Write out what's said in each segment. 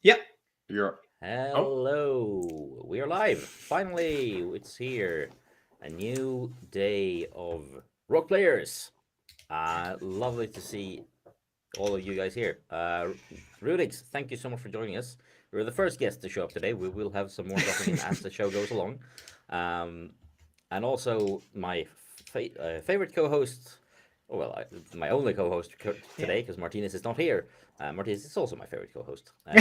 Yep. You're. Oh, Hello, we are live. Finally, it's here. A new day of Rock Players. Lovely to see all of you guys here. Rudix, thank you so much for joining us. You're the first guest to show up today. We will have some more dropping in as the show goes along. Um, and also my favorite co-host. Well, my only co-host Yeah. today because Martinez is not here. Martinez is also my favorite co-host. I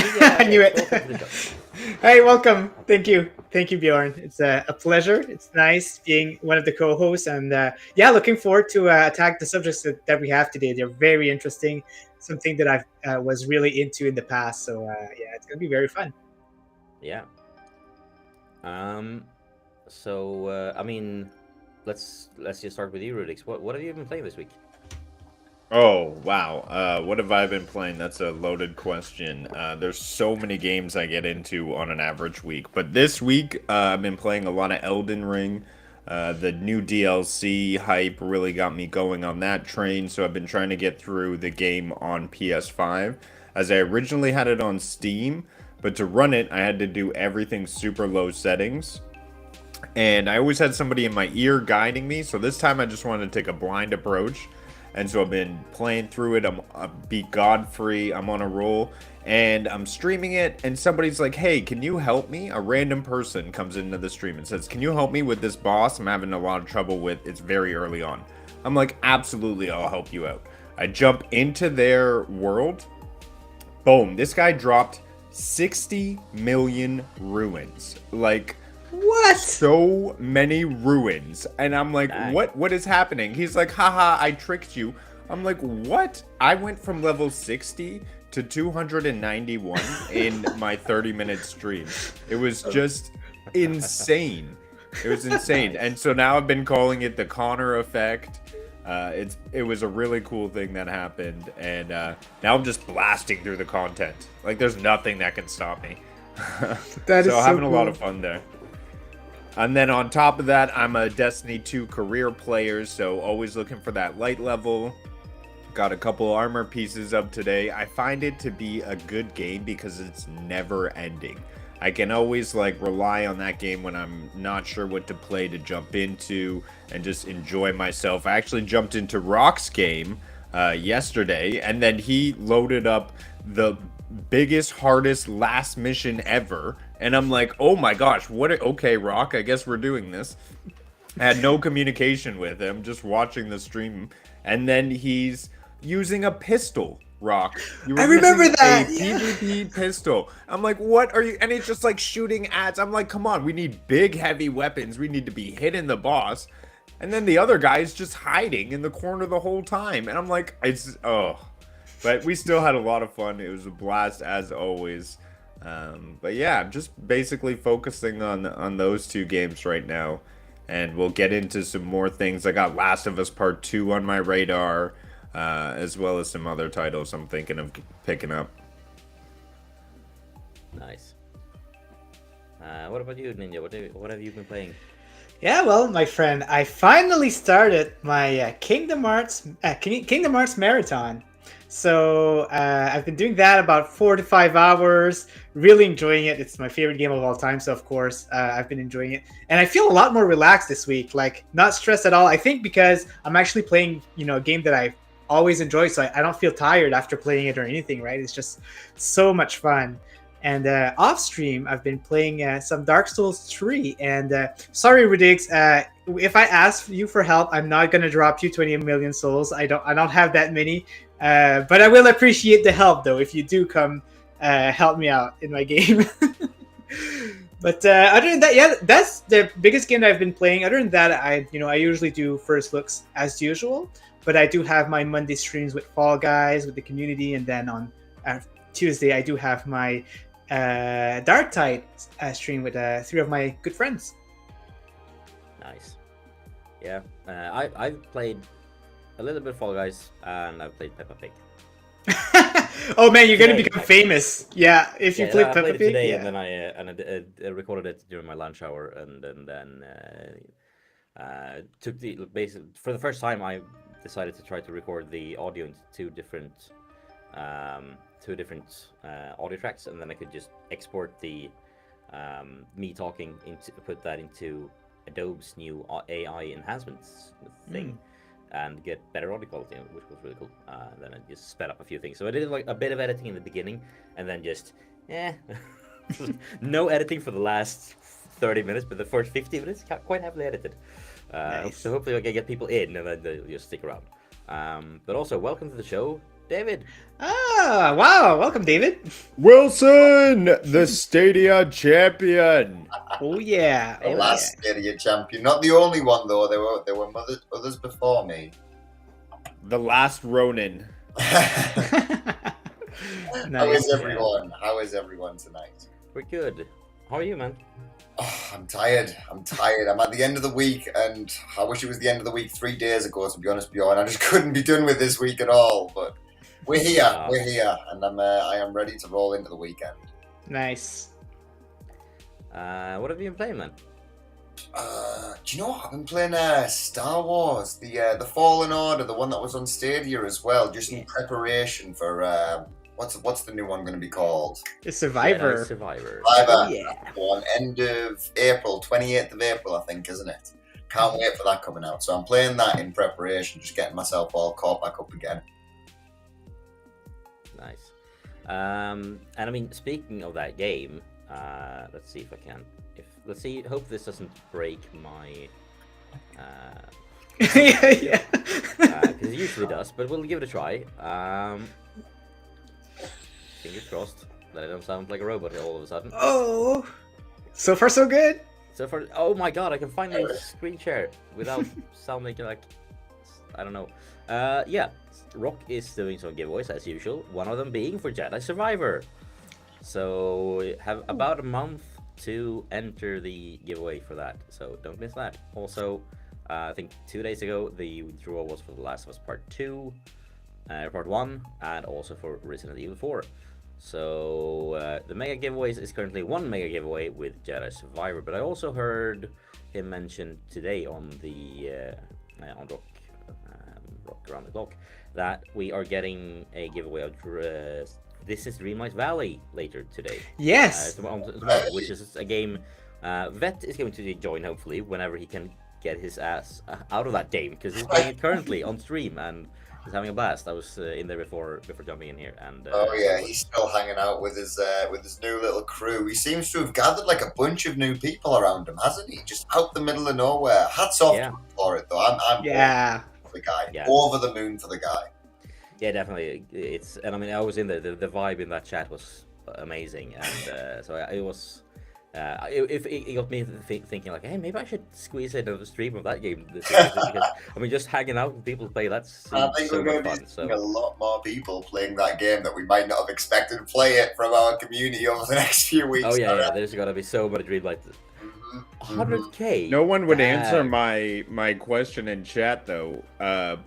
knew Ninja, it. welcome to the show. Hey, welcome. Thank you. Thank you, Bjorn. It's a pleasure. It's nice being one of the co-hosts, and yeah, looking forward to attack the subjects that we have today. They're very interesting. Something that I was really into in the past. So yeah, it's gonna be very fun. Yeah. Um. I mean, let's just start with you, Rudix. What have you been playing this week? oh, wow. What have I been playing? That's a loaded question. There's so many games I get into on an average week, but this week I've been playing a lot of Elden Ring. The new DLC hype really got me going on that train, so I've been trying to get through the game on PS5, as I originally had it on Steam, but to run it, I had to do everything super low settings. And I always had somebody in my ear guiding me, so this time I just wanted to take a blind approach. And so I've been playing through it. I beat Godfrey. I'm on a roll, and I'm streaming it. And somebody's like, "Hey, can you help me?" A random person comes into the stream and says, "Can you help me with this boss? I'm having a lot of trouble with. It's very early on." I'm like, "Absolutely, I'll help you out." I jump into their world. Boom! This guy dropped 60 million ruins. Like, What? so many ruins, and I'm like, Dang. what is happening? He's like, haha, I tricked you. I'm like, what? I went from level 60 to 291 in my 30-minute stream. It was just insane. It was insane. Nice. And so now I've been calling it the Connor effect. It was a really cool thing that happened, and now I'm just blasting through the content. Like, there's nothing that can stop me. That is So so having a lot cool. of fun there. And then on top of that, I'm a Destiny 2 career player, so always looking for that light level. Got a couple armor pieces up today. I find it to be a good game because it's never ending. I can always like rely on that game when I'm not sure what to play to jump into and just enjoy myself. I actually jumped into Rock's game yesterday, and then he loaded up the biggest, hardest last mission ever. And I'm like, oh my gosh, okay, Rock, I guess we're doing this. I had no communication with him, just watching the stream. And then he's using a pistol, Rock. You I were remember using a that. Yeah. PvP pistol. I'm like, what are you? And it's just like shooting ads. I'm like, come on, we need big, heavy weapons. We need to be hitting the boss. And then the other guy is just hiding in the corner the whole time. And I'm like, oh. But we still had a lot of fun. It was a blast as always. But yeah, I'm just basically focusing on those two games right now, and we'll get into some more things. I got Last of Us Part 2 on my radar, as well as some other titles I'm thinking of picking up. Nice. What about you, Ninja? What have you been playing? Yeah, well, my friend, I finally started my Kingdom Hearts marathon. So I've been doing that about 4 to 5 hours. Really enjoying it. It's my favorite game of all time. So of course I've been enjoying it, and I feel a lot more relaxed this week. Like not stressed at all. I think because I'm actually playing, a game that I always enjoy, so I don't feel tired after playing it or anything. Right? It's just so much fun. And off stream, I've been playing some Dark Souls 3. And sorry, Radix, if I ask you for help, I'm not gonna drop you 20 million souls. I don't have that many. But I will appreciate the help though if you do come help me out in my game. But other than that, yeah, that's the biggest game that I've been playing. Other than that, I usually do first looks as usual, but I do have my Monday streams with Fall Guys with the community, and then on Tuesday I do have my Dark Tide stream with three of my good friends. Nice. Yeah. I've played a little bit Fall Guys, and I've played Peppa Pig. Oh man, you're gonna Today, become actually. famous. Yeah, if you Yeah, play I Peppa played it Pig. today, Yeah. and then I recorded it during my lunch hour, and then took the basic for the first time. I decided to try to record the audio into two different two different audio tracks, and then I could just export the me talking put that into Adobe's new AI enhancements thing, and get better audio quality, which was really cool. Then I just sped up a few things. So I did like a bit of editing in the beginning, and then just no editing for the last 30 minutes, but the first 50 minutes quite heavily edited. Nice. So hopefully I can get people in, and then they'll just stick around. But also, welcome to the show, David. Ah, wow! Welcome, David. Wilson, the Stadia champion. Oh yeah. The Oh, last Stadia champion. Not the only one though. There were others before me. The last Ronin. yeah. How is Nice. everyone? How is everyone tonight? We're good. How are you, man? Oh, I'm tired. I'm at the end of the week, and I wish it was the end of the week 3 days ago, to be honest, Bjorn. I just couldn't be done with this week at all. But we're here, and I am ready to roll into the weekend. Nice. What have you been playing, man? Do you know what? I've been playing Star Wars, the Fallen Order, the one that was on Stadia as well, just in preparation for what's the new one going to be called? The Survivor. Jedi Survivor. Oh, yeah. On end of April, 28th of April, I think, isn't it? Can't wait for that coming out. So I'm playing that in preparation, just getting myself all caught back up again. Nice. And I mean, speaking of that game, let's see if I can. Hope this doesn't break my. yeah. Because it usually does, but we'll give it a try. Fingers crossed that I don't sound like a robot all of a sudden. Oh. So far, so good. So far, oh my god, I can finally screen share without sounding like, I don't know. Yeah, Rokk is doing some giveaways as usual. One of them being for Jedi Survivor. So we have about a month to enter the giveaway for that. So don't miss that. Also, I think 2 days ago the withdrawal was for The Last of Us Part 2, Part 1, and also for Resident Evil 4. So the mega giveaways is currently one mega giveaway with Jedi Survivor, but I also heard him mention today on the on Rokk Around the Clock that we are getting a giveaway of This is Dreamlight Valley later today. Yes. Tomorrow, which is a game Vet is going to join hopefully whenever he can get his ass out of that game, because he's playing it currently on stream and he's having a blast. I was in there before jumping in here, and oh yeah, he's still hanging out with his new little crew. He seems to have gathered like a bunch of new people around him, hasn't he? Just out the middle of nowhere. Hats off to him for it, though. I'm yeah. over the guy. Yeah. Over the moon for the guy. Yeah, definitely. And I mean, I was in there. The vibe in that chat was amazing, and so it was. It got me thinking like, hey, maybe I should squeeze in a stream of that game this year, because I mean, just hanging out with people play that's I think so we're going much to fun. be So seeing a lot more people playing that game that we might not have expected to play it from our community over the next few weeks. oh yeah, there's gonna be so much dream like Mhm, 100K. No one would answer Dang. my question in chat though.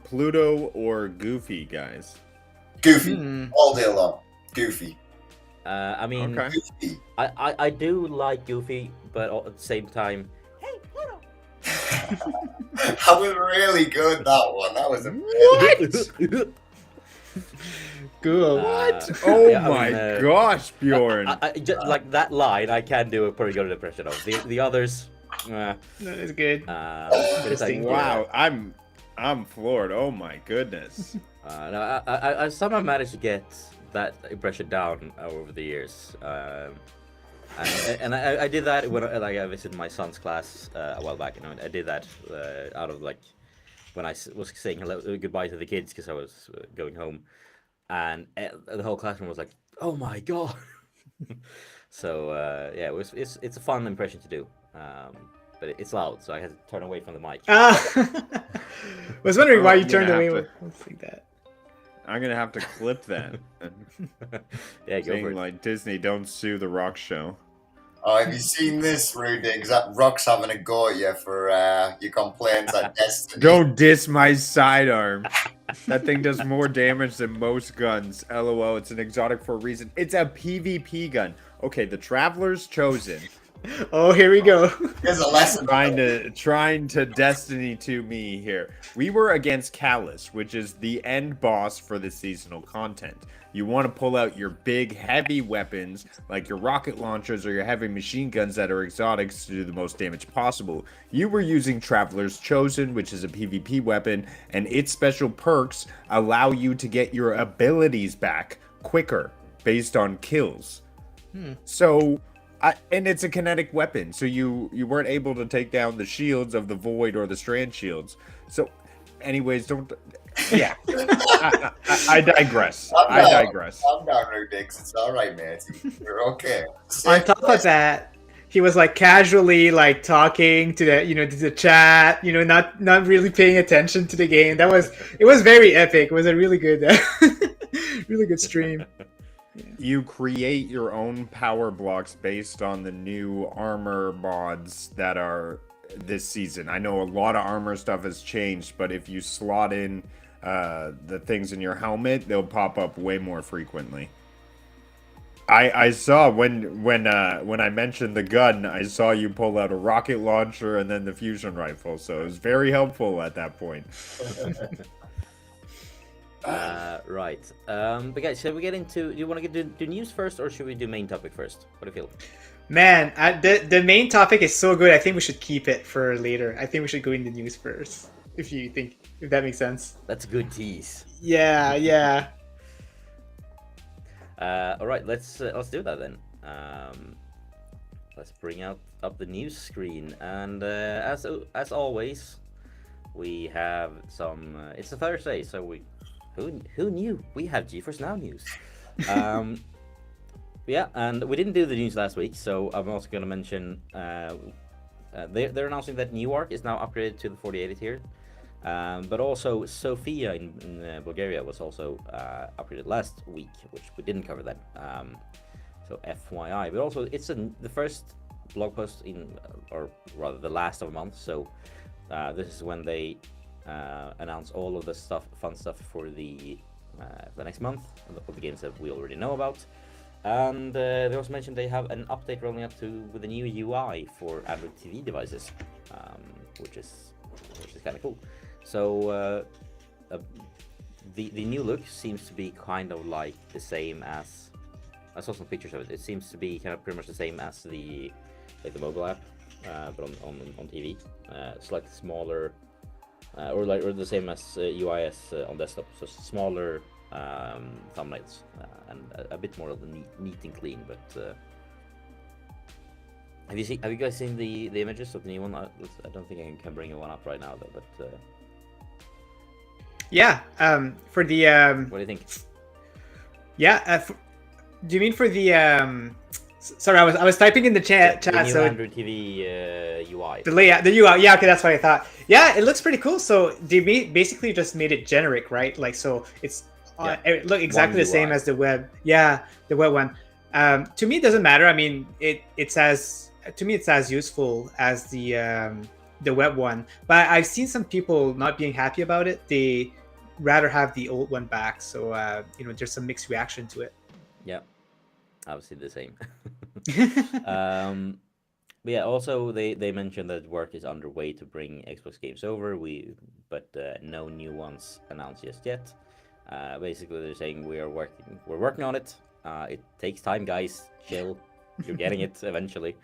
Pluto or Goofy, guys? Goofy. All day long. Goofy. I mean, Okay. Goofy. I do like Goofy, but at the same time, hey Pluto. That was really good, that one. That was amazing. What? Cool. What? Oh yeah, I my mean, gosh, Bjorn. Just like that line, I can do a pretty good impression of. The others, That is good. but it's like, Interesting. Wow, I'm floored. Oh my goodness. No, I somehow managed to get that impression down over the years, and I did that when I visited my son's class a while back. You know, I did that out of like when I was saying goodbye to the kids because I was going home, and the whole classroom was like, "Oh my god!" So yeah, it's a fun impression to do, but it's loud, so I had to turn away from the mic. I was wondering why Oh, you you're turned gonna away have with like that. I'm gonna have to clip that. Yeah, go for Saying it. like Disney, don't sue the Rock Show. Oh, have you seen this, Rudy? Because that Rock's having a go at you for your complaints at Destiny. Don't diss my sidearm. That thing does more damage than most guns. LOL, it's an exotic for a reason. It's a PvP gun. Okay, the Traveler's Chosen Oh, here we go. There's a lesson. Trying to Destiny to me here. We were against Callus, which is the end boss for the seasonal content. You want to pull out your big, heavy weapons, like your rocket launchers or your heavy machine guns that are exotics to do the most damage possible. You were using Traveler's Chosen, which is a PvP weapon, and its special perks allow you to get your abilities back quicker based on kills. So... and it's a kinetic weapon, so you weren't able to take down the shields of the Void or the Strand shields. So, anyways, don't... Yeah. I digress. I digress. I'm down, Rudix. It's all right, man. You're okay. On top of that, he was like casually like talking to the chat, not really paying attention to the game. It was very epic. It was a really good really good stream. You create your own power blocks based on the new armor mods that are this season. I know a lot of armor stuff has changed, but if you slot in the things in your helmet, they'll pop up way more frequently. I saw when I mentioned the gun, I saw you pull out a rocket launcher and then the fusion rifle, so it was very helpful at that point. Right. But guys, should we get into... Do you want to get do news first, or should we do main topic first? What do you feel? Man, the main topic is so good. I think we should keep it for later. I think we should go into news first, if that makes sense. That's a good tease. Yeah. All right, let's do that then. Let's bring up the news screen, and as always, we have some. It's a Thursday, so who knew we have GeForce Now news. Yeah, and we didn't do the news last week, so I'm also going to mention they're announcing that Newark is now upgraded to the 4080 tier. But also Sofia in Bulgaria was also upgraded last week, which we didn't cover then. So FYI. But also it's the first blog post or rather the last of a month. So this is when they announce all of the fun stuff for the next month, of the games that we already know about. And they also mentioned they have an update rolling out with a new UI for Android TV devices, which is kind of cool. So the new look seems to be kind of like the same as... I saw some pictures of it. It seems to be kind of pretty much the same as the mobile app, but on TV. Slightly smaller, or the same as UIS on desktop. So smaller thumbnails and a bit more of the neat and clean. But have you guys seen the images of the new one? I don't think I can bring one up right now though. But yeah, for the what do you think? Yeah, do you mean for the sorry, I was typing in the chat. The new so Android TV UI. The layout, the UI. Yeah, okay, that's what I thought. Yeah, it looks pretty cool. So they basically just made it generic, right? Like, so it's it look exactly the same as the web. Yeah, the web one. To me, it doesn't matter. I mean, it's as useful as the web one. But I've seen some people not being happy about it. They rather have the old one back. So there's some mixed reaction to it. Yeah, obviously the same. But yeah, also they mentioned that work is underway to bring Xbox games over. But no new ones announced just yet. Basically, they're saying we're working on it. It takes time, guys. Chill. You're getting it eventually.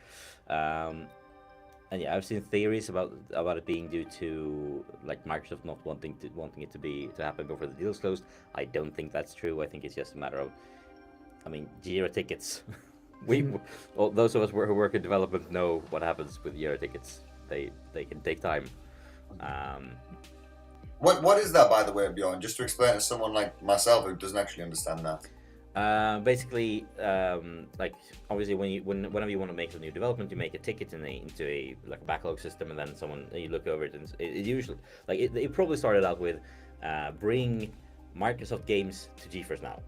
And yeah, I've seen theories about it being due to like Microsoft not wanting it to happen before the deal's closed. I don't think that's true. I think it's just a matter of, I mean, Jira tickets. Well, those of us who work in development know what happens with Jira tickets. They can take time. What is that, by the way, Bjorn? Just to explain to someone like myself who doesn't actually understand that. Basically, like obviously whenever you want to make a new development, you make a ticket into a like a backlog system, and then you look over it, and it usually like it probably started out with bring Microsoft games to GeForce Now.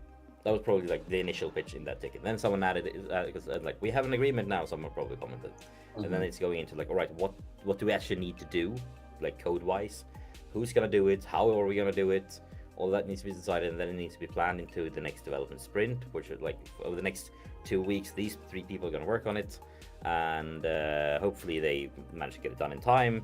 That was probably like the initial pitch in that ticket. Then someone added because like we have an agreement now. Someone probably commented, and then it's going into like, all right, what do we actually need to do, like code wise? Who's gonna do it? How are we gonna do it? All that needs to be decided, and then it needs to be planned into the next development sprint, which is like over the next 2 weeks, these 3 people are going to work on it, and hopefully they manage to get it done in time.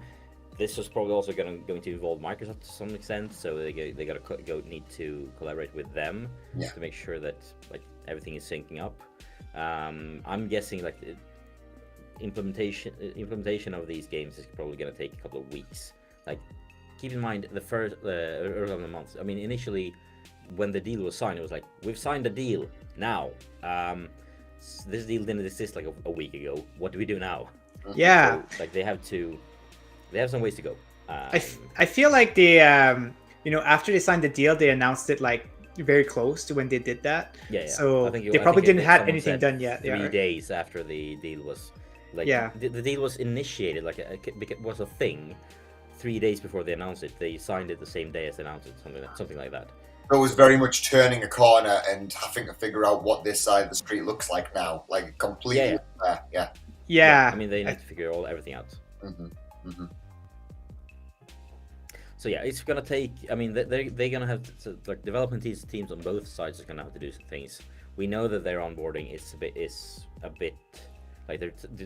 This was probably also going to involve Microsoft to some extent, so they got to need to collaborate with them to make sure that like everything is syncing up. I'm guessing like implementation of these games is probably going to take a couple of weeks. Like, keep in mind the first early in the month. I mean, initially when the deal was signed, it was like, we've signed a deal now. This deal didn't exist like a week ago. What do we do now? Yeah. So, like they have some ways to go. I feel like they, after they signed the deal, they announced it like very close to when they did that. Yeah. So they probably didn't have anything done yet. 3 days after the deal was, like, the deal was initiated, like it was a thing. 3 days before they announced it, they signed it the same day as they announced it, something like that. It was very much turning a corner and having to figure out what this side of the street looks like now, like completely. Yeah. I mean, they need to figure everything out. So yeah, it's gonna take. I mean, they're gonna have to, like, development teams on both sides are gonna have to do some things. We know that their onboarding is a bit like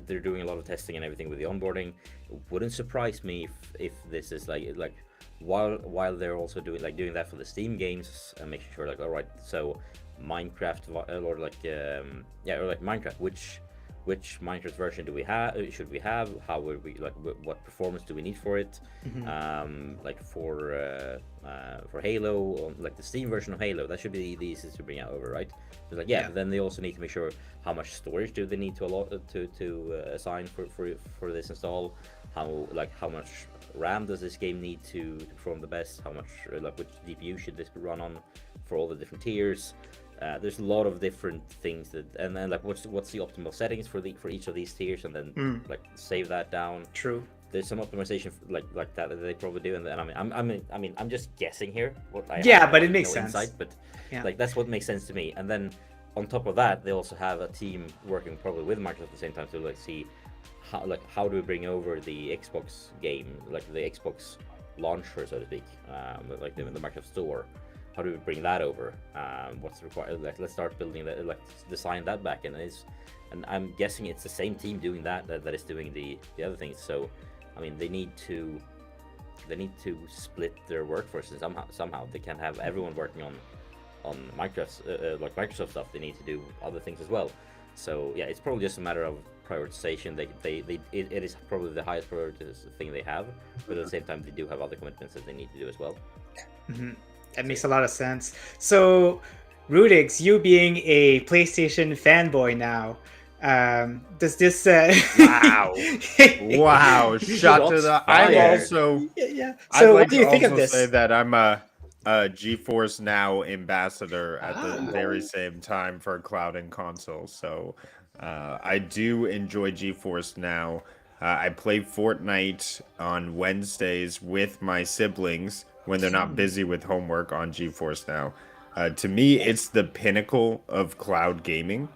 they're doing a lot of testing and everything with the onboarding. It wouldn't surprise me if this is like while they're also doing that for the Steam games and making sure, like, all right, so Minecraft or Minecraft, which Minecraft version do we have? Should we have? How would we, like, what performance do we need for it? Like for Halo, or like the Steam version of Halo, that should be the easiest to bring out over, right? It's like, but then they also need to make sure how much storage do they need to assign for this install? How much RAM does this game need to perform the best? How much which GPU should this run on for all the different tiers? There's a lot of different things and then like what's the optimal settings for each of these tiers, and then like save that down. True. There's some optimization like that they probably do, and I'm just guessing here. But it makes sense. Insight, but like that's what makes sense to me. And then on top of that, they also have a team working probably with Microsoft at the same time to like see how do we bring over the Xbox game, like the Xbox launcher, so to speak, like the Microsoft Store. How do we bring that over? What's required? Like, let's start building that, like design that back, and I'm guessing it's the same team doing that is doing the other things. So, I mean, they need to split their workforce, and somehow they can't have everyone working on Microsoft stuff. They need to do other things as well. So yeah, it's probably just a matter of prioritization. It is probably the highest priority thing they have, but at the same time, they do have other commitments that they need to do as well. That makes a lot of sense. So, Rudix, you being a PlayStation fanboy now, does this? Wow! Shot to the. I'm also. Yeah. So, what do you think of this? Say that I'm a GeForce Now ambassador at the very same time for cloud and console. So, I do enjoy GeForce Now. I play Fortnite on Wednesdays with my siblings when they're not busy with homework on GeForce Now. To me, it's the pinnacle of cloud gaming.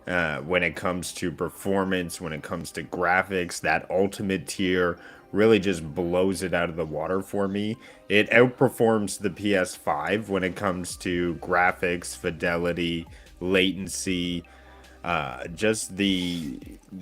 When it comes to performance, when it comes to graphics, that ultimate tier really just blows it out of the water for me. It outperforms the PS5 when it comes to graphics, fidelity, latency, just the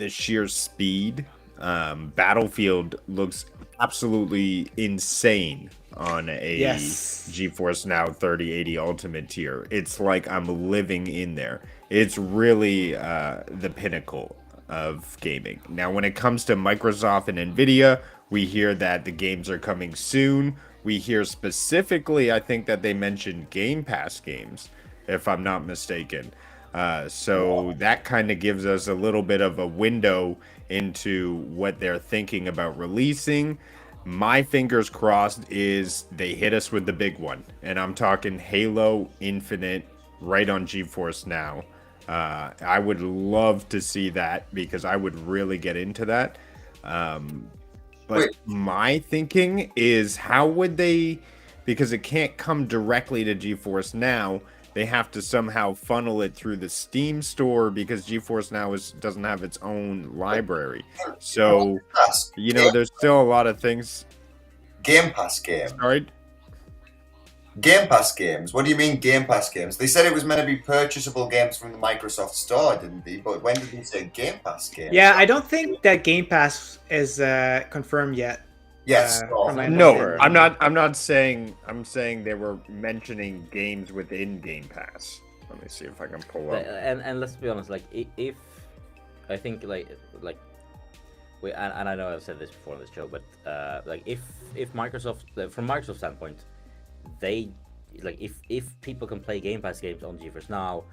sheer speed. Battlefield looks absolutely insane on a GeForce Now 3080 Ultimate tier. It's like I'm living in there. It's really the pinnacle of gaming. Now, when it comes to Microsoft and Nvidia, we hear that the games are coming soon. We hear specifically, I think that they mentioned Game Pass games, if I'm not mistaken. So that kind of gives us a little bit of a window into what they're thinking about releasing. My fingers crossed is they hit us with the big one, and I'm talking Halo Infinite right on GeForce Now. I would love to see that because I would really get into that. But my thinking is, how would they, because it can't come directly to GeForce Now, they have to somehow funnel it through the Steam store because GeForce Now doesn't have its own library. So, there's still a lot of things. Game Pass game. Sorry? Game Pass games. What do you mean Game Pass games? They said it was meant to be purchasable games from the Microsoft Store, didn't they? But when did they say Game Pass games? Yeah, I don't think that Game Pass is confirmed yet. Yes. From my No, understanding. I'm not saying. I'm saying they were mentioning games within Game Pass. Let me see if I can pull up. And let's be honest, like if I think like we and I know I've said this before on this show, but like if Microsoft from Microsoft's standpoint, they like if people can play Game Pass games on GeForce Now,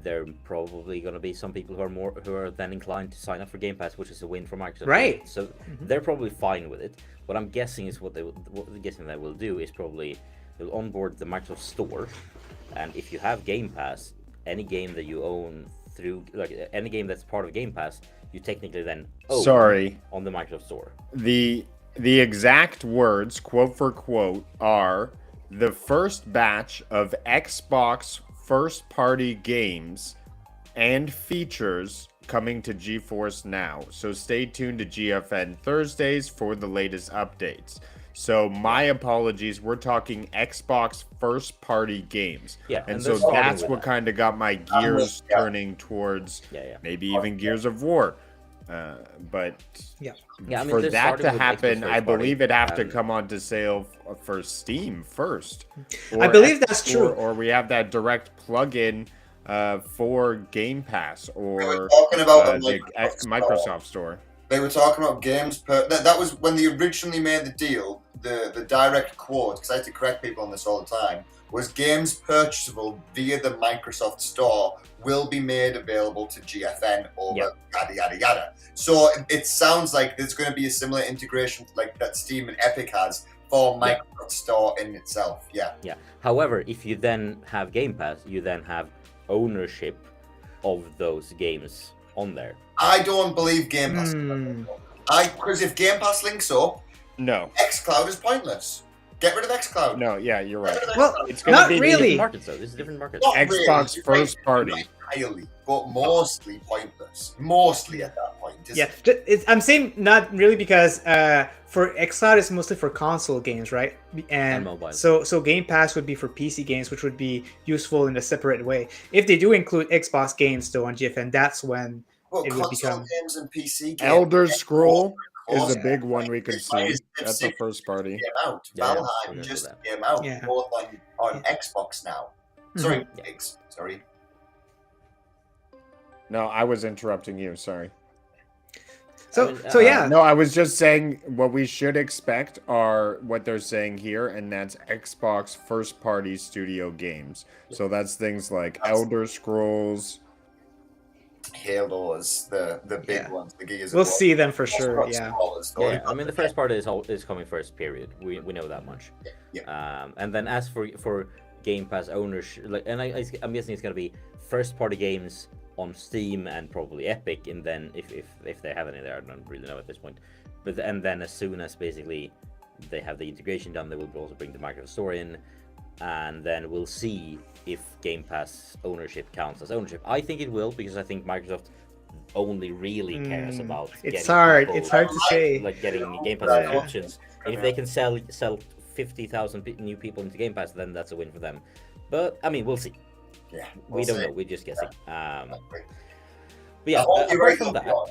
there are probably going to be some people who are then inclined to sign up for Game Pass, which is a win for Microsoft. Right. So they're probably fine with it. What I'm guessing is what I'm guessing they will do is probably they'll onboard the Microsoft Store, and if you have Game Pass, any game that you own through like any game that's part of Game Pass, you technically then own on the Microsoft Store. The exact words, quote for quote, are the first batch of Xbox first-party games and features coming to GeForce Now. So stay tuned to GFN Thursdays for the latest updates. So my apologies, we're talking Xbox first-party games. Yeah, and so that's what kind of got my gears turning towards maybe even Gears of War. But I mean, for that to with happen, Xbox I believe it'd have to and- come onto sale for Steam first. I believe that's true. Or we have that direct plug-in for Game Pass They were or talking about the Microsoft Store. They were talking about games per. That was when they originally made the deal. The direct quote, because I had to correct people on this all the time, was games purchasable via the Microsoft Store will be made available to GFN over yada yada yada. So it sounds like there's going to be a similar integration like that Steam and Epic has for Microsoft Store in itself. Yeah. Yeah. However, if you then have Game Pass, you then have ownership of those games on there. I don't believe Game Pass. Because if Game Pass links up, No. xCloud is pointless. Get rid of xCloud. No, yeah, you're right. Well, It's gonna not be really. Different markets, though. This is different markets. Not Xbox really. first party. Not entirely, but mostly pointless. Mostly at that point. Yeah, I'm saying not really because for xCloud it's mostly for console games, right? And mobile. So Game Pass would be for PC games, which would be useful in a separate way. If they do include Xbox games though on GFN, that's when Well, it would console become. games and PC games. Elder Scroll is a Yeah. big one we could It's see. like That's a first party. Came out. Yeah, we're Valheim gonna do just that. came out. Yeah. Both on Xbox now. Sorry, Mhm. X. Sorry. No, I was interrupting you. Sorry. So I mean, so yeah, No, I was just saying what we should expect are what they're saying here, and that's Xbox first party studio games. So that's things like Elder Scrolls. Halo's the big Yeah. ones. The Gears of we'll War. see them for sure. Xbox Yeah. scrollers, though. Yeah, I mean the first part is coming first. Period. We know that much. And then as for Game Pass ownership, like, and I'm guessing it's gonna be first party games on Steam and probably Epic, and then if they have any there, I don't really know at this point. But and then as soon as basically they have the integration done, they will also bring the Microsoft Store in, and then we'll see if Game Pass ownership counts as ownership. I think it will, because I think Microsoft only really cares about. It's hard. people, It's hard to say. like getting Game Pass Right. subscriptions. And if they can sell 50,000 new people into Game Pass, then that's a win for them. But I mean, we'll see. Yeah, We we'll don't see. know. We're just guessing. Exactly. But yeah, I hope you're apart right, from though, that, Bjorn.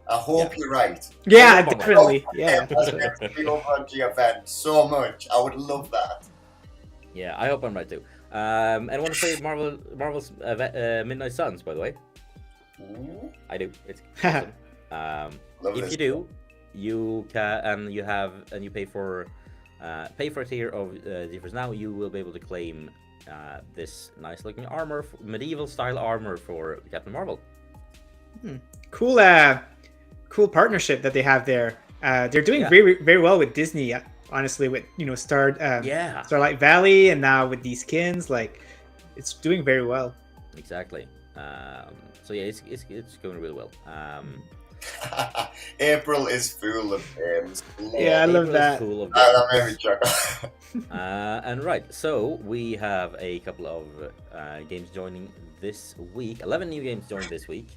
I hope you're right. Yeah, Come on, definitely. Yeah. That's going to be over on GFN so much. I would love that. yeah, I hope I'm right too. And I want to play Marvel's Midnight Suns, by the way. Ooh, I do. It's awesome. love If this. you do, you can and you pay for a tier of GeForce Now, you will be able to claim this nice looking armor, medieval style armor for Captain Marvel. Cool. Cool partnership that they have there. They're doing very well with Disney. Honestly, with Starlight Valley, and now with these skins, like it's doing very well. Exactly. So yeah, it's going really well. April is full of games. Yeah, I love April is that. full of That made me chuckle. and right, so we have a couple of games joining this week. 11 new games joined this week.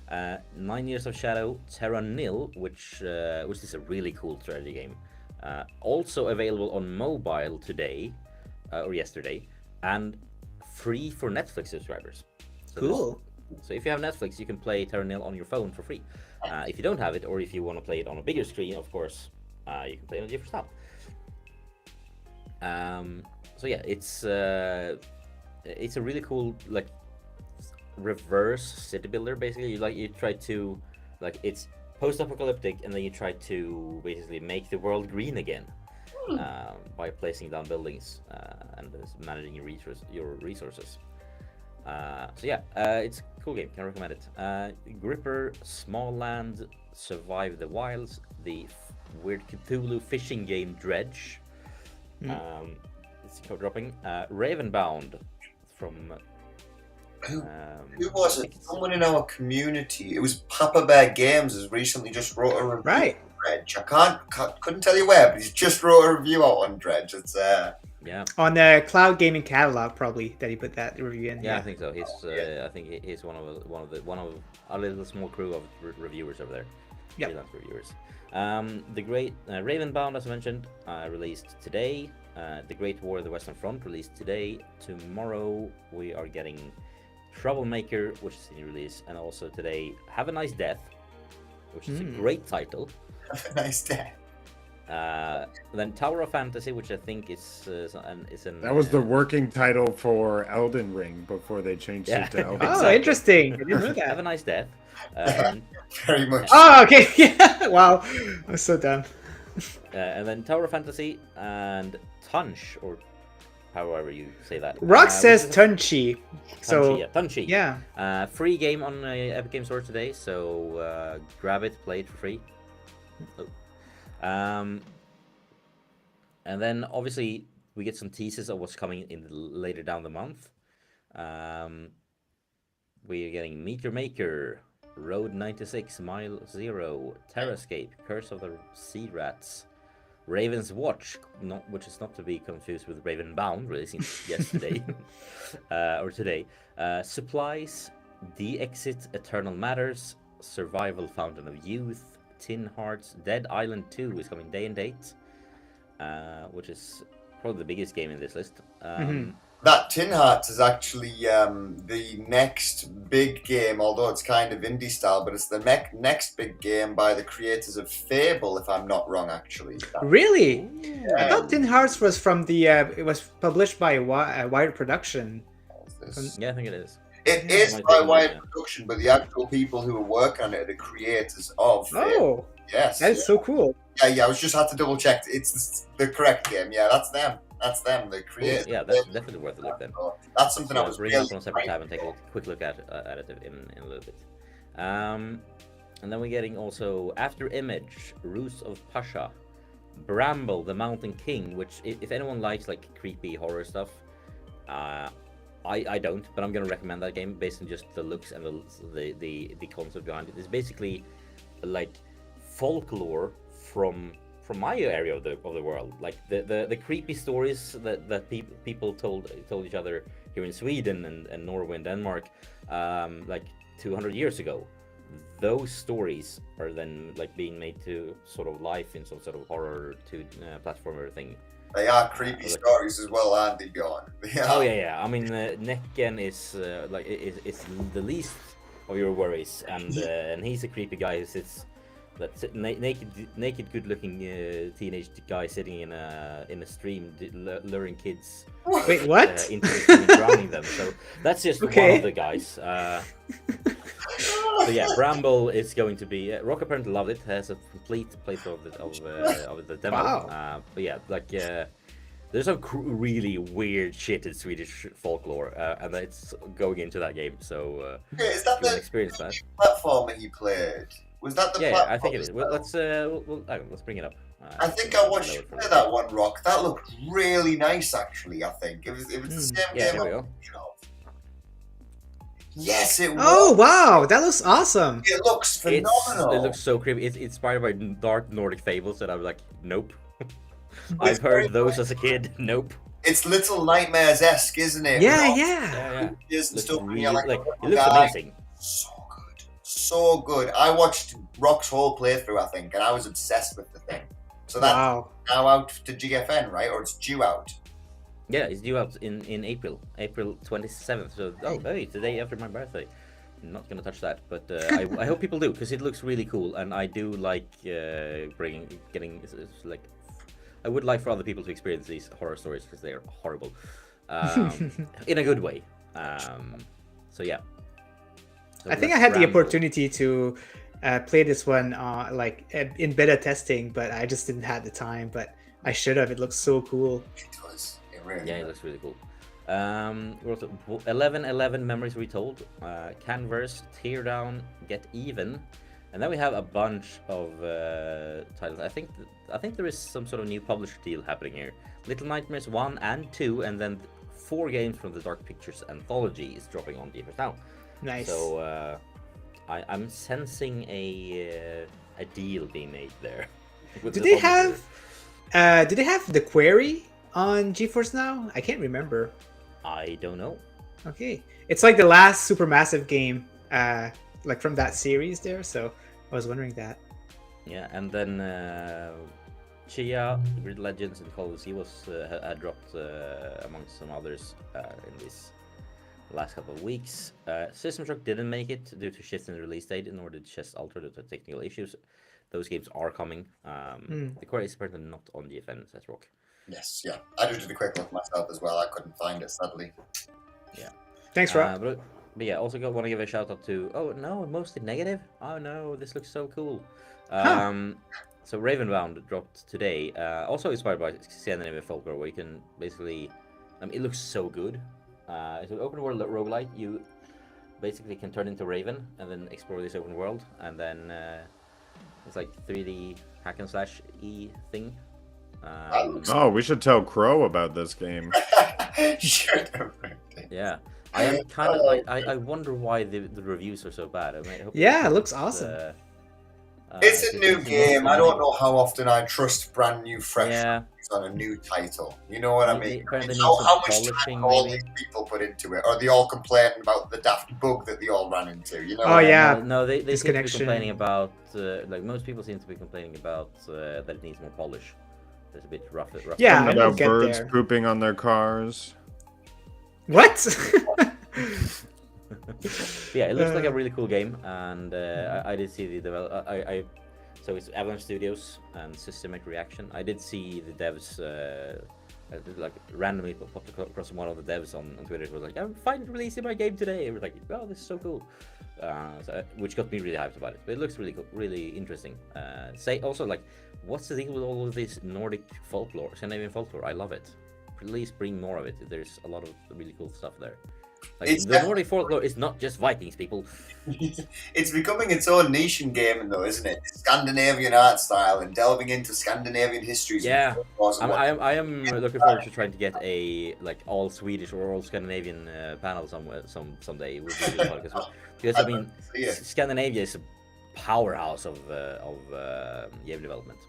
9 Years of Shadow, Terra Nil, which is a really cool strategy game. Also available on mobile today. or yesterday, and free for Netflix subscribers. So Cool. So if you have Netflix, you can play Terra Nil on your phone for free. If you don't have it, or if you want to play it on a bigger screen, of course, you can play it on GeForce Now. So yeah, it's a really cool like reverse city builder. Basically, you try to it's post-apocalyptic, and then you try to basically make the world green again by placing down buildings and managing your resources. So yeah, it's a cool game. Can recommend it. Gripper, Small Land, Survive the Wilds, the weird Cthulhu fishing game Dredge. It's co-dropping. Ravenbound from. Who was it? Someone in our community. It was Papa Bear Games has recently just wrote a review Right. on Dredge. I couldn't tell you where, but he's just wrote a review out on Dredge. It's Yeah. On the Cloud Gaming Catalog, probably that he put that review in. Yeah, I think so. He's I think he's one of a little small crew of reviewers over there. Yep. Freelance reviewers. The Great Ravenbound, as I mentioned, released today. The Great War of the Western Front released today. Tomorrow we are getting Troublemaker, which is in release, and also today Have a Nice Death, which is a great title. Have a Nice Day. Then Tower of Fantasy, which I think is That was the working title for Elden Ring before they changed it to Elden Ring. Oh, interesting. I didn't know that. Have a Nice Death. Very much. Oh, okay. Yeah. Wow. I'm so dumb. And then Tower of Fantasy and Tunch, or however you say that. Rokk says Tunchi. So Tunchi. yeah. Free game on Epic Games Store today, so grab it, play it for free. And then obviously we get some teases of what's coming in later down the month. We're getting Meteor Maker, Road 96, Mile Zero, Terrascape, Curse of the Sea Rats, Raven's Watch, which is not to be confused with Ravenbound, releasing yesterday or today. Supplies, The Exit, Eternal Matters, Survival Fountain of Youth, Tin Hearts, Dead Island 2 is coming day and date, which is probably the biggest game in this list. That Tin Hearts is actually the next big game, although it's kind of indie style, but it's the next big game by the creators of Fable, if I'm not wrong, actually. Really? I thought Tin Hearts was from the. It was published by Wired Production. Yeah, I think it is. It is by Wired Production, but the actual people who are working on it are the creators of Fable. Oh, yes. that is so cool. Yeah, I was just had to double check. It's the correct game. Yeah, that's them. That's them, the creators. Yeah, that's definitely worth a look then. That's something I was bring really up on a separate tab and take a quick look at it in a little bit. And then we're getting also After Image, Ruse of Pasha, Bramble, the Mountain King, which if anyone likes like creepy horror stuff, I don't, but I'm gonna recommend that game based on just the looks and the concept behind it. It's basically like folklore from my area of the world, like the creepy stories that people told each other here in Sweden and Norway and Denmark, like 200 years ago. Those stories are then like being made to sort of life in some sort of horror to platformer thing. They are creepy stories as well, aren't they, Bjorn? Oh yeah. I mean, Necken is like it's the least of your worries, and he's a creepy guy who sits. That's naked, good-looking teenage guy sitting in a stream, luring kids. Wait, what? Into the stream and drowning them. So that's just one of the guys. So yeah, Bramble is going to be. Rokk apparently loved it. Has a complete playthrough of the demo. Wow. But yeah, like there's some really weird shit in Swedish folklore, and it's going into that game. So is that the experience that platformer he played? Was that the platform? Yeah, I think it is. Well, let's bring it up. I think I watched you play that one, Rokk. That looked really nice, actually. I think it was the same yeah, game. There we go. Yes, it was. Oh wow, that looks awesome. It looks phenomenal. It looks so creepy. It's inspired by dark Nordic fables, and I'm like, nope. I've heard those as a kid. Nope. It's Little Nightmares-esque, isn't it? Yeah. It looks amazing. So good. I watched Rock's whole playthrough, I think, and I was obsessed with the thing. So that's now out to GFN, right? Or it's due out? Yeah, it's due out in April 27th. So, hey, today after my birthday. I'm not gonna touch that, but I hope people do, because it looks really cool, and I do like like. I would like for other people to experience these horror stories because they are horrible, in a good way. So yeah. So I think I had the opportunity to play this one in beta testing, but I just didn't have the time. But I should have. It looks so cool. It does. It really Yeah, it does. looks really cool. We're also 11 memories retold, Canverse, Teardown, Get Even, and then we have a bunch of titles. I think there is some sort of new publisher deal happening here. Little Nightmares 1 and 2, and then 4 games from the Dark Pictures anthology is dropping on GeForce Now. Nice. So I'm sensing a deal being made there. Do they have The Quarry on GeForce Now? I can't remember. I don't know. Okay, it's like the last supermassive game, like from that series there. So I was wondering that. Yeah, and then Chia, Grid Legends, and Call of the Sea had dropped amongst some others in this last couple of weeks. System Shock didn't make it due to shifts in the release date in order to just alter the technical issues. Those games are coming. The Quarry is apparently not on GFN, says Rokk. Yes, yeah. I just did a quick look myself as well. I couldn't find it, sadly. Yeah. Thanks, Rob. But yeah, also want to give a shout out to. Oh no, mostly negative. Oh no, this looks so cool. So Ravenbound dropped today. Also inspired by Scandinavian folklore, where you can basically, it looks so good. It's an open world roguelite. You basically can turn into Raven and then explore this open world, and then it's like 3D hack and slash thing. We should tell Crow about this game. Yeah, I am kind of like I wonder why the reviews are so bad. I hope it looks awesome. It's a new game. I don't know how often I trust brand new, fresh on a new title. You know what I mean? How much time all these people put into it? Or are they all complaining about the daft bug that they all ran into? You know? Oh yeah. No, they seem to be complaining about like most people seem to be complaining about that it needs more polish. It's a bit rough. Yeah, about birds pooping on their cars. What? Yeah, it looks like a really cool game, and I did see the develop. So it's Avalanche Studios and Systemic Reaction. I did see the devs like randomly popped across one of the devs on Twitter. It was like, I'm finally releasing my game today. It was like, oh, this is so cool, which got me really hyped about it. But it looks really cool, really interesting. Say also like, what's the deal with all of this Nordic folklore, Scandinavian folklore? I love it. Please bring more of it. There's a lot of really cool stuff there. Like, the Nordic folklore is not just Vikings, people. It's becoming its own niche in gaming, though, isn't it? Scandinavian art style and delving into Scandinavian histories. Yeah, I am looking forward to trying to get a like all Swedish or all Scandinavian panel someday. It would be really fun because I mean, Scandinavia is a powerhouse of game development.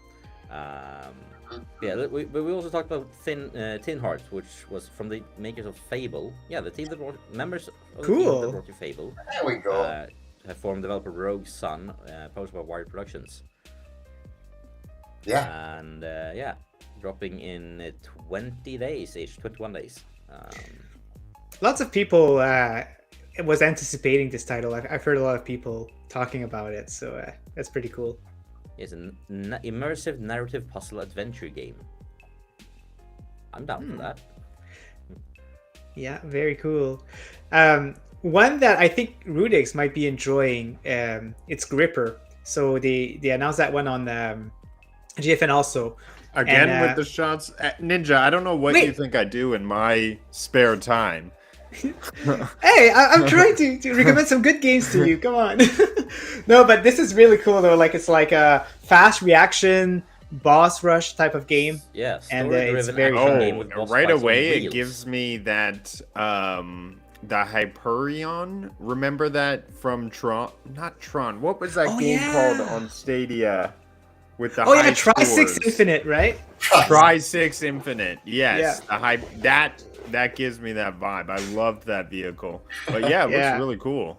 Yeah, we also talked about Tin Heart, which was from the makers of Fable. Yeah, the team that members of the team that brought you Fable. There we go. Have formed developer Rogue Sun, published by Wired Productions. Yeah. And yeah, dropping in 20 days, 21 days. Lots of people was anticipating this title. I've heard a lot of people talking about it, so that's pretty cool. It's an immersive narrative puzzle adventure game. I'm down for that. Yeah, very cool. One that I think Rudix might be enjoying, it's Gripper. So they announced that one on GFN also. Again, with the shots. Ninja, I don't know what you think I do in my spare time. Hey, I'm trying to recommend some good games to you. Come on. No, but this is really cool though. Like, it's like a fast reaction boss rush type of game. Yeah, and it's very right away it gives me that the Hyperion. Remember that from Tron? Not Tron. What was that game called on Stadia with the high Tri-6 Infinite, right? Tri-6 Infinite. Yes, the hype that gives me that vibe. I loved that vehicle. But yeah, it looks really cool.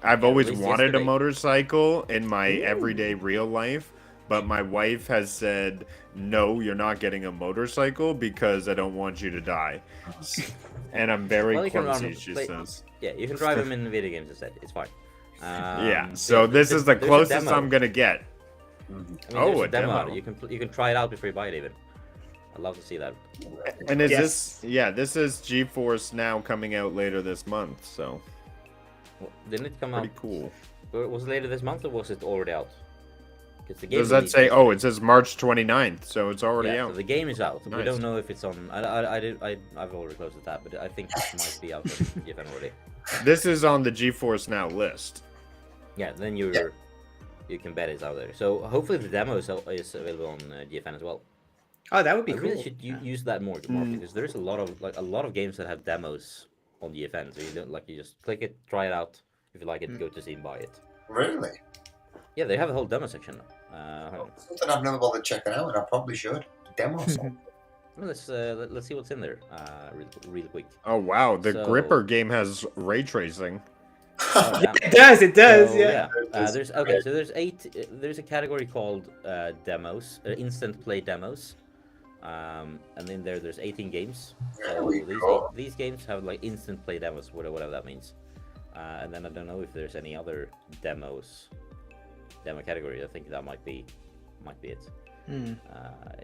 I've always wanted a motorcycle in my everyday real life, but my wife has said, no, you're not getting a motorcycle because I don't want you to die. And I'm very Well, you can clumsy, run- she play- says. Yeah, you can drive them in video games instead. It's fine. Yeah, so this is the there's a closest demo. I'm gonna get. Mhm. I mean, Oh, there's a a demo. demo. You can try it out before you buy it even. I'd love to see that. And is Yes. this, yeah, this is GeForce Now coming out later this month, so Well, didn't it come pretty out? cool. Was it later this month or was it already out? 'Cause the game Does that release say, is- oh, it says March 29th, so it's already yeah, out. so the game is out. We Nice. don't know if it's on. I've already closed the tab, but I think it might be out on GFN already. This is on the GeForce Now list. Yeah, then you can bet it's out there. So hopefully the demo is available on GFN as well. Oh, that would be I cool. really should use that more because there's a lot of games that have demos on GFN. So you don't you just click it, try it out. If you like it, go to Steam, buy it. Really? Yeah, they have a whole demo section. Something I've never bothered checking out, and I probably should. Demo song. Well, let's see what's in there real quick. Oh, wow, the So- Gripper game has ray tracing. Oh, damn. It does. It does. So, yeah. There's there's a category called demos, instant play demos, and then there's 18 games. There So we go. these games have like instant play demos, whatever that means. And then I don't know if there's any other demo category. I think that might be it. Hmm.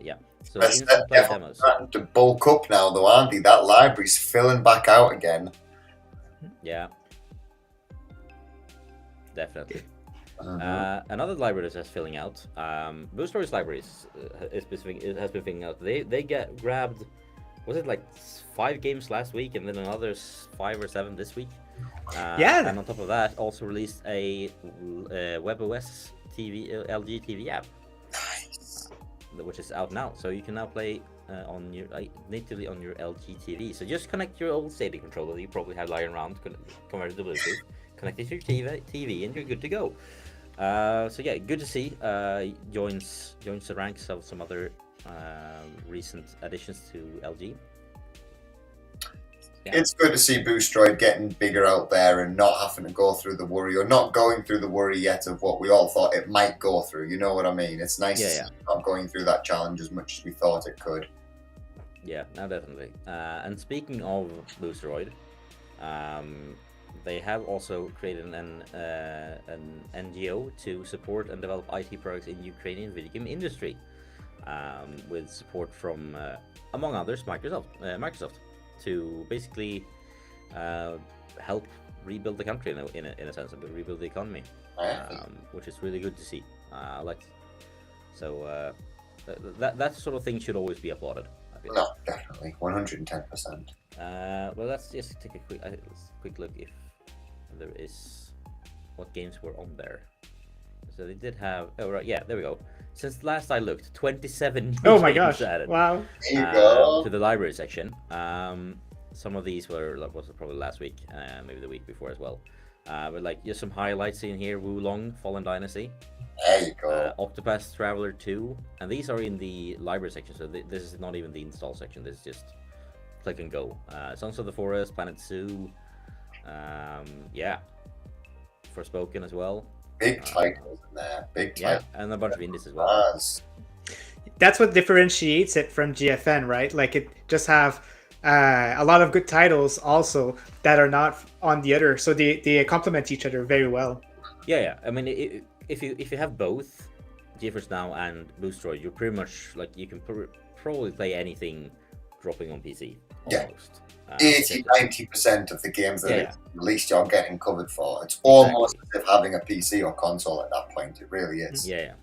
Yeah. So That's instant play definitely demos. starting to bulk up now, though, aren't they? That library's filling back out again. Yeah. Definitely. Mhm. Another library that's filling out. Boosteroid's libraries has been filling out. They get grabbed. Was it like 5 games last week, and then another 5 or 7 this week? Yeah. And on top of that, also released a WebOS TV LG TV app, Nice. which is out now. So you can now play on your natively on your LG TV. So just connect your old Stadia controller that you probably had lying around, converted to Bluetooth, connect it to your TV, and you're good to go. So yeah, good to see. Joins the ranks of some other recent additions to LG. Yeah. It's good to see Boostroid getting bigger out there and not having to go through the worry, or not going through the worry yet of what we all thought it might go through. You know what I mean? It's nice to see it not going through that challenge as much as we thought it could. Yeah, no, definitely. And speaking of Boosteroid, they have also created an NGO to support and develop IT products in Ukrainian video game industry, with support from, among others, Microsoft, to basically help rebuild the country in a sense, and rebuild the economy, which is really good to see. That sort of thing should always be applauded. I feel. No, definitely. 110%. Well, let's just take a quick look if there is what games were on there. So they did have. Oh right, yeah, there we go. Since last I looked, 27 new Oh my games gosh! added Wow. There you go. to the library section. Some of these was probably last week, maybe the week before as well. But like just some highlights in here: Wulong, Fallen Dynasty, There you go. Octopath Traveler 2, and these are in the library section. So this is not even the install section. This is just click and go. Sons of the Forest, Planet Zoo, yeah, Forspoken as well. Big titles in there. Big Yeah, titles. and a bunch of indies as well. Yes. That's what differentiates it from GFN, right? Like it just have a lot of good titles also that are not on the other, so they complement each other very well. Yeah. I mean, if you have both GeForce Now and Boosteroid, you're pretty much like you can probably play anything dropping on PC Yeah. almost. 80-90% of the games that Yeah. are released you're getting covered for. It's almost as if having a PC or console at that point. It really is. Yeah.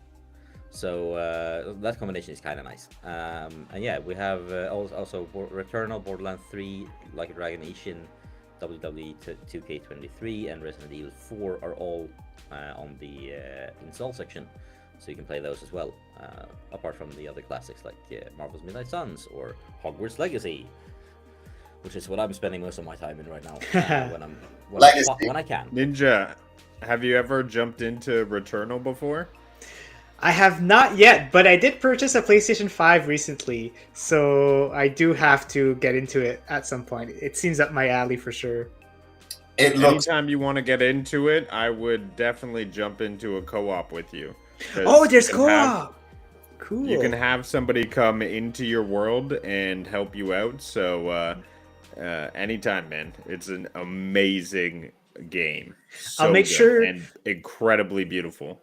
So that combination is kind of nice. And yeah, we have also Returnal, Borderlands 3, Like a Dragon Ishin, WWE 2K23, and Resident Evil 4 are all on the install section, so you can play those as well. Apart from the other classics like Marvel's Midnight Suns or Hogwarts Legacy, which is what I'm spending most of my time in right now when I can. Ninja, have you ever jumped into Returnal before? I have not yet, but I did purchase a PlayStation 5 recently, so I do have to get into it at some point. It seems up my alley for sure. It looks Anytime you want to get into it, I would definitely jump into a co-op with you. Oh, 'Cause there's you can have- co-op. Cool. You can have somebody come into your world and help you out. So anytime, man. It's an amazing game. So I'll make good sure. and incredibly beautiful.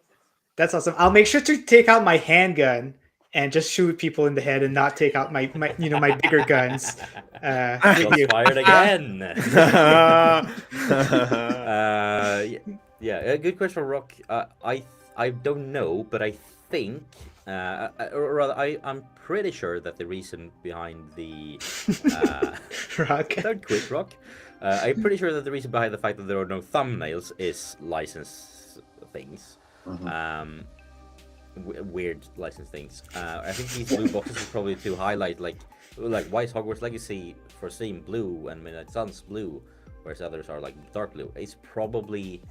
That's awesome. I'll make sure to take out my handgun and just shoot people in the head and not take out my my bigger guns. With Shots you. fired again. Yeah, a good question, Rock. I don't know, but I think, or rather, I'm pretty sure that the reason behind the Rock. don't quit, Rock. I'm pretty sure that the reason behind the fact that there are no thumbnails is license things. Weird license things. I think these blue boxes are probably to highlight like why is Hogwarts Legacy for Steam blue and Midnight Suns blue, whereas others are like dark blue. It's probably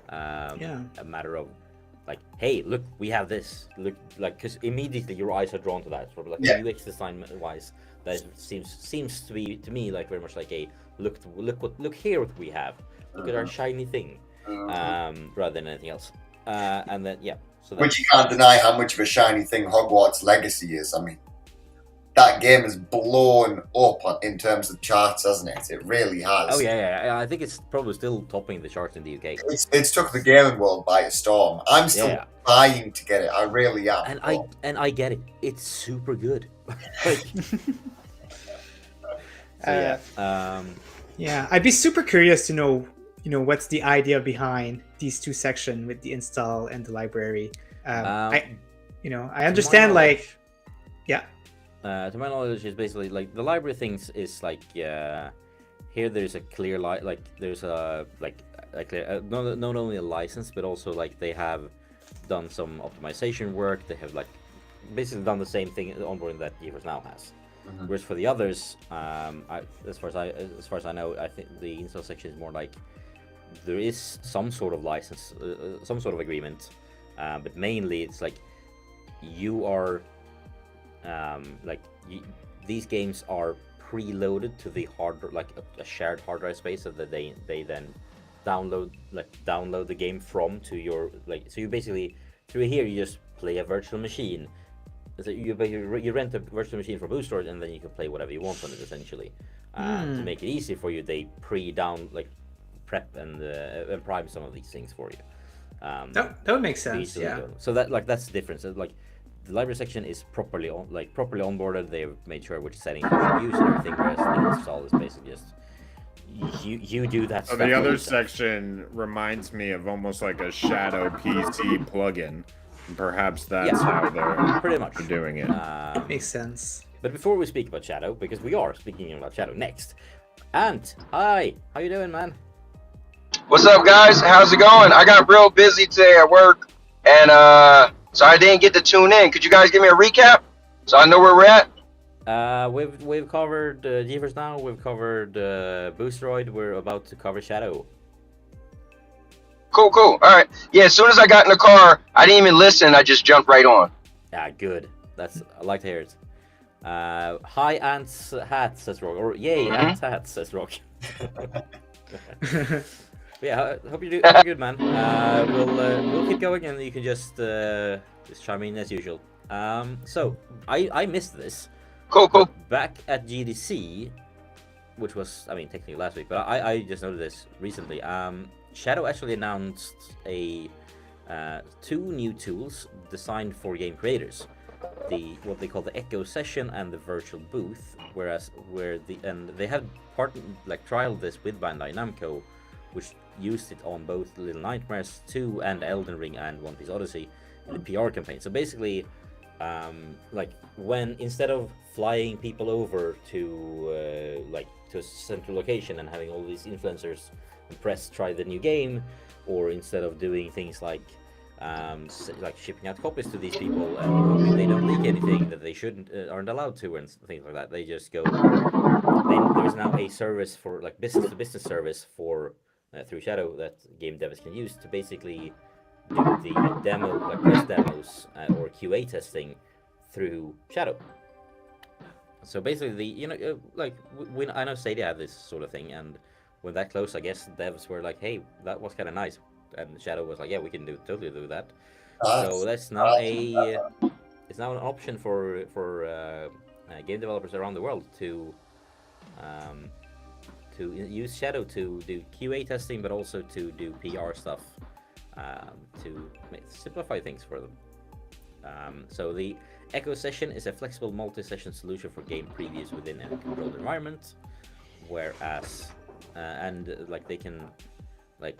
a matter of like, hey, look, we have this. Look, like, because immediately your eyes are drawn to that. Sort of like UX design wise, that seems to be to me like very much like a look here what we have. Look at our shiny thing, rather than anything else. And then so which you can't deny how much of a shiny thing Hogwarts Legacy is. I mean, that game has blown up in terms of charts, hasn't it? It really has. Oh yeah. I think it's probably still topping the charts in the UK. It's took the gaming world by a storm. I'm still dying to get it. I really am. And I get it. It's super good. Like, I'd be super curious to know, what's the idea behind these two sections with the install and the library. I understand, like, to my knowledge, is basically like the library things is like here there's a clear there's a clear not only a license but also like they have done some optimization work. They have like basically done the same thing onboarding that GeForce Now has. Whereas for the others, as far as I know, I think the install section is more like there is some sort of license, some sort of agreement, but mainly it's like you are these games are preloaded to the a shared hard drive space that they then download the game from to your so you basically through here you just play a virtual machine. So you rent a virtual machine from Boost Storage and then you can play whatever you want on it essentially. To make it easy for you, they prep and prime some of these things for you. That would make sense. So that's the difference. Like the library section is properly onboarded. They've made sure which settings you should use and everything. Whereas the install is basically just you do that. So the other section reminds me of almost like a Shadow PC plugin. Perhaps that's how they're pretty much doing it. Makes sense. But before we speak about Shadow, because we are speaking about Shadow next, Ant, hi, how you doing, man? What's up, guys? How's it going? I got real busy today at work, and so I didn't get to tune in. Could you guys give me a recap so I know where we're at? We've covered GeForce Now. We've covered Boosteroid. We're about to cover Shadow. Cool. All right. Yeah, as soon as I got in the car, I didn't even listen. I just jumped right on. Yeah, good. I like to hear it. Hi, Ant's hat, says Rokk. Or yay, Ant's hat, says Rokk. Yeah, hope you're good, man. We'll keep going, and you can just chime in as usual. So I missed this. Cool. Back at GDC, which was technically last week, but I just noted this recently. Shadow actually announced two new tools designed for game creators, what they call the Echo Session and the Virtual Booth. They had trialed this with Bandai Namco, which used it on both Little Nightmares 2 and Elden Ring and One Piece Odyssey in the PR campaign. So basically, when instead of flying people over to a central location and having all these influencers and press try the new game, or instead of doing things like shipping out copies to these people and hoping they don't leak anything that they aren't allowed to and things like that, they just go. There's now a service for business to business service for through Shadow that game devs can use to basically do the press demos or QA testing through Shadow. So basically, I know Stadia had this sort of thing, and when that close, I guess devs were like, "Hey, that was kind of nice," and Shadow was like, "Yeah, we can totally do that." So that's now it's now an option for game developers around the world to use Shadow to do QA testing, but also to do PR stuff to simplify things for them. So the Echo Session is a flexible multi-session solution for game previews within a controlled environment, whereas they can the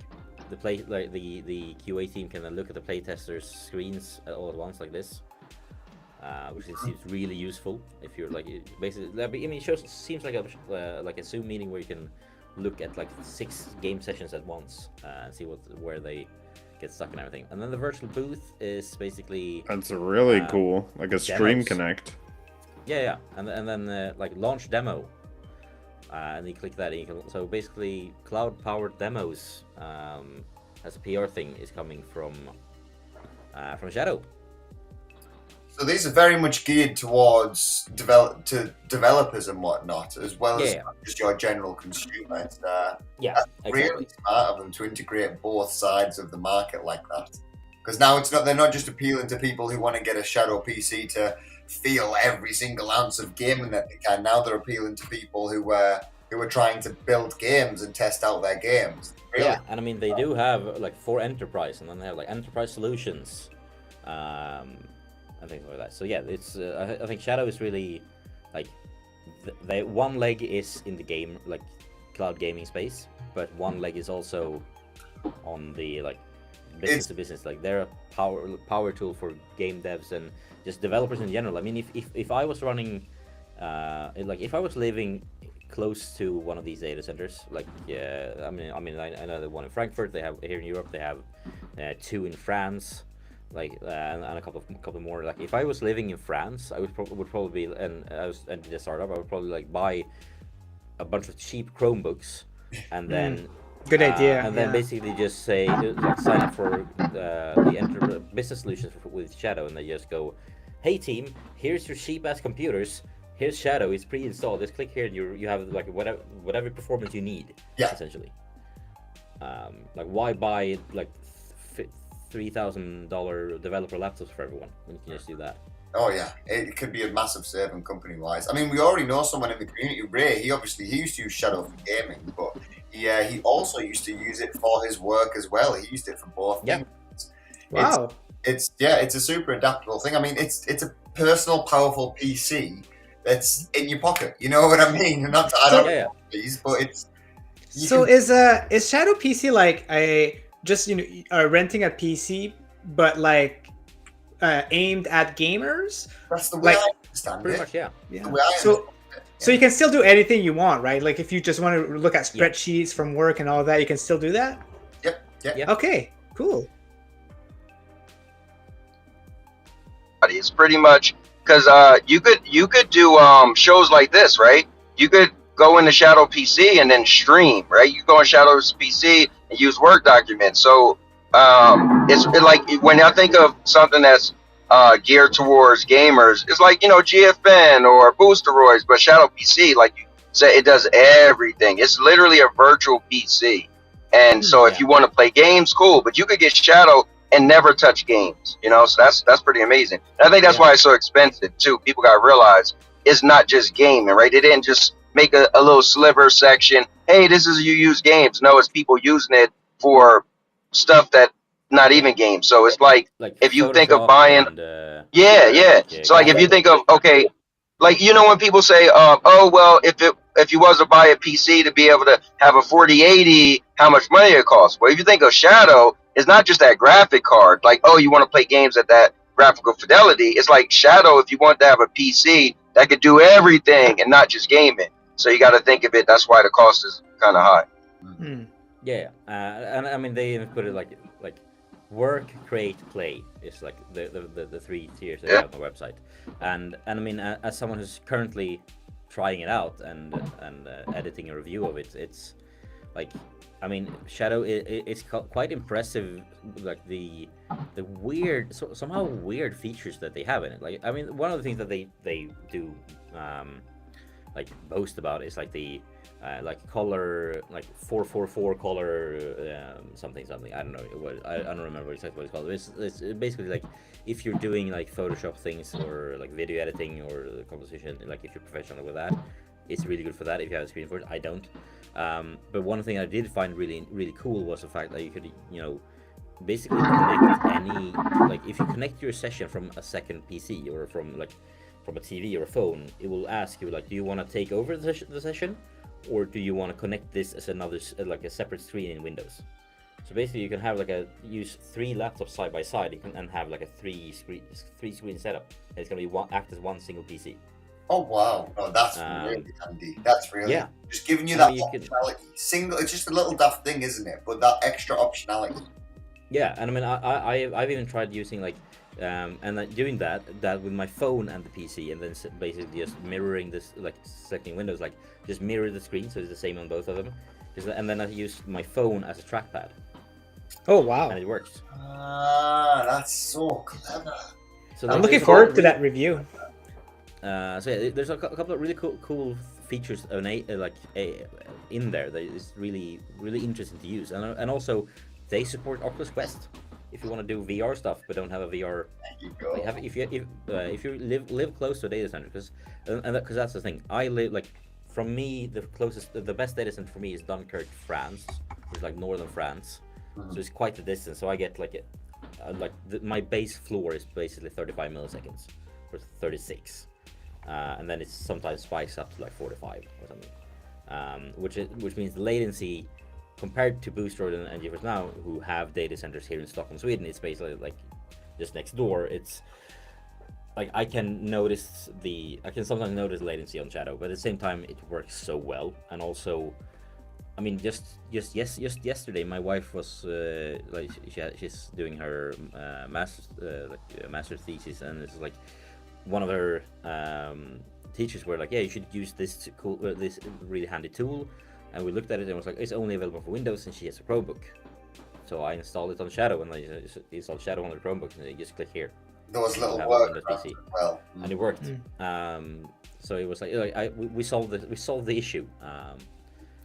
QA team can then look at the playtesters' screens all at once like this. Which seems really useful if you're basically. I mean, it seems like a Zoom meeting where you can look at 6 game sessions at once and see where they get stuck and everything. And then the virtual booth is basically that's really cool, like a Stream demos. Connect. Yeah, and then launch demo, and you click that, and you can. So basically, cloud-powered demos as a PR thing is coming from Shadow. So these are very much geared towards developers and whatnot, as well as just your general consumer. It's, that's really smart of them to integrate both sides of the market like that. Because now they're not just appealing to people who want to get a Shadow PC to feel every single ounce of gaming that they can. Now they're appealing to people who are trying to build games and test out their games. Really? Yeah, and I mean they do have for enterprise, and then they have enterprise solutions. And things like that. So yeah, it's I think Shadow is really one leg is in the game cloud gaming space, but one leg is also on the business to business. They're a power tool for game devs and just developers in general. I mean, if I was running, if I was living close to one of these data centers, I know the one in Frankfurt. They have here in Europe. They have 2 in France. And a couple more. If I was living in France, I would probably be, and I was entering a startup, I would probably buy a bunch of cheap Chromebooks, and then good idea. And then basically just say sign up for the business solutions with Shadow, and they just go, hey team, here's your cheap ass computers. Here's Shadow. It's pre-installed. Just click here, and you have whatever performance you need. Yeah. Essentially. Why buy $3,000 developer laptops for everyone when you can just do that? Oh yeah, it could be a massive saving company-wise. I mean, we already know someone in the community, Ray. He used to use Shadow for gaming, but he also used to use it for his work as well. He used it for both. Yeah. Wow. It's a super adaptable thing. I mean, it's a personal, powerful PC that's in your pocket. You know what I mean? Not I don't know these, but it's. Is Shadow PC renting a PC, but aimed at gamers? That's the way I understand pretty it. much, yeah. So you can still do anything you want, right? If you just want to look at spreadsheets from work and all that, you can still do that? Yep. Okay, cool. It's pretty much because you could do shows like this, right? You could go into Shadow PC and then stream, right? You go in Shadow's PC and use Word documents. So when I think of something that's geared towards gamers, it's GFN or Boosteroids, but Shadow PC, like you say, it does everything. It's literally a virtual PC. And so if you want to play games, cool, but you could get Shadow and never touch games, so that's pretty amazing. And I think that's why it's so expensive too. People got to realize it's not just gaming, right? They didn't just make a little sliver section. Hey, this is you use games. No, it's people using it for stuff that not even games. So it's if you think of buying, and, So if you think of when people say, if you was to buy a PC to be able to have a 4080, how much money it costs? Well, if you think of Shadow, it's not just that graphic card. You want to play games at that graphical fidelity. It's like Shadow, if you want to have a PC that could do everything and not just gaming. So you got to think of it. That's why the cost is kind of high. Mm. Yeah, and I mean they put it like work, create, play is the 3 tiers that you have on the website, and I mean as someone who's currently trying it out and editing a review of it, it's I mean Shadow it's quite impressive, the weird somehow weird features that they have in it. I mean one of the things that they do like boast about is like the like color, like 444 color something. I don't know. I don't remember exactly what it's called. It's basically like if you're doing like Photoshop things or like video editing or composition, like if you're professional with that, it's really good for that. If you have a screen for it, I don't. But one thing I did find really cool was the fact that you could, basically connect any, like if you connect your session from a second PC or from a TV or a phone, it will ask you like, do you want to take over the session, or do you want to connect this as another like a separate screen in Windows? So basically, you can have use 3 laptops side by side, and have like a three screen setup. And it's gonna act as one single PC. Oh wow! No, that's really handy. That's really just giving you that optionality. It's just a little daft thing, isn't it? But that extra optionality. Yeah, and I mean, I've even tried using doing that with my phone and the PC, and then basically just mirroring this, like selecting Windows, like just mirror the screen so it's the same on both of them. And then I use my phone as a trackpad. Oh wow! And it works. That's so clever. So I'm looking forward to that review. So yeah, there's a couple of really cool features in there that is really interesting to use, and also they support Oculus Quest if you want to do VR stuff but don't have a VR. If you live close to a data center, because that's the thing. I live from me, the best data center for me is Dunkirk, France, which is like northern France. So it's quite a distance. So I get my base floor is basically 35 milliseconds or 36. And then it sometimes spikes up to like 45 or something, which means the latency compared to Booster and GeForce Now, who have data centers here in Stockholm, Sweden, it's basically like just next door. It's like I can sometimes notice latency on Shadow, but at the same time it works so well. And also, I mean, just yesterday, my wife was she's doing her master's thesis, and it's like one of her teachers were like, yeah, you should use this this really handy tool. And we looked at it and was like, it's only available for Windows, and she has a Chromebook. So I installed it on Shadow, and I installed Shadow on the Chromebook, and you just click here. Those little work PC. Well, and it worked. So it was we solved the issue.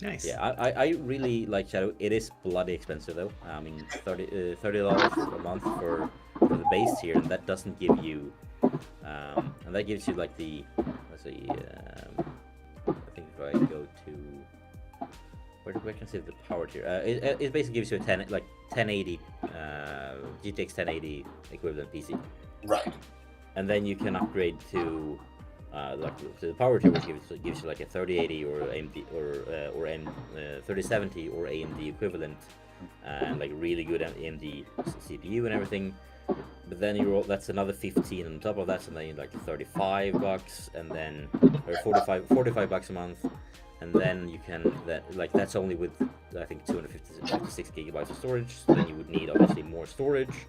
Nice. Yeah, I really like Shadow. It is bloody expensive though. I mean, $30 a month for the base tier, and that doesn't give you, and that gives you like the, let's see, I think if I go to, where can I see the power tier? It basically gives you a 1080 GTX 1080 equivalent PC. Right. And then you can upgrade to to the power tier, which gives you like a 3080 or AMD or 3070 or AMD equivalent, and like really good AMD CPU and everything. But then that's another 15 on top of that, so then like $35, and then or $45 a month, and then you can that's only with I think 256 gigabytes of storage. So then you would need obviously more storage,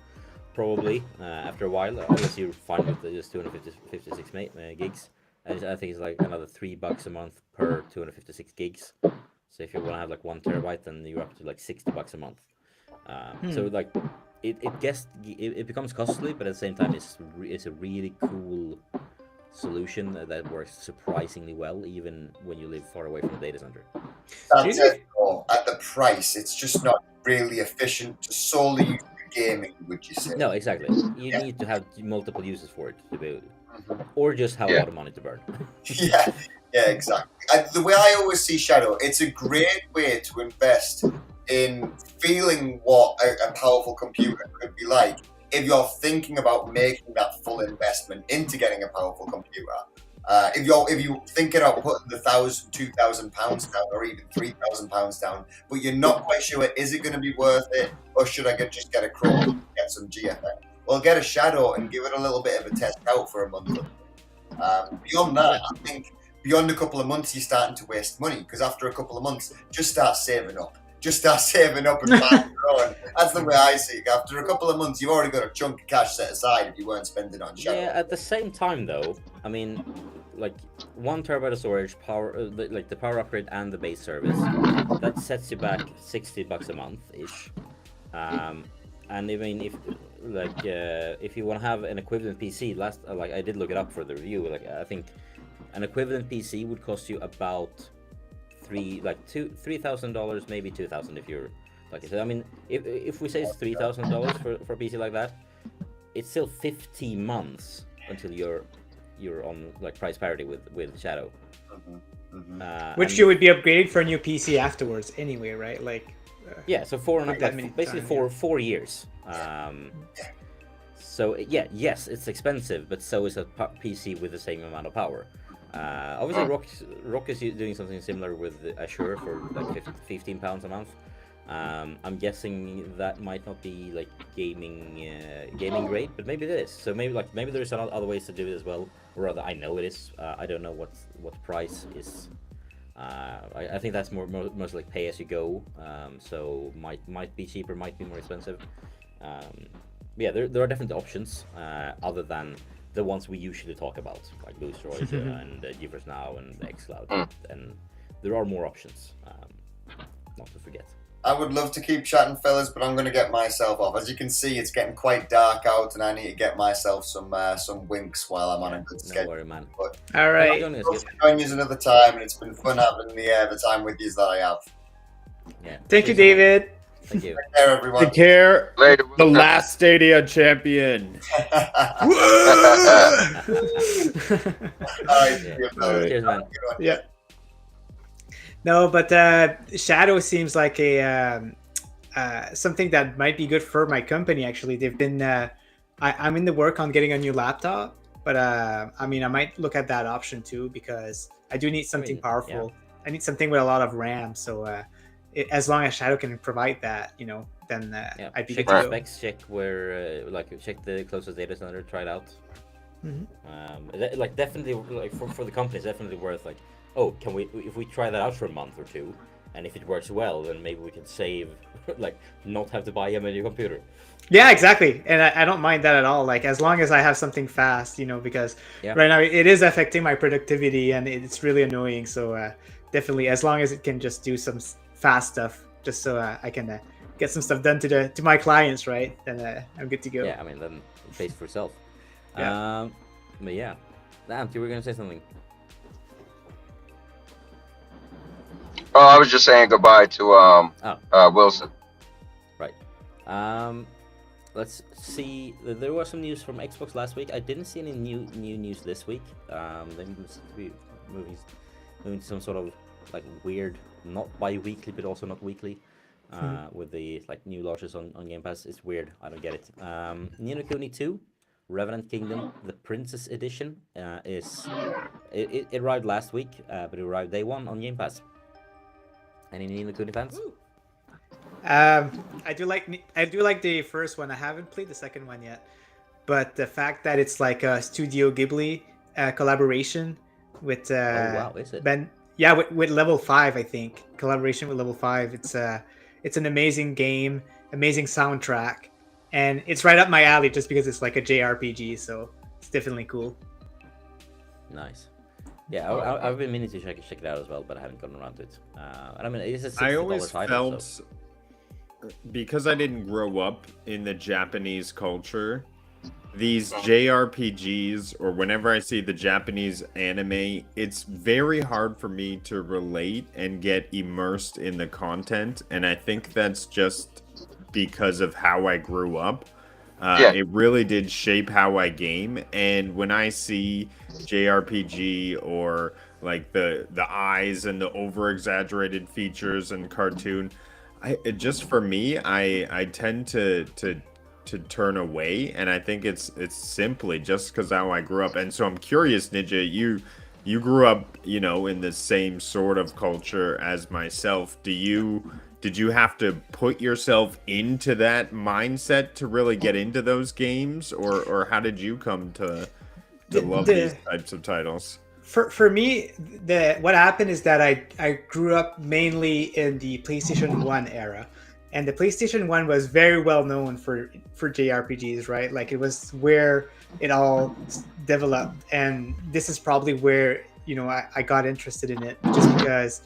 probably after a while, unless you're fine with just 256 gigs. And I think it's like another $3 a month per 256 gigs. So if you want to have like 1 terabyte, then you're up to like $60 a month. So like it becomes costly, but at the same time it's a really cool solution that works surprisingly well, even when you live far away from the data center. That's it. At the price, it's just not really efficient to solely use for gaming, would you say? No, exactly. You need to have multiple uses for it to be, or just have a lot of money to burn. Yeah, exactly. The way I always see Shadow, it's a great way to invest in feeling what a powerful computer could be like if you're thinking about making that full investment into getting a powerful computer. If you're thinking about putting the £1,000, £2,000 down, or even £3,000 down, but you're not quite sure, is it going to be worth it, or should I just get a Chrome and get some GFN? Well, get a Shadow and give it a little bit of a test out for a month. Beyond that, I think beyond a couple of months, you're starting to waste money, because after a couple of months, just start saving up. Just start saving up and buying your own. That's the way I see it. After a couple of months, you've already got a chunk of cash set aside if you weren't spending on Shadow. Yeah, at the same time, though, I mean, like 1 terabyte of storage, power, like the power upgrade and the base service, that sets you back $60 a month ish. And I mean, if you want to have an equivalent PC, I did look it up for the review. Like I think An equivalent PC would cost you about $3,000, maybe $2,000 if you're lucky. So I mean, if we say it's $3,000 for a PC like that, it's still 50 months until you're on like price parity with Shadow. Which you would be upgrading for a new PC afterwards anyway, right? Like. Yeah, so basically 4 years. So yeah, yes, it's expensive, but so is a PC with the same amount of power. Obviously, Rokk is doing something similar with Azure for like £15 a month. I'm guessing that might not be like gaming grade, but maybe it is. So maybe there's other ways to do it as well. Or rather, I know it is. I don't know what price is. I think that's most like pay as you go. So might be cheaper, might be more expensive. Yeah, there are definitely options other than the ones we usually talk about, like Boosteroid and GeForce Now and xCloud, and there are more options. Not to forget. I would love to keep chatting, fellas, but I'm going to get myself off. As you can see, it's getting quite dark out, and I need to get myself some winks while I'm on a good schedule. No worry, man. But all right. I'll join you another time, and it's been fun having the time with you that I have. Yeah. Thank you, David. Thank you. Take care, everyone. Take care. Later. The last Stadia champion. All right. Cheers, man. Yeah. No, but Shadow seems like a something that might be good for my company. Actually, they've been. I'm in the work on getting a new laptop, but I mean, I might look at that option too because I do need something powerful. Yeah. I need something with a lot of RAM. So as long as Shadow can provide that, then I'd be good to go. Specs, check where, check the closest data center, try it out. Definitely, for the company, it's definitely worth if we try that out for a month or two, and if it works well, then maybe we can save, not have to buy a new computer. Yeah, exactly, and I don't mind that at all. Like as long as I have something fast, because right now it is affecting my productivity and it's really annoying. So definitely, as long as it can just do some fast stuff, just so I can get some stuff done to my clients, right? Then I'm good to go. Yeah, I mean, then it pays for itself. Yeah. But yeah, Ant, you were gonna say something. Oh, I was just saying goodbye to Wilson. Right. Let's see. There was some news from Xbox last week. I didn't see any new news this week. They must be moving to some sort of weird, not bi-weekly, but also not weekly. With the new launches on Game Pass. It's weird. I don't get it. Ni no Kuni 2, Revenant Kingdom, the Princess Edition it arrived last week, but it arrived day one on Game Pass. Any Ni no Kuni fans? I do like the first one. I haven't played the second one yet, but the fact that it's like a Studio Ghibli collaboration with wow, is it? Ben. Yeah, with Level 5, I think. Collaboration with Level 5. It's an amazing game, amazing soundtrack, and it's right up my alley just because it's like a JRPG, so it's definitely cool. Nice. Yeah, I've been meaning to check it out as well, but I haven't gotten around to it. And I mean, it's a $60 I always title, felt, because I didn't grow up in the Japanese culture, these JRPGs, or whenever I see the Japanese anime, it's very hard for me to relate and get immersed in the content, and I think that's just because of how I grew up. It really did shape how I game, and when I see JRPG or the eyes and the over-exaggerated features and cartoon, I tend to turn away, and I think it's simply just because how I grew up. And so I'm curious, Ninja, you grew up in the same sort of culture as myself. Did you have to put yourself into that mindset to really get into those games, or how did you come to love these types of titles? For me, what happened is that I grew up mainly in the PlayStation 1 era. And the PlayStation 1 was very well known for JRPGs, right? Like it was where it all developed. And this is probably where, I got interested in it, just because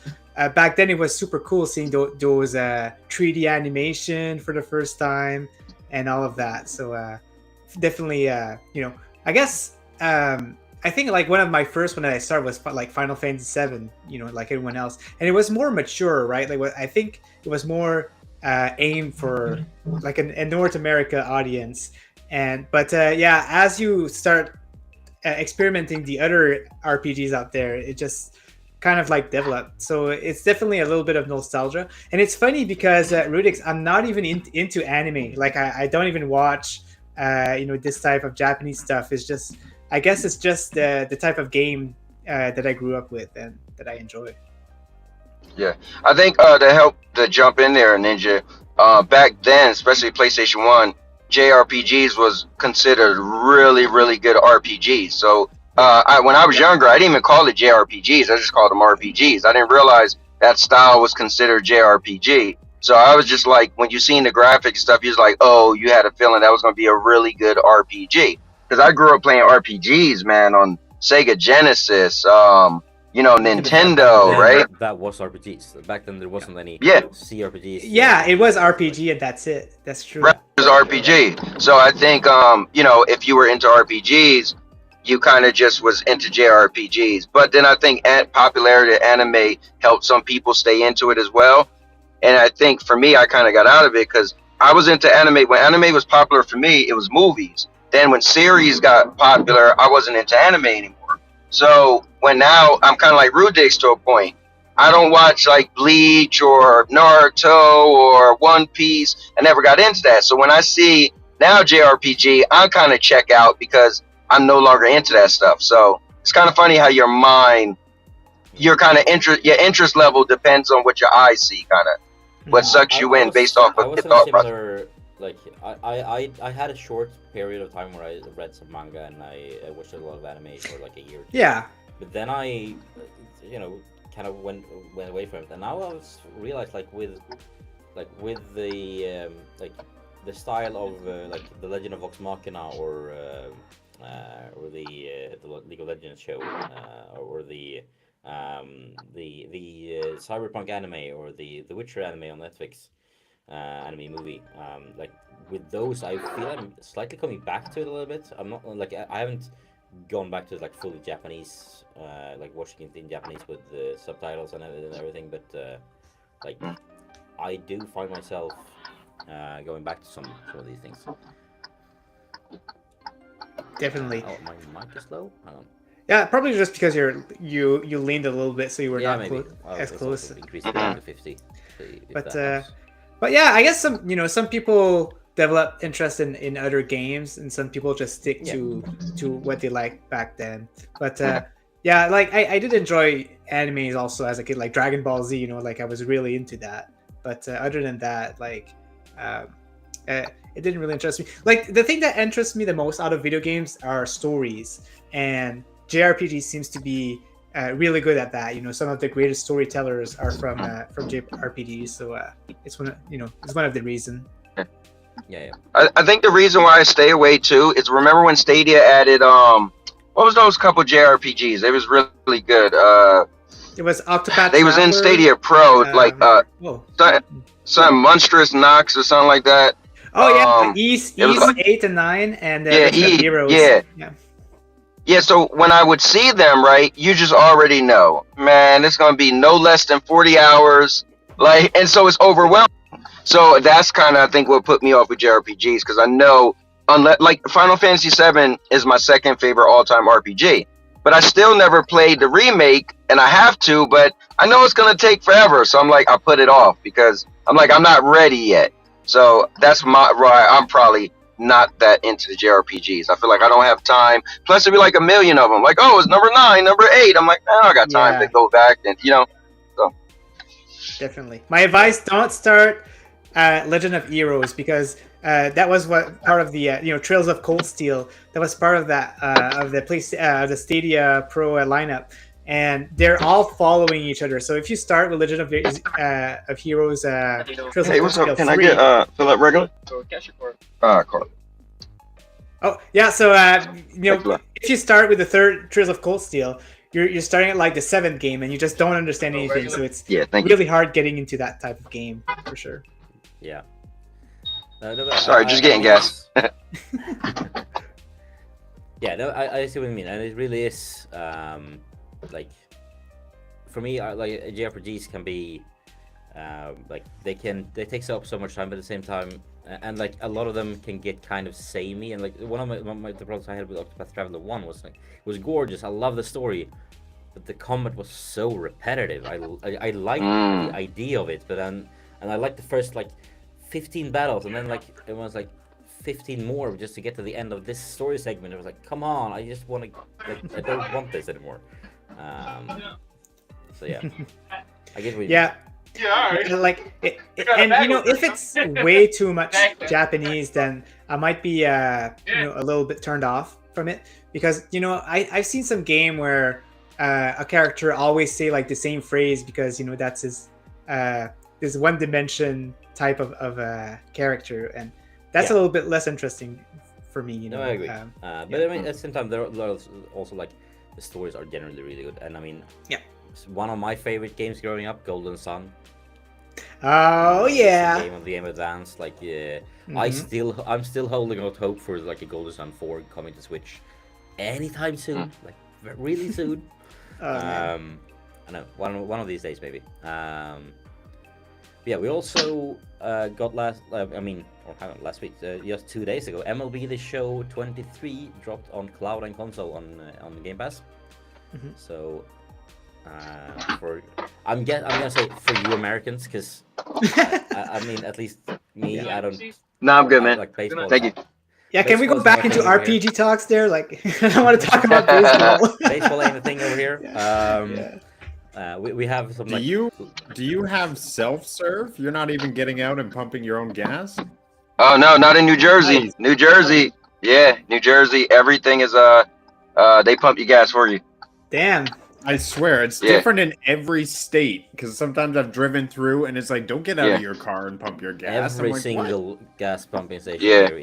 back then it was super cool seeing those 3D animation for the first time and all of that. So definitely, I guess I think like one of my first when I started was like Final Fantasy VII, like everyone else, and it was more mature, right? Like I think it was more aimed for like a North America audience, but as you start experimenting the other RPGs out there, it just kind of like developed. So it's definitely a little bit of nostalgia, and it's funny because Rudix, I'm not even into anime. Like I don't even watch this type of Japanese stuff. It's just, I guess it's just the type of game that I grew up with and that I enjoy. Yeah, I think to jump in there, Ninja, back then, especially PlayStation 1, JRPGs was considered really, really good RPGs. So when I was younger, I didn't even call it JRPGs. I just called them RPGs. I didn't realize that style was considered JRPG. So I was just like, when you seen the graphic stuff, you was like, oh, you had a feeling that was going to be a really good RPG. Because I grew up playing RPGs, man, on Sega Genesis, Nintendo, right? That was RPGs. Back then, there wasn't any CRPGs. Yeah, it was RPG, and that's it. That's true. Right, it was RPG. So I think, if you were into RPGs, you kind of just was into JRPGs. But then I think popularity of anime helped some people stay into it as well. And I think for me, I kind of got out of it because I was into anime. When anime was popular for me, it was movies. Then when series got popular, I wasn't into anime anymore. So when now I'm kind of like Rudix to a point. I don't watch like Bleach or Naruto or One Piece. I never got into that. So when I see now JRPG, I kind of check out because I'm no longer into that stuff. So it's kind of funny how your mind, your interest level depends on what your eyes see, kind of what sucks you in based off of your thought process. Like I had a short period of time where I read some manga and I watched a lot of anime for like a year or two. Yeah. But then I, kind of went away from it, and now I realized with the the style of like the Legend of Vox Machina or the League of Legends show or the Cyberpunk anime or the Witcher anime on Netflix. Anime movie. With those, I feel I'm slightly coming back to it a little bit. I'm not I haven't gone back to fully Japanese, watching it in Japanese with the subtitles and everything. But I do find myself going back to some of these things. Definitely. Oh, my mic is low. Hang on. Yeah, probably just because you leaned a little bit, so you were not as close. Increase it down to 50. But yeah, I guess some people develop interest in other games, and some people just stick to what they liked back then. But I did enjoy animes also as a kid, like Dragon Ball Z. I was really into that. But other than that, it didn't really interest me. Like the thing that interests me the most out of video games are stories, and JRPG seems to be really good at that. Some of the greatest storytellers are from JRPGs, so it's one of the reasons. Yeah. I think the reason why I stay away too is remember when Stadia added what was those couple JRPGs? It was really good. It was Octopath. They was in Stadia Pro, some Monstrous Nox or something like that. Oh yeah, East 8 and 9, and Heroes. Yeah, so when I would see them, right, you just already know, man, it's going to be no less than 40 hours, and so it's overwhelming. So that's kind of, I think, what put me off with JRPGs, because I know, Final Fantasy VII is my second favorite all-time RPG, but I still never played the remake, and I have to, but I know it's going to take forever, so I'm like, I put it off, because I'm like, I'm not ready yet. So that's I'm probably not that into the JRPGs. I feel like I don't have time. Plus, it'd be like a million of them. Like, oh, it's number 9, number 8. I'm like, I got time to go back and So definitely, my advice: don't start Legend of Heroes, because that was part of the Trails of Cold Steel. That was part of that of the Stadia Pro lineup, and they're all following each other. So if you start with Legend of Heroes, Trails of Cold what's up? Steel Can 3, I get fill up regular? So cash report. Card. Oh yeah, so if you start with the third Trails of Cold Steel, you're starting at the 7th game, and you just don't understand anything. So it's really hard getting into that type of game for sure. Yeah. Sorry, just getting gas. Yeah, no, I see what you mean, and it really is like for me, like JRPGs can be like they take up so much time, but at the same time, and like a lot of them can get kind of samey. And like one of the problems I had with Octopath Traveler 1 was like it was gorgeous. I love the story, but the combat was so repetitive. I liked the idea of it, but then and I liked the first like 15 battles, and then like it was like 15 more just to get to the end of this story segment. I was like, come on, I just want to like I don't want this anymore. So yeah, I get what you Yeah. Like, and you know, if it's way too much Japanese, then I might be, a little bit turned off from it, because you know, I've seen some game where a character always say like the same phrase because you know that's his this one dimension type of character, and that's a little bit less interesting for me. You know, No, I agree. But I mean, at the same time, there are also like the stories are generally really good, and I mean, one of my favorite games growing up, Golden Sun. Oh yeah, Game of the Game Advance. Like I'm still holding out hope for like a Golden Sun 4 coming to Switch anytime soon, like really soon. I know one of these days maybe. Yeah, we also got last week, just 2 days ago, MLB The Show 23 dropped on cloud and console on Game Pass. So I'm gonna say for you Americans, because I mean at least me, I don't. No, I'm good, man. Like baseball. Thank you. Yeah, can we go Baseball's back my into thing over RPG talks there? Like, I want to talk about baseball. Baseball ain't a thing over here. We have some. Do you have self-serve? You're not even getting out and pumping your own gas? Oh no, not in New Jersey. Nice. New Jersey, yeah, New Jersey. Everything is they pump your gas for you. Damn. I swear, it's different in every state, because sometimes I've driven through and it's like, don't get out of your car and pump your gas. Every I'm like, single what? gas pumping station here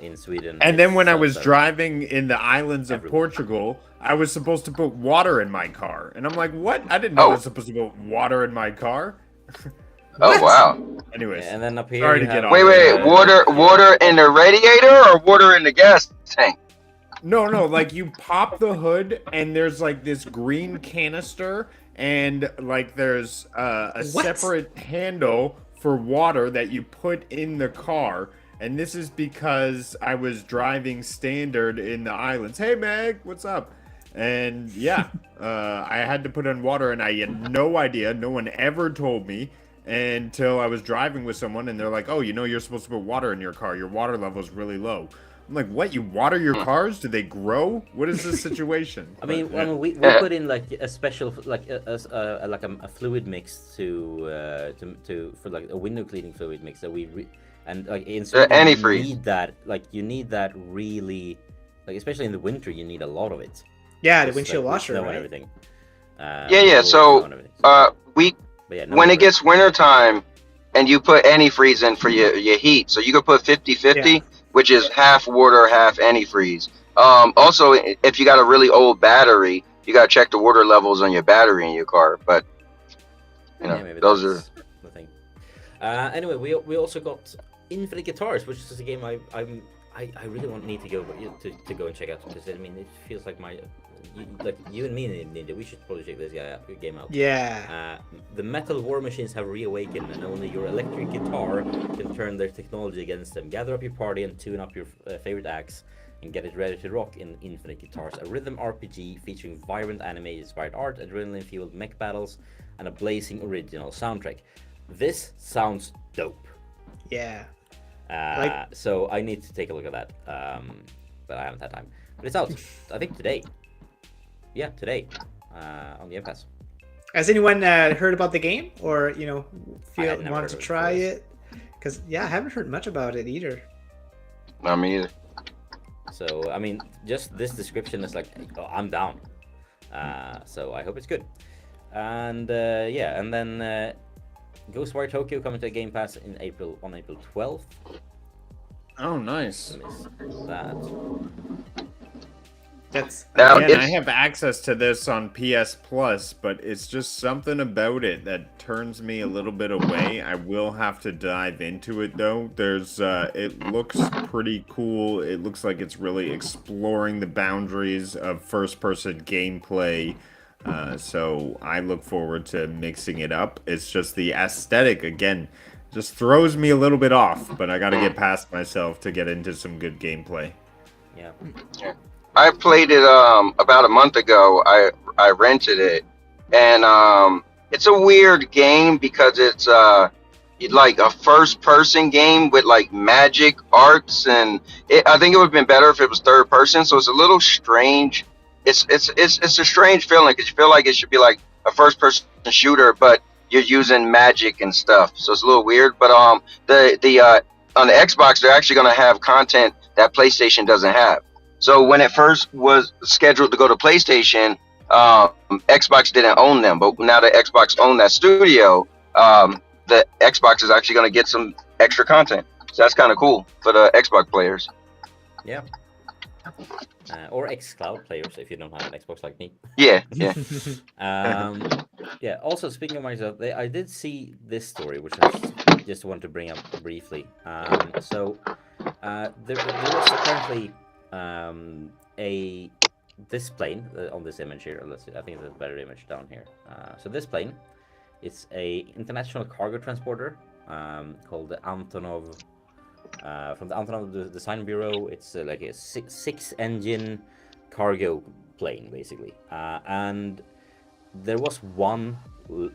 in Sweden. And then when I was self-serve. driving in the islands of Everywhere. Portugal, I was supposed to put water in my car. And I'm like, what? I didn't know I was supposed to put water in my car. Oh wow. Anyways, And then up here, sorry you to get have, off. Wait, water in the radiator or water in the gas tank? No, like you pop the hood and there's like this green canister and like there's a separate handle for water that you put in the car. And this is because I was driving standard in the islands. Hey Meg, what's up? And yeah, I had to put in water and I had no idea. No one ever told me until I was driving with someone and they're like, oh, you know, you're supposed to put water in your car. Your water level is really low. I'm like, what? You water your cars? Do they grow? What is this situation? I mean, we put in like a special like a fluid mix to for like a window cleaning fluid mix that and like in Sweden, antifreeze. You need that really, like especially in the winter, you need a lot of it. Yeah, the Just, windshield like, with washer, snow right? and everything. So But when it gets wintertime and you put antifreeze in for your heat, so you could put 50-50, which is half water, half antifreeze. Also, if you got a really old battery, you got to check the water levels on your battery in your car. But, you know, maybe those that's are... the thing. Anyway, we also got Infinite Guitars, which is a game I really need to go and check out, because I mean it feels like you and me, Ninja, we should probably check this game out. Yeah. The metal war machines have reawakened, and only your electric guitar can turn their technology against them. Gather up your party and tune up your favorite acts and get it ready to rock in Infinite Guitars, a rhythm RPG featuring vibrant anime-inspired art, adrenaline-fueled mech battles, and a blazing original soundtrack. This sounds dope. Yeah. So I need to take a look at that, but I haven't had time. But it's out, I think today. Yeah, today, on Game Pass. Has anyone heard about the game, or wanted to heard try of it? Because I haven't heard much about it either. Not me either. So I mean, just this description is like, oh, I'm down. So I hope it's good. And and then Ghostwire Tokyo coming to Game Pass on April 12th. Oh, nice. That. That's Now, Again, I it's have access to this on PS Plus, but it's just something about it that turns me a little bit away. I will have to dive into it though. It looks pretty cool. It looks like it's really exploring the boundaries of first-person gameplay. So I look forward to mixing it up. It's just the aesthetic again just throws me a little bit off, but I got to get past myself to get into some good gameplay. Yeah. I played it about a month ago. I rented it, and it's a weird game because it's like a first person game with like magic arts, and I think it would have been better if it was third person. So it's a little strange. It's a strange feeling because you feel like it should be like a first person shooter, but you're using magic and stuff. So it's a little weird. But the on the Xbox, they're actually going to have content that PlayStation doesn't have. So when it first was scheduled to go to PlayStation, Xbox didn't own them. But now that Xbox owned that studio, the Xbox is actually going to get some extra content. So that's kind of cool for the Xbox players. Yeah. Or xCloud players if you don't have an Xbox like me. Yeah. Yeah. Also, speaking of myself, I did see this story, which I just want to bring up briefly. So there was apparently this plane on this image here. Let's see, I think it's a better image down here. So this plane, it's a international cargo transporter called the Antonov. From the Antonov Design Bureau. It's like a six-engine cargo plane, basically. And there was one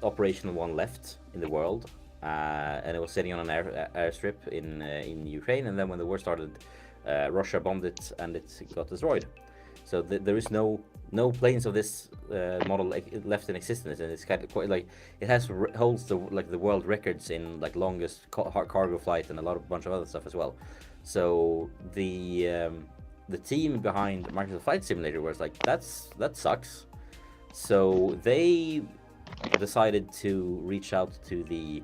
operational one left in the world, and it was sitting on an airstrip in Ukraine. And then when the war started, Russia bombed it, and it got destroyed. So there is no planes of this model left in existence, and it's kind of quite like it holds the world records in like longest cargo flight and a bunch of other stuff as well. So the team behind Microsoft Flight Simulator was like, that sucks. So they decided to reach out to the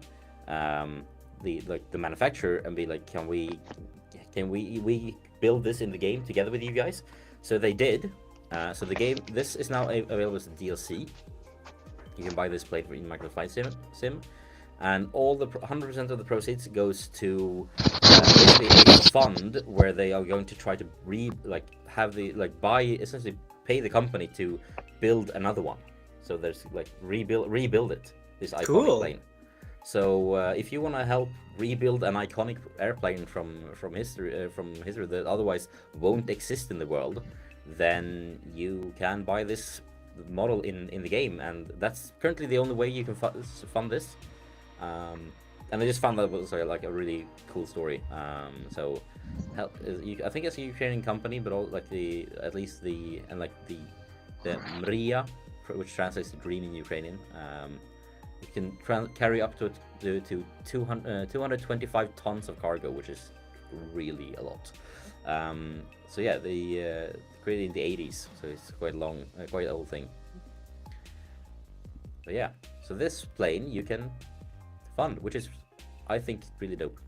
manufacturer and be like, can we build this in the game together with you guys? So they did. So the game, this is now available as a DLC. You can buy this plane in Microsoft Flight Sim, and all the 100% of the proceeds goes to basically a fund where they are going to try to essentially pay the company to build another one. So there's like rebuild it, this iconic plane. So if you want to help rebuild an iconic airplane from history that otherwise won't exist in the world, then you can buy this model in the game, and that's currently the only way you can fund this. And I just found that was like a really cool story. So I think it's a Ukrainian company, but all like the Mria, which translates to dream in Ukrainian. You can carry up to 225 tons of cargo, which is really a lot. So yeah, they created in the 80s, so it's quite long, quite old thing. But yeah, so this plane you can fund, which is, I think, really dope.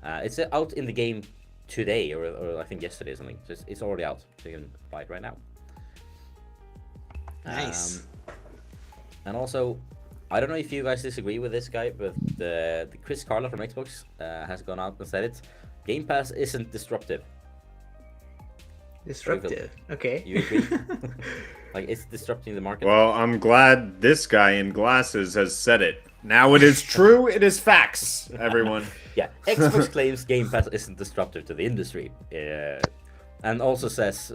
It's out in the game today, or I think yesterday or something. So it's already out, so you can buy it right now. Nice. And also, I don't know if you guys disagree with this guy, but the Chris Carla from Xbox has gone out and said it. Game Pass isn't disruptive. Disruptive. Okay. You agree? Like, it's disrupting the market. Well, I'm glad this guy in glasses has said it. Now it is true. It is facts, everyone. Yeah, Xbox claims Game Pass isn't disruptive to the industry. And also says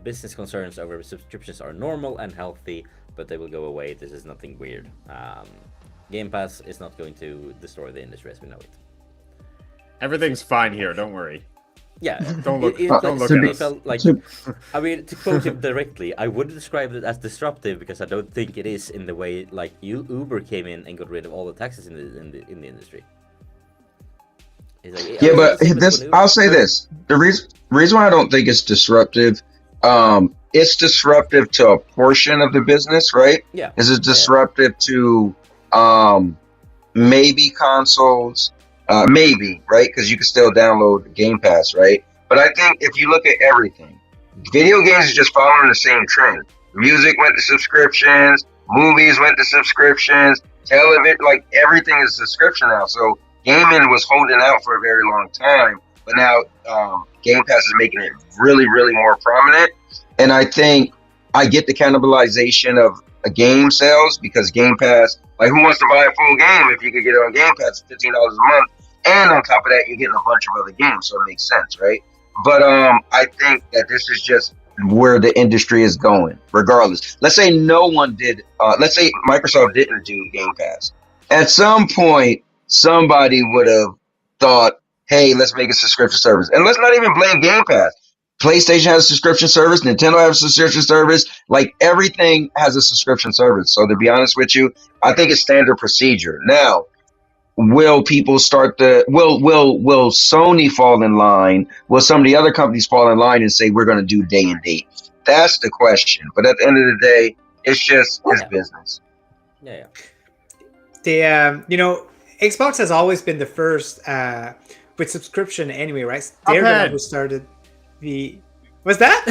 business concerns over subscriptions are normal and healthy, but they will go away. This is nothing weird. Game Pass is not going to destroy the industry as we know it. Everything's fine here. Don't worry. Yeah, Don't look it at us. felt like, I mean, to quote him directly, I wouldn't describe it as disruptive because I don't think it is in the way like Uber came in and got rid of all the taxes in the industry. Like, yeah, but this, I'll say this: the reason why I don't think it's disruptive, it's disruptive to a portion of the business, right? Yeah, is it disruptive to maybe consoles? Maybe, right? Because you can still download Game Pass, right? But I think if you look at everything, video games is just following the same trend. Music went to subscriptions, movies went to subscriptions, television, like everything is subscription now. So gaming was holding out for a very long time, but now Game Pass is making it really, really more prominent. And I think I get the cannibalization of a game sales because Game Pass, like who wants to buy a full game if you could get it on Game Pass for $15 a month? And on top of that, you're getting a bunch of other games, so it makes sense, right? But I think that this is just where the industry is going, regardless. Let's say no one did, let's say Microsoft didn't do Game Pass. At some point, somebody would have thought, hey, let's make a subscription service. And let's not even blame Game Pass. PlayStation has a subscription service. Nintendo has a subscription service. Like everything has a subscription service. So to be honest with you, I think it's standard procedure. Now, will people start will Sony fall in line? Will some of the other companies fall in line and say we're going to do day and date? That's the question. But at the end of the day, it's just it's business. Yeah. The Xbox has always been the first with subscription anyway, right? They're the one who started the. Was that?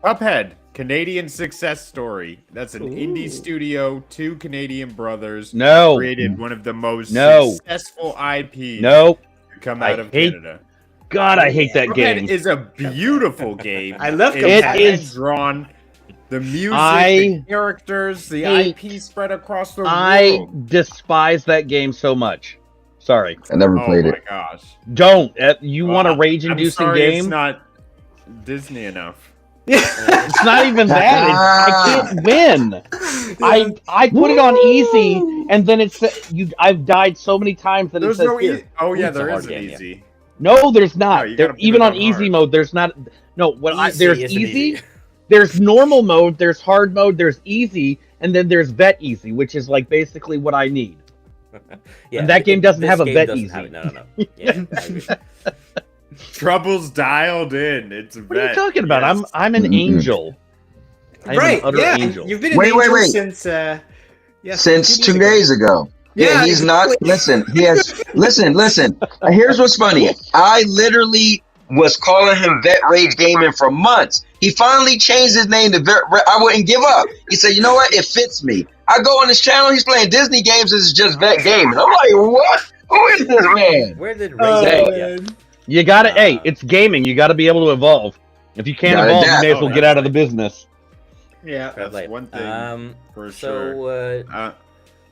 Cuphead, Canadian success story. That's an indie studio. 2 Canadian brothers created one of the most successful IPs to come out of Canada. God, I hate that Cuphead game. is a beautiful game. I love Cuphead. Cuphead. It is drawn. The music, the characters, the IP spread across the world. I despise that game so much. Sorry. I never played it. Oh my gosh. Don't. You want a rage-inducing game? It's not Disney enough. It's not even that. I can't win. I put it on easy, and then it's I've died so many times that it says here. Oh yeah, there is an easy. No, there's not. No, even on easy mode, there's not. No, there's easy. There's normal mode. There's hard mode. There's easy, and then there's vet easy, which is like basically what I need. Yeah, and that game doesn't have a vet easy. No. Yeah, I agree. Trouble's dialed in. It's a vet. What are you talking about? I'm an angel. Right? Yeah. Angel. You've been an angel since since 2 days ago. Yeah, he's not. Listen, he has. Listen. Here's what's funny. I literally was calling him Vet Rage Gaming for months. He finally changed his name to Vet. I wouldn't give up. He said, "You know what? It fits me." I go on his channel. He's playing Disney games. This is just Vet Gaming. I'm like, what? Who is this man? Where did Rage You gotta. Hey, it's gaming. You gotta be able to evolve. If you can't evolve, you may as well get out of the business. Yeah, that's one thing for sure.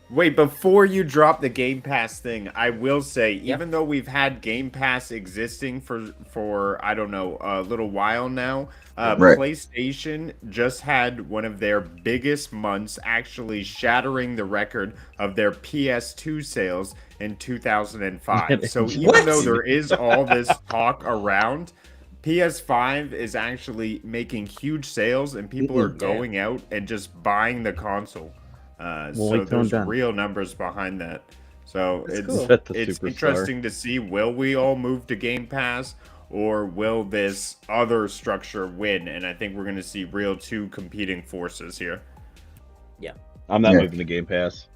Wait, before you drop the Game Pass thing, I will say, even though we've had Game Pass existing for I don't know, a little while now, PlayStation just had one of their biggest months, actually shattering the record of their PS2 sales in 2005. So even though there is all this talk around, PS5 is actually making huge sales, and people are going out and just buying the console. So there's real numbers behind that. So it's interesting to see, will we all move to Game Pass, or will this other structure win? And I think we're going to see real 2 competing forces here. Yeah. I'm not moving to Game Pass.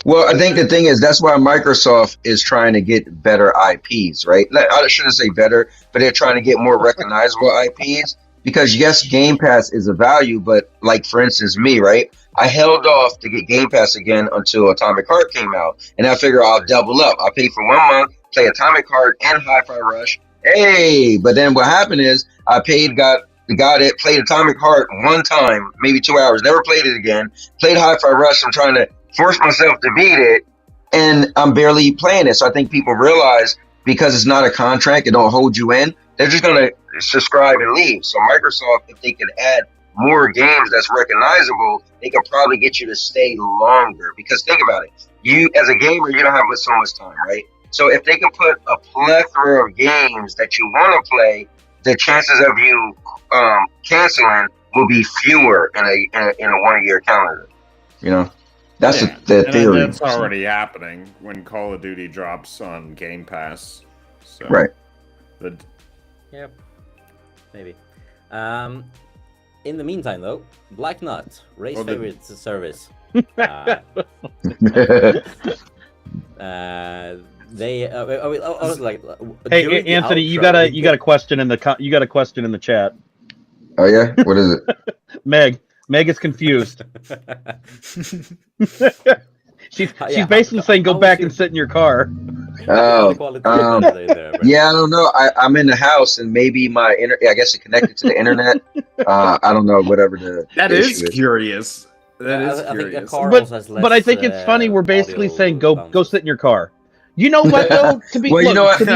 Well, I think the thing is, that's why Microsoft is trying to get better IPs, right? I shouldn't say better, but they're trying to get more recognizable IPs. Because yes, Game Pass is a value, but like for instance, me, right? I held off to get Game Pass again until Atomic Heart came out, and I figure I'll double up. I'll pay for 1 month, play Atomic Heart and Hi-Fi Rush. Hey, but then what happened is I got it, played Atomic Heart 1 time, maybe 2 hours, never played it again. Played Hi-Fi Rush. I'm trying to force myself to beat it, and I'm barely playing it. So I think people realize, because it's not a contract, it don't hold you in, they're just gonna subscribe and leave. So Microsoft, if they could add more games that's recognizable, they could probably get you to stay longer. Because think about it, you as a gamer, you don't have so much time, right? So if they can put a plethora of games that you want to play, the chances of you canceling will be fewer in a 1 year calendar. You know, that's the theory. That's already happening when Call of Duty drops on Game Pass. So right. Yep. Maybe. In the meantime, though, Black Nut, Ray's favorite They I was like, Hey, during the Anthony, outro, you got a question in the chat. Oh yeah, what is it? Meg is confused. she's Yeah, basically saying go how was back your- and sit in your car. How the quality there, Brent? Yeah, I don't know. I'm in the house and maybe my I guess it connected to the internet. I don't know, whatever That the is issue is. curious. That is I think a curious. car also has less. But I think it's funny. We're basically audio saying go bounces. sit in your car. You know what though? To be Well, you know what? to be,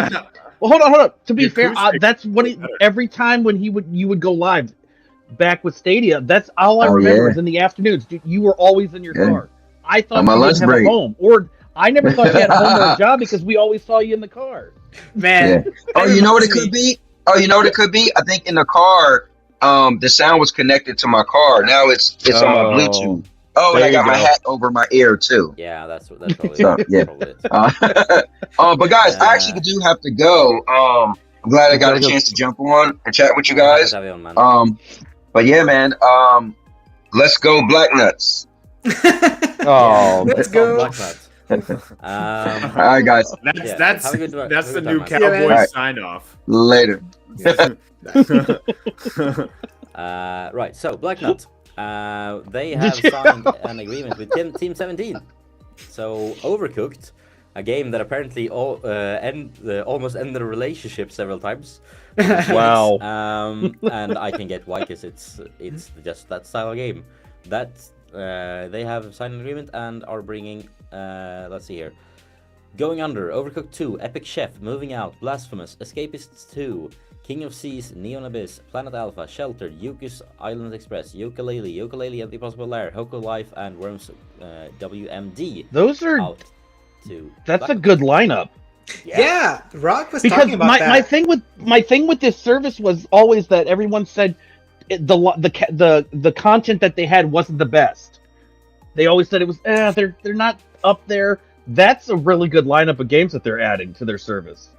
well, hold on. To be The fair, acoustic that's what is better. every time when you would go live back with Stadia. That's all I Oh, remember yeah. is in the afternoons. You were always in your Yeah. car. I thought On my you lunch didn't have break. a home, or I never thought you had a home or a job because we always saw you in the car. Man. Yeah. Oh, you know what it could be? Oh, you know what it could be? I think in the car, the sound was connected to my car. Now it's on my Bluetooth. Oh, and there I got you my go. hat over my ear too. Yeah, that's probably, So, yeah. probably it. But guys, I actually do have to go. I'm glad I got a chance to jump on and chat with you guys. Happy to have you on, man. But yeah, man. Let's go Black Nuts. Oh, Let's go. Black Nut. All right, guys. That's have a good- that's have the a good new time, man. See you, man. cowboy Alright. sign off. Later. Right, so Black Nut, they have signed an agreement with Team 17. So Overcooked, a game that apparently almost ended a relationship several times. Wow. And I can get why, because it's just that style of game. That they have signed an agreement and are bringing. Let's see here. Going Under, Overcooked 2, Epic Chef, Moving Out, Blasphemous, Escapists 2, King of Seas, Neon Abyss, Planet Alpha, Sheltered, Yuku's Island Express, Yooka-Laylee and the Impossible Lair, Hoko Life, and Worms WMD. Those are Out to that's a Black good lineup. Yeah, Rokk was Because talking about that. my thing with this service was always that everyone said the content that they had wasn't the best. They always said it was they're not up there. That's a really good lineup of games that they're adding to their service.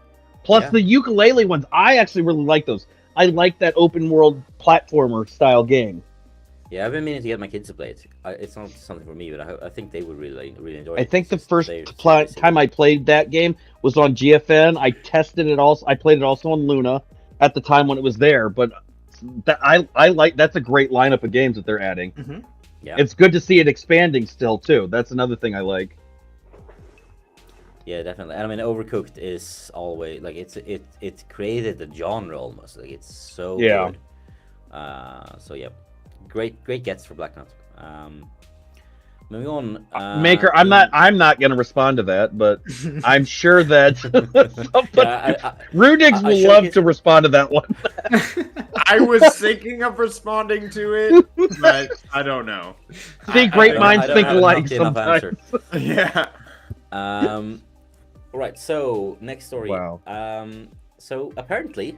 Plus Yeah. the ukulele ones, I actually really like those. I like that open world platformer style game. Yeah, I've been meaning to get my kids to play it. It's not something for me, but I think they would really enjoy it. I think the It's just first they're time I played that game was on GFN. I tested it also. I played it also on Luna at the time when it was there. But I like that's a great lineup of games that they're adding. Mhm. Yeah. It's good to see it expanding still too. That's another thing I like. Yeah, definitely. And I mean, Overcooked is always like it created a genre almost. Like it's so Yeah. good. So yeah, great gets for Black Nut. Moving on. Maker, I'm not going to respond to that, but I'm sure that Rudigs will love to respond to that one. I was thinking of responding to it, but I don't know. See, great minds think alike enough sometimes. answer. Yeah. Right. So next story. Wow. So apparently,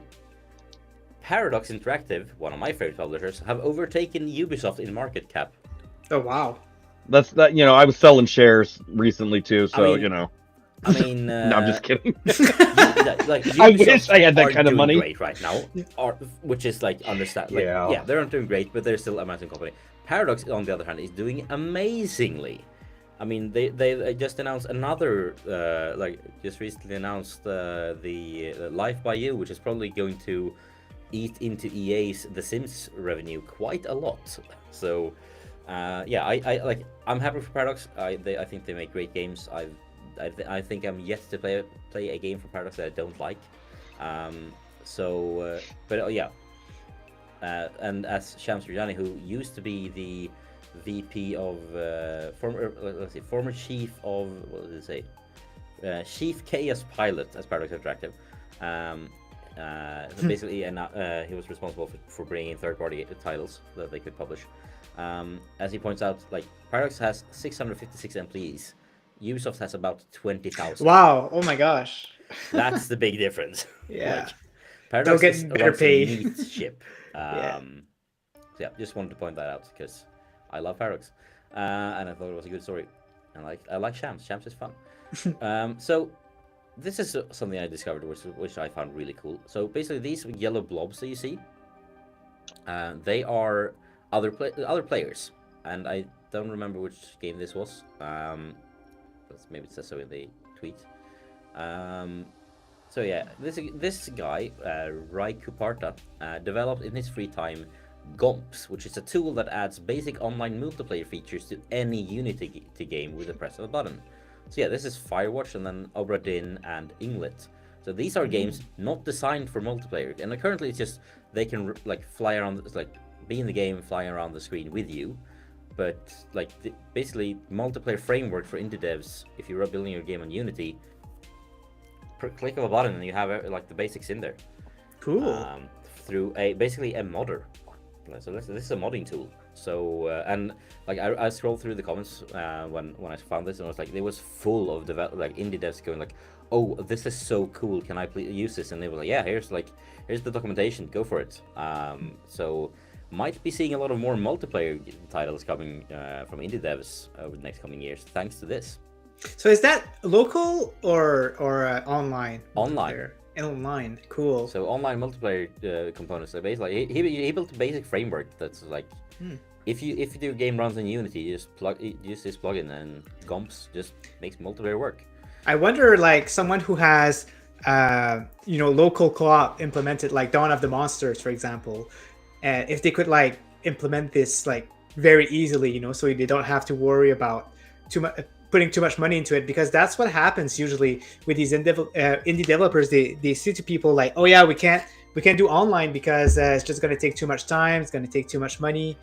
Paradox Interactive, one of my favorite publishers, have overtaken Ubisoft in market cap. Oh wow. That's that. I was selling shares recently too, so mean, no, I'm just kidding. like I wish Ubisoft I had that are kind of doing money. Great right now, which is like understand. Like, Yeah. they're not doing great, but they're still a massive company. Paradox, on the other hand, is doing amazingly. I mean, they just announced another, just recently announced the Life by You, which is probably going to eat into EA's The Sims revenue quite a lot. So, I'm happy for Paradox. I think they make great games. I think I'm yet to play a game from Paradox that I don't like. And as Shams Rajani, who used to be the VP of former chief of Chief Chaos Pilot as Paradox Interactive. Basically, he was responsible for bringing third-party titles that they could publish. As he points out, like Paradox has 656 employees. Ubisoft has about 20,000. Wow. Oh my gosh. That's the big difference. Yeah. Paradox They'll get is better runs a paid. neat ship. So just wanted to point that out because I love Paradox, and I thought it was a good story. And I like Shams. Shams is fun. So this is something I discovered, which I found really cool. So basically, these yellow blobs that you see, they are other players, and I don't remember which game this was. Maybe it says so in the tweet. So yeah, this guy, Rokk, developed in his free time Gomps, which is a tool that adds basic online multiplayer features to any Unity game with the press of a button. So yeah, this is Firewatch and then Obra Dinn and Inglet. So these are games not designed for multiplayer, and currently it's just they can like fly around, like be in the game, fly around the screen with you. But like basically multiplayer framework for indie devs. If you're building your game on Unity, click of a button and you have like the basics in there. Cool. Through basically a modder. So this is a modding tool. So and like I scrolled through the comments when I found this, and I was like, it was full of like indie devs going like, oh, this is so cool, can I please use this? And they were like, yeah, here's the documentation, go for it. So might be seeing a lot of more multiplayer titles coming from indie devs over the next coming years thanks to this. So is that local or online? Online. Online, cool. So online multiplayer components. So basically, he built a basic framework that's like, if your game runs in Unity, you just use this plugin, and Gomps just makes multiplayer work. I wonder, like someone who has, local co-op implemented, like Dawn of the Monsters, for example, if they could like implement this like very easily, so they don't have to worry about putting too much money into it, because that's what happens usually with these indie developers. They say to people like, oh yeah, we can't do online because it's just going to take too much time, it's going to take too much money,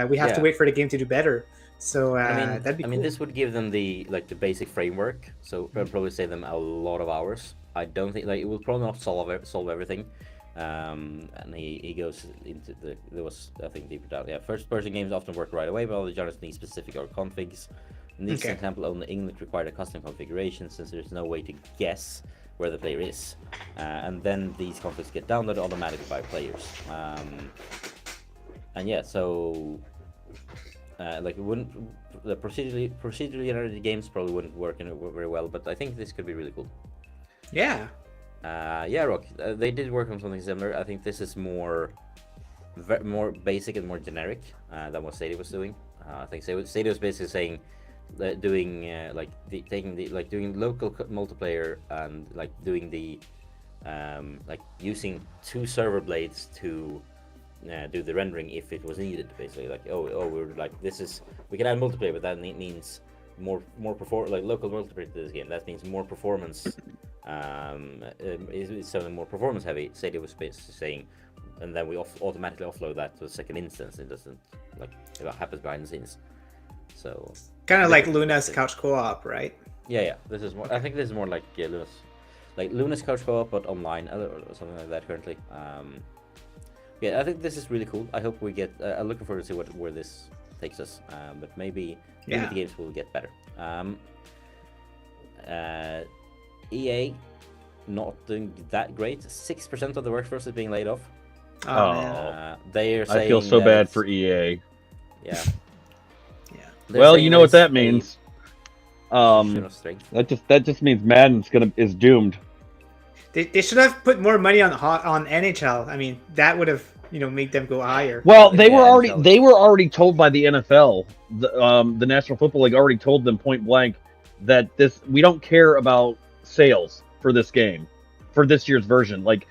we have to wait for the game to do better. So that'd be cool. I mean, this would give them the basic framework, so it'll probably save them a lot of hours. I don't think it will probably not solve everything. And he goes into there was, I think, deeper down. Yeah, first person games often work right away, but all the genres need specific or configs. In this example, only English required a custom configuration, since there's no way to guess where the player is. And then these configs get downloaded automatically by players. And yeah, so it wouldn't, the procedurally generated games probably wouldn't work very well, but I think this could be really cool. Yeah. Rokk, they did work on something similar. I think this is more basic and more generic than what Stadia was doing. I think Stadia was basically saying doing doing local multiplayer and like doing the using 2 server blades to do the rendering if it was needed. Basically, like we're like, we can add multiplayer, but that means more local multiplayer to this game. That means more performance. Is something more performance heavy. Stadia was basically saying, and then we automatically offload that to a second instance. It doesn't it happens behind the scenes. So kind of like Luna's couch co-op, right? Yeah. This is more. I think this is more like Luna's couch co-op, but online or something like that currently. I think this is really cool. I hope we get. I'm looking forward to see where this takes us. But maybe the games will get better. EA not doing that great. 6% of the workforce is being laid off. They are saying, I feel so bad for EA. Yeah. Well, you know what that means. That just means Madden is doomed. They should have put more money on NHL. I mean, that would have made them go higher. Well, they were already told by the NFL, the National Football League already told them point blank that we don't care about sales for this game, for this year's version. Like,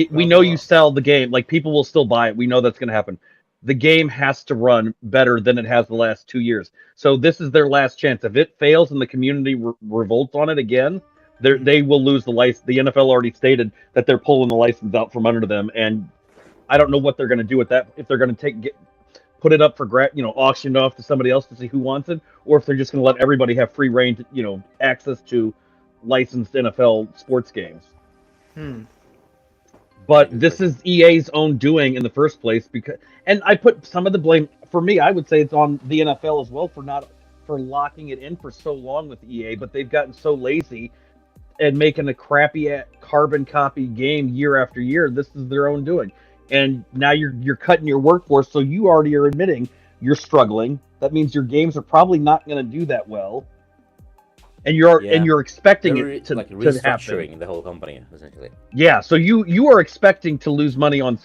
we know you sell the game, like people will still buy it. We know that's going to happen. The game has to run better than it has the last 2 years. So this is their last chance. If it fails and the community revolts on it again, they will lose the license. The NFL already stated that they're pulling the license out from under them, and I don't know what they're going to do with that. If they're going to put it up for auction it off to somebody else to see who wants it, or if they're just going to let everybody have free reign to, access to licensed NFL sports games. But this is EA's own doing in the first place, and I put some of the blame, for me, I would say it's on the NFL as well for locking it in for so long with EA, but they've gotten so lazy and making a crappy carbon copy game year after year. This is their own doing. And now you're cutting your workforce, so you already are admitting you're struggling. That means your games are probably not going to do that well. And you're expecting it to restructuring the whole company, essentially. Yeah, so you are expecting to lose money on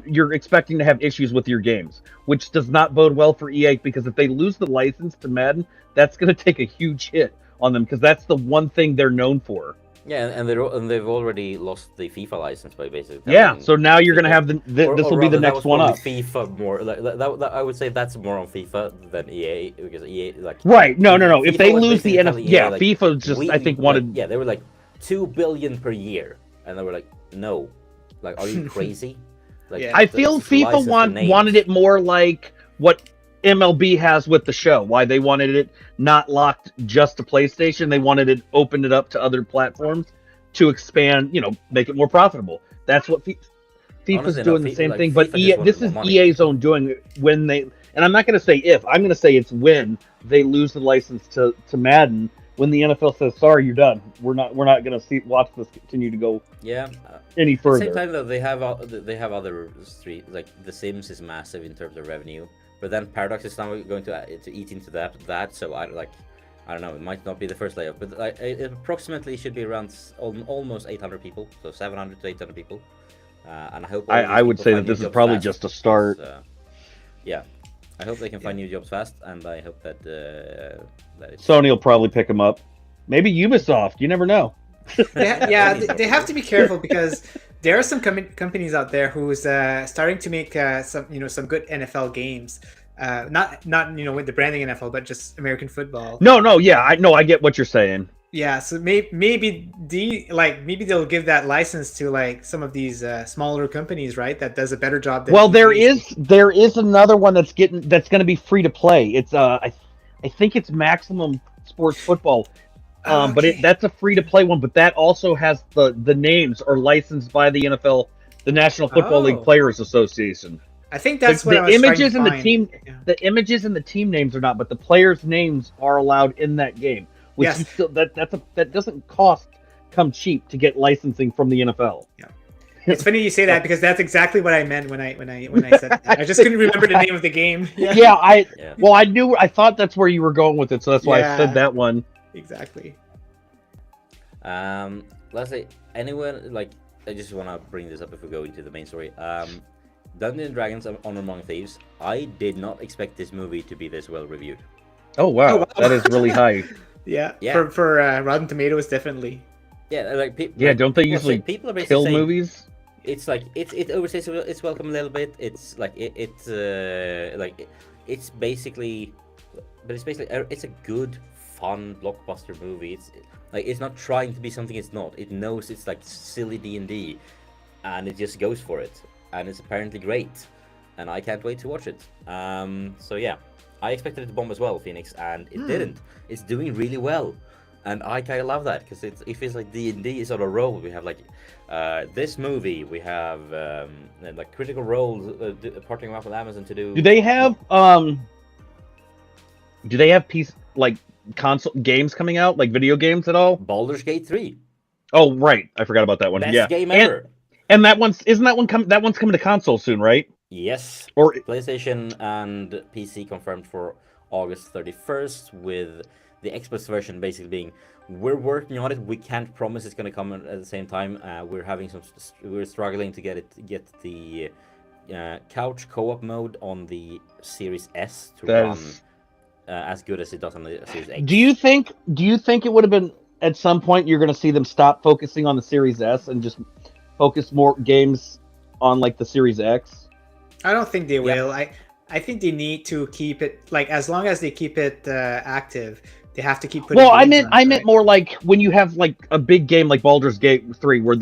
you're expecting to have issues with your games, which does not bode well for EA, because if they lose the license to Madden, that's going to take a huge hit on them, because that's the one thing they're known for. Yeah, and they've already lost the FIFA license by basically. Yeah, so now you're gonna have this will be the next one up. FIFA more like that, I would say that's more on FIFA than EA because EA like. Right? No. If FIFA they was lose the basically telling NFL, yeah, EA, like, FIFA just I think wanted. Like, yeah, they were like 2 billion per year, and they were like, no, like, are you crazy? Like, Yeah. I feel FIFA wanted it more like what MLB has with the show. Why they wanted it not locked just to PlayStation. They wanted it opened it up to other platforms to expand, make it more profitable. That's what FIFA's doing the same thing. But this is EA's own doing when they, and I'm not going to say if, I'm going to say it's when they lose the license to Madden. When the NFL says, "Sorry, you're done. We're not going to watch this continue to go any further." At the same time, though, they have other street, like The Sims is massive in terms of revenue, but then Paradox is now going to eat into that. So I don't know. It might not be the first layoff, but it approximately should be around almost 800 people, so 700 to 800 people. And I hope I would say that this is probably just a start. Yeah, I hope they can find new jobs fast, and I hope that Sony will probably pick them up. Maybe Ubisoft. You never know. They have to be careful because there are some companies out there who's starting to make some good NFL games. Not with the branding NFL, but just American football. No, yeah, I get what you're saying. Yeah, so maybe they'll give that license to like some of these smaller companies, right? That does a better job. Than there is another one that's going to be free to play. It's I think it's Maximum Sports Football, but that's a free to play one. But that also has the names are licensed by the NFL, the National Football League Players Association. I think that's what the I was images trying to and the team. Yeah. The images and the team names are not, but the players' names are allowed in that game. Which Yes. you still, that doesn't come cheap to get licensing from the NFL. Yeah, it's funny you say that because that's exactly what I meant when I said that. I just couldn't remember the name of the game. Yeah, I thought that's where you were going with it, so that's why I said that one. Exactly. Let's say anyone like I just want to bring this up if we go into the main story. Dungeons and Dragons: Honor Among Thieves. I did not expect this movie to be this well reviewed. Oh wow, that is really high. Yeah. For Rotten Tomatoes, definitely. Yeah, like don't they usually people are kill movies? It's like it overstays its welcome a little bit. It's like it's basically it's a good fun blockbuster movie. It's not trying to be something it's not. It knows it's like silly D&D, and it just goes for it, and it's apparently great, and I can't wait to watch it. So yeah. I expected it to bomb as well, Phoenix, and it didn't. It's doing really well, and I kind of love that because it feels like D&D is on a roll. We have like this movie, we have like Critical Role partnering up with Amazon to do. Do they have console games coming out, like video games at all? Baldur's Gate 3. Oh right, I forgot about that one. Best game ever. And that one's coming to console soon, right? Yes. Or PlayStation and PC confirmed for August 31st, with the Xbox version basically being, we're working on it. We can't promise it's going to come at the same time. We're struggling to get the couch co-op mode on the Series S to run as good as it does on the Series X. Do you think it would have been at some point you're going to see them stop focusing on the Series S and just focus more games on like the Series X? I don't think they will. I think they need to keep it like as long as they keep it active. They have to keep putting. Well, I meant more like when you have like a big game like Baldur's Gate 3, where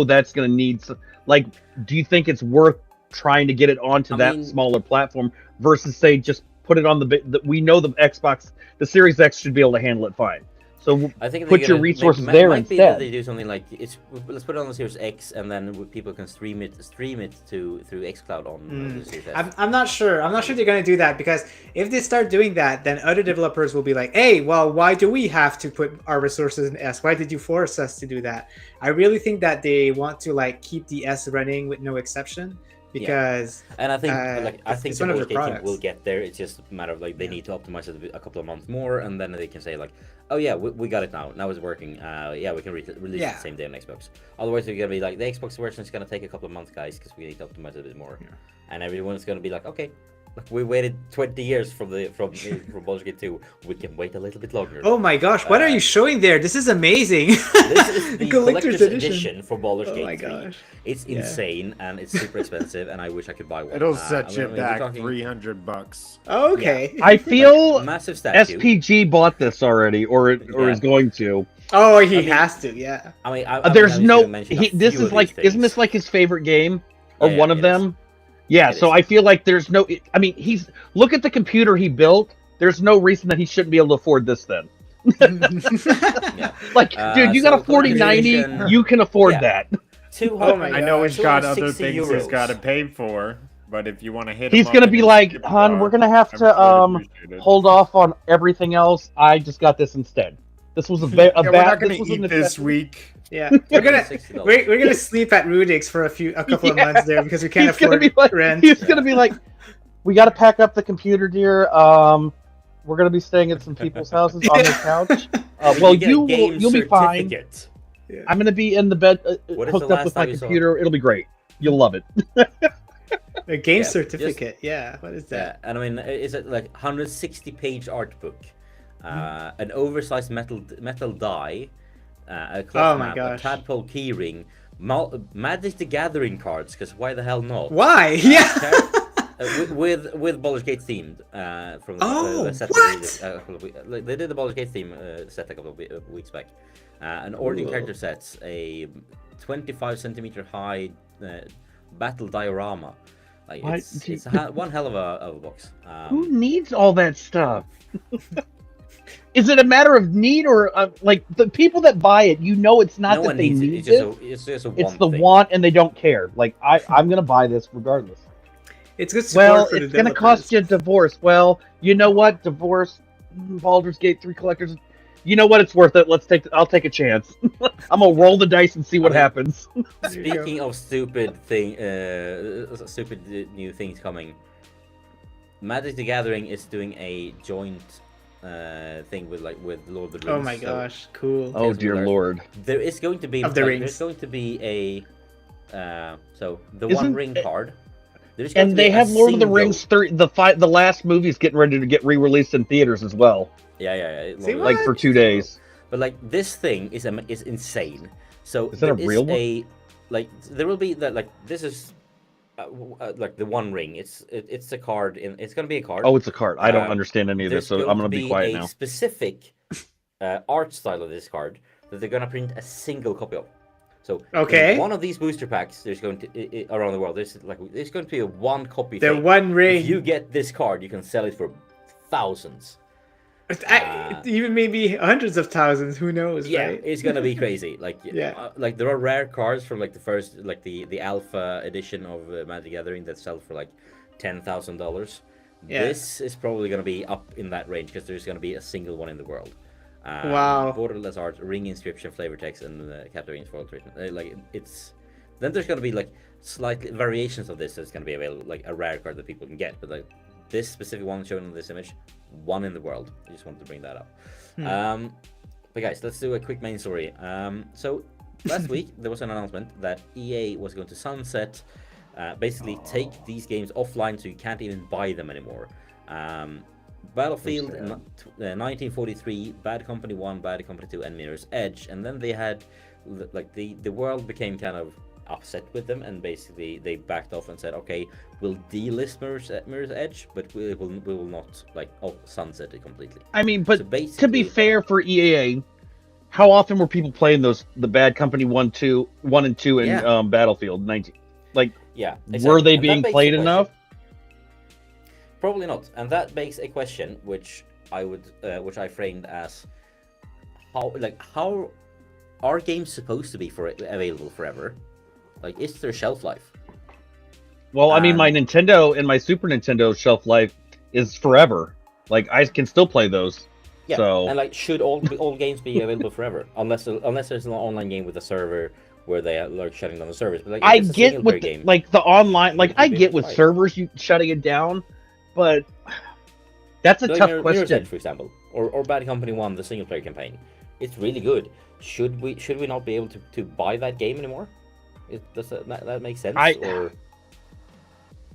that's going to need some. Like, do you think it's worth trying to get it onto smaller platform versus say just put it on we know the Xbox, the Series X should be able to handle it fine. So I think put your resources there might instead. Be that they do something like let's put it on the Series X, and then people can stream it through xCloud on the Series S. I'm not sure. I'm not sure they're going to do that because if they start doing that, then other developers will be like, "Hey, well, why do we have to put our resources in S? Why did you force us to do that?" I really think that they want to like keep the S running with no exception. Because and I think the Baldur's Gate team will get there. It's just a matter of like they need to optimize it a couple of months more, and then they can say like, oh yeah, we got it now. Now it's working. We can release it the same day on Xbox. Otherwise, we're gonna be like the Xbox version is gonna take a couple of months, guys, because we need to optimize it a bit more. Yeah. And everyone's gonna be like, okay, We waited 20 years from Baldur's Gate 2. We can wait a little bit longer. Oh my gosh, what are you showing there? This is amazing. This is the collector's edition for Baldur's Oh my Gate 3. gosh. It's insane and it's super expensive, and I wish I could buy one. It'll set you we're back talking- $300. Okay. I feel massive statue. SPG bought this already, or is going to. Oh, he has to, yeah. I mean, There's no. mention This is like, isn't this like his favorite game, or one of them? Yeah. So I feel like there's no. I mean, look at the computer he built. There's no reason that he shouldn't be able to afford this then. Like, dude, you got a 4090, you can afford that. I know he's got other 260 things euros. he's got to pay for, but if you want to hit him He's up gonna and be just like, skip a hon, bar, we're gonna have I'm to sure he'd appreciate it. hold off on everything else. I just got this instead. This was We're not bad. gonna This was a eat this necessity. week. Yeah, we're gonna $60. we're gonna sleep at Rudik's for a couple of months there because we can't He's gonna afford be like, rent. he's gonna be like, we got to pack up the computer, dear. We're gonna be staying at some people's houses on the couch. Well, you'll be fine. Yeah. I'm gonna be in the bed, What is hooked the up with last my time you saw computer. It'll be great. You'll love it. A game Yeah, certificate. Yeah, what is that? And I mean, it's a like 160-page art book, an oversized metal die, a cloth Oh my map, gosh. a tadpole keyring, Magic the Gathering cards, because why the hell not? Why? Yeah. With Baldur's Gate themed from the set. They did the Baldur's Gate theme set a couple of weeks back. An ordering character sets, a 25 centimeter high battle diorama. Like it's one hell of a box. Who needs all that stuff? Is it a matter of need, or like the people that buy it? You know, it's not no that one they needs need it. it. It's just a It's the thing. want, and they don't care. Like I'm gonna buy this regardless. It's good support Well, for the it's gonna developers. cost you a divorce. Well, you know what? Divorce, Baldur's Gate 3 collectors. You know what? It's worth it. I'll take a chance. I'm gonna roll the dice and see what happens. Speaking of stupid new things coming, Magic the Gathering is doing a joint thing with Lord of the Rings. Oh my gosh, cool. Oh dear lord! There is going to be Of the rings. there's going to be a One Isn't Ring it- card. There's going And to be they a have Lord of the single- Rings 3. The last movie's getting ready to get re-released in theaters as well, Yeah. See, Lord of the like for 2 days. But like this thing is insane. So Is that a there real one? Like there will be that, like this is like the One Ring. It's a card. It's gonna be a card. Oh, it's a card. I don't Uh, understand any of this, There's so I'm gonna be quiet a now. specific art style of this card that they're gonna print a single copy of. So Okay. in one of these booster packs, there's going to around the world. There's going to be a one copy. The thing. One Ring. If you get this card, you can sell it for thousands. Even maybe hundreds of thousands. Who knows? Yeah, Right? it's gonna be crazy. Like Yeah. like there are rare cards from like the first, like the alpha edition of Magic the Gathering that sell for like $10,000. Yeah. This is probably gonna be up in that range because there's gonna be a single one in the world. Wow. Borderless art, ring inscription, flavor text, and captivating foil treatment. Like it's then there's gonna be like slightly variations of this that's gonna be available, like a rare card that people can get, but like this specific one shown in this image, one in the world. I just wanted to bring that up. But guys, let's do a quick main story. So last week there was an announcement that EA was going to sunset, basically take these games offline so you can't even buy them anymore. Battlefield 1943, Bad Company 1, Bad Company 2, and Mirror's Edge. And then they had, like, the world became kind of upset with them, and basically they backed off and said, okay, we'll delist Mirror's Edge, but we will not, like, sunset it completely. I mean, but So to basically- be fair for EA, how often were people playing the Bad Company 1 and 2 in Yeah. Battlefield 19? Like, Yeah, were they And that being begs played the enough? question. Probably not, and that begs a question, which I framed as how are games supposed to be available forever? Like, is there shelf life? Well, I mean, my Nintendo and my Super Nintendo shelf life is forever. Like, I can still play those. Yeah, So and like, should all games be available forever? Unless there's an online game with a server where they are like shutting down the servers. But like, if I it's a get single-player with game, like the online, like You'd I be get able to with play it. servers you shutting it down, but that's a like tough Mirror's question. Edge, for example, or Bad Company 1, the single player campaign. It's really good. Should we not be able to buy that game anymore? Does that make sense? I- Or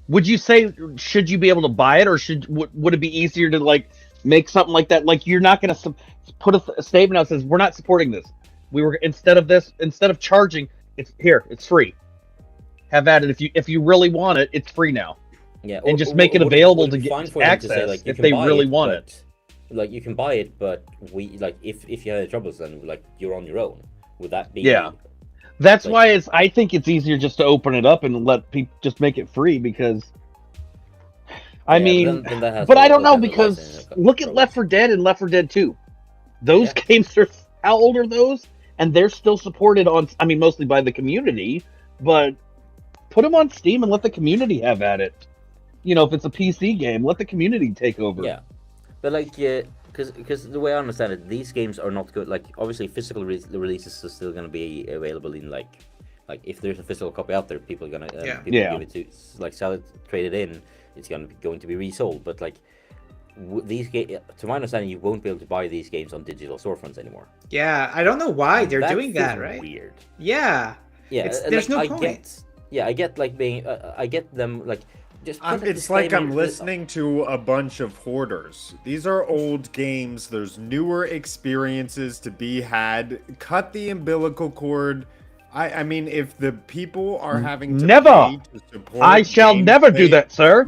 would you say should you be able to buy it, or would it be easier to like make something like that? Like you're not going to put a statement out that says we're not supporting this. Instead of charging, it's free. Have at it if you really want it. It's free now. Yeah, and just make it available to get access to say, like, if they really want it. Like you can buy it, but if you have any troubles, then like you're on your own. Would that be? Yeah, that's why I think it's easier just to open it up and let people just make it free because. I mean, but I don't know because look at Left 4 Dead and Left 4 Dead 2. Those games are how old are those? And they're still supported on. I mean, mostly by the community, but put them on Steam and let the community have at it. You know, if it's a PC game, let the community take over. Yeah, but because the way I understand it, these games are not good. Like obviously, physical releases are still going to be available in like if there's a physical copy out there, people are gonna give it to like sell it, trade it in. It's going to be resold. But like these games, to my understanding, you won't be able to buy these games on digital storefronts anymore. Yeah, I don't know why they're doing that. Right? Weird. Yeah. Yeah. There's no point. I get like being. I get them like. It's like I'm listening to a bunch of hoarders. These are old games. There's newer experiences to be had. Cut the umbilical cord. I mean, if the people are having to pay to support, I shall never do that, sir.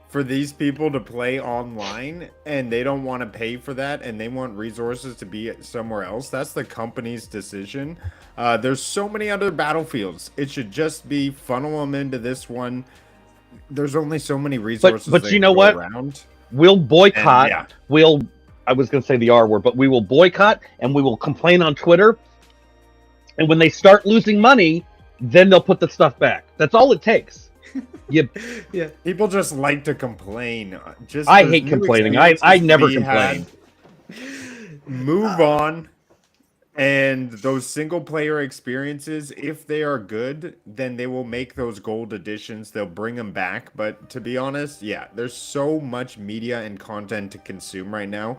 For these people to play online, and they don't want to pay for that, and they want resources to be somewhere else. That's the company's decision. There's so many other Battlefields. It should just be funnel them into this one. There's only so many resources. But you know what? Around. We'll boycott. And, I was going to say the R word, but we will boycott and we will complain on Twitter. And when they start losing money, then they'll put the stuff back. That's all it takes. Yeah. People just like to complain. I hate complaining. I never complain. Move on. And those single player experiences, if they are good, then they will make those gold editions. They'll bring them back. But to be honest, there's so much media and content to consume right now.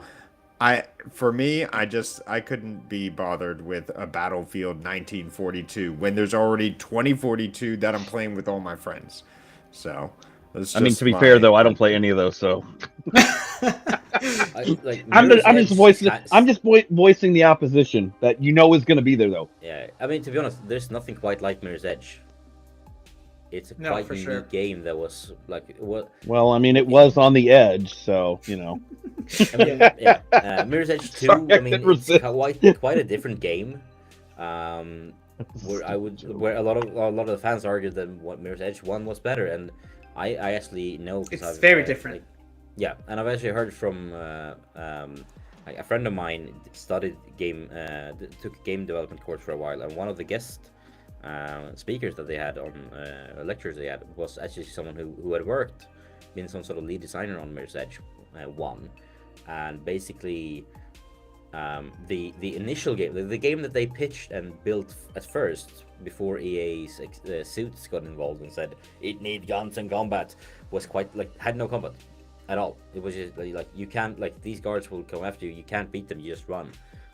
I couldn't be bothered with a Battlefield 1942 when there's already 2042 that I'm playing with all my friends. So, I mean, to be fair though, I don't play any of those. So, I'm just voicing the opposition that is going to be there though. Yeah, I mean, to be honest, there's nothing quite like Mirror's Edge. It's a quite unique game that was like what. Well, I mean, it was on the edge, so you know. I mean, Mirror's Edge 2. I mean, it's quite a different game. Where a lot of the fans argued that what Mirror's Edge 1 was better, and I actually know it's very different. And I've actually heard from a friend of mine studied took a game development course for a while, and one of the guest speakers that they had on lectures they had was actually someone who had been some sort of lead designer on Mirror's Edge 1, and basically the initial game, the game that they pitched and built at first before EA's Suits got involved and said it need guns and combat, was quite like had no combat at all. It was just like you can't, like, these guards will come after you, you can't beat them, you just run.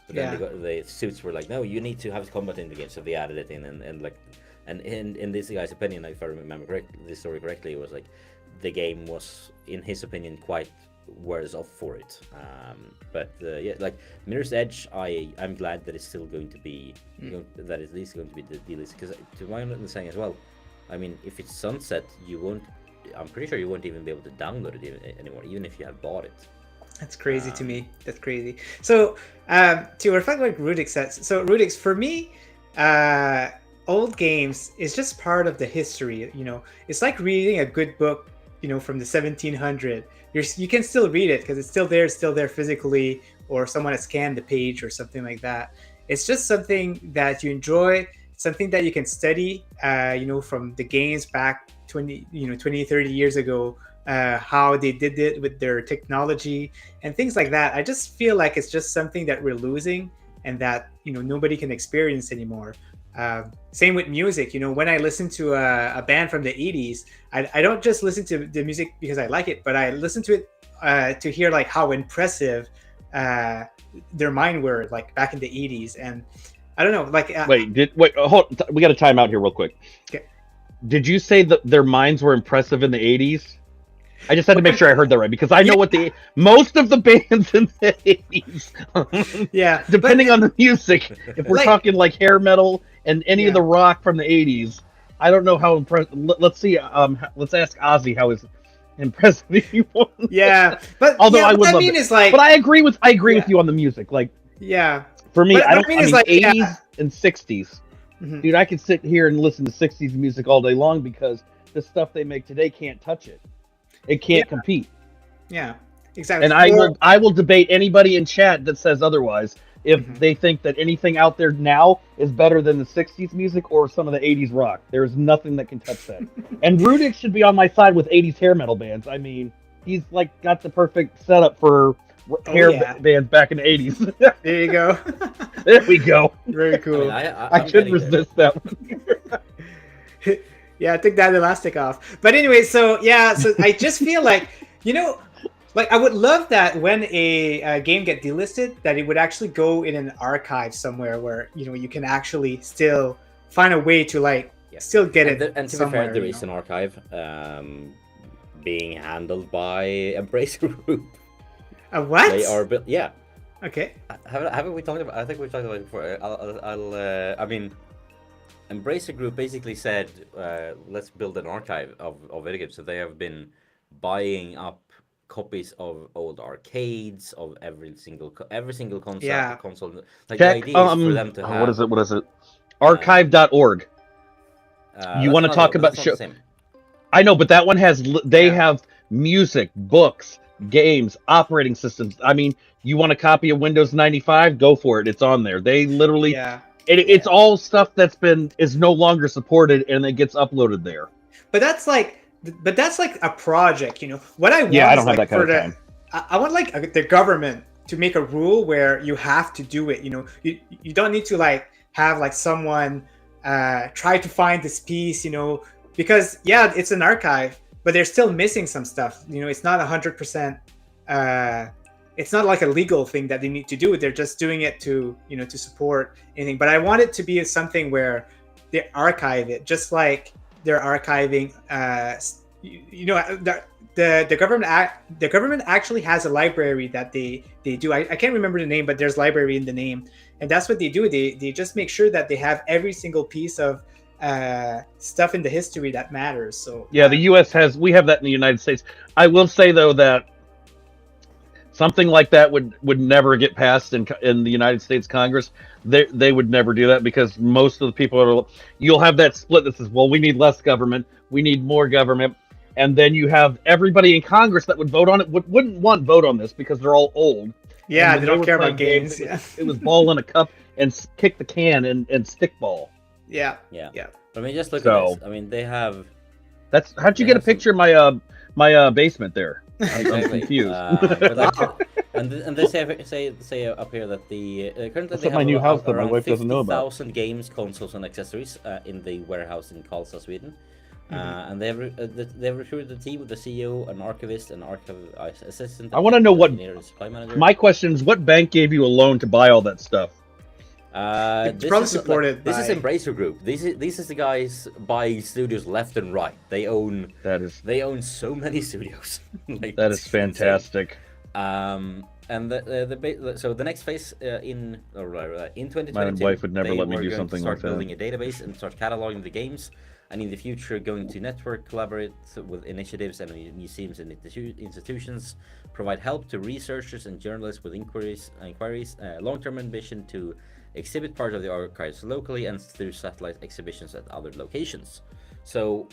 But then the Suits were like, no, you need to have combat in the game, so they added it in, and in this guy's opinion, if I remember this story correctly, it was like the game was, in his opinion, quite worse off for it. But like Mirror's Edge, I'm glad that it's still going to be that it's at least going to be the delist, because to my understanding as well, I mean, if it's sunset, I'm pretty sure you won't even be able to download it anymore, even if you have bought it. That's crazy to me. That's crazy. So to reflect what Rudik says, so Rudik, for me, old games is just part of the history. It's like reading a good book, from the 1700s. You can still read it because it's still there physically, or someone has scanned the page or something like that. It's just something that you enjoy, something that you can study, from the games back 20, 30 years ago, how they did it with their technology and things like that. I just feel like it's just something that we're losing and that, nobody can experience anymore. Same with music. When I listen to a band from the 80s, I don't just listen to the music because I like it, but I listen to it to hear like how impressive their mind were like back in the 80s. And I don't know, like wait, hold. We got to time out here real quick. Okay. Did you say that their minds were impressive in the 80s? I just had to make sure I heard that right because I know what most of the bands in the 80s. Yeah, Depending on the music, if we're Like- talking like hair metal and any Yeah. of the rock from the 80s, I don't know how impressive. Let's see. Let's ask Ozzy how impressive he was. yeah, but Although yeah, I would what I love mean it. is like, But I agree with Yeah. you on the music. Like yeah, for me, But I what don't. I mean I is mean, like, 80s yeah. and 60s. Mhm. Dude, I could sit here and listen to 60s music all day long because the stuff they make today can't touch it. It can't compete. yeah, exactly. And I will debate anybody in chat that says otherwise if they think that anything out there now is better than the 60s music or some of the 80s rock. There is nothing that can touch that. And Rudik should be on my side with 80s hair metal bands. I mean, he's like got the perfect setup for hair bands back in the 80s. There you go. There we go. Very cool. I I'm couldn't getting there. resist that one. Yeah, take that elastic off. But anyway, so yeah, so I just feel like, like I would love that when a game get delisted, that it would actually go in an archive somewhere where you can actually still find a way to like still get it. And to be somewhere, fair, there is an archive being handled by Embracer Group. A what? They are built. Yeah. Okay. Haven't we talked about? I think we talked about it before. I mean, Embracer Group basically said, let's build an archive of video games. So they have been buying up copies of old arcades of every single console. Yeah. Console. Like Check, the idea is for them to have. What is it? Archive.org. You want to talk about show? I know, but that one has they have music, books, games, operating systems. I mean, you want a copy of Windows 95? Go for it. It's on there. They literally it's all stuff is no longer supported and it gets uploaded there. But that's like a project, What I want I don't is have like that kind of time. I want like the government to make a rule where you have to do it. You don't need to like have like someone try to find this piece, because it's an archive, but they're still missing some stuff. It's not 100%. It's not like a legal thing that they need to do. They're just doing it to to support anything. But I want it to be something where they archive it, just like they're archiving. The government actually has a library that they do. I can't remember the name, but there's library in the name, and that's what they do. They just make sure that they have every single piece of stuff in the history that matters. So yeah, the U.S. we have that in the United States. I will say though that something like that would never get passed in the United States Congress. They would never do that because most of the people you'll have that split that says, well, we need less government, we need more government, and then you have everybody in Congress that would vote on it wouldn't vote on this because they're all old. Yeah, they don't care about games. It was ball in a cup and kick the can and stick ball. Yeah. I mean, just look at this. I mean, they have. How'd you get a picture of my basement there? Exactly. I'm confused. And they say up here that the currently they have my new house that my around wife doesn't know about. 50,000 games, consoles, and accessories in the warehouse in Karlstad, Sweden. And they've recruited a team with the CEO, an archivist, an archive assistant. I want to know what. Supply manager. My question is, what bank gave you a loan to buy all that stuff? It's probably supported. This is Embracer Group. This is the guys buying studios left and right. They own so many studios. That is fantastic. And so the next phase in 2022, my wife would never let me do something like that. Start building a database and start cataloging the games, and in the future going to network, collaborate with initiatives and museums and institutions, provide help to researchers and journalists with inquiries, long-term ambition to exhibit part of the archives locally and through satellite exhibitions at other locations. So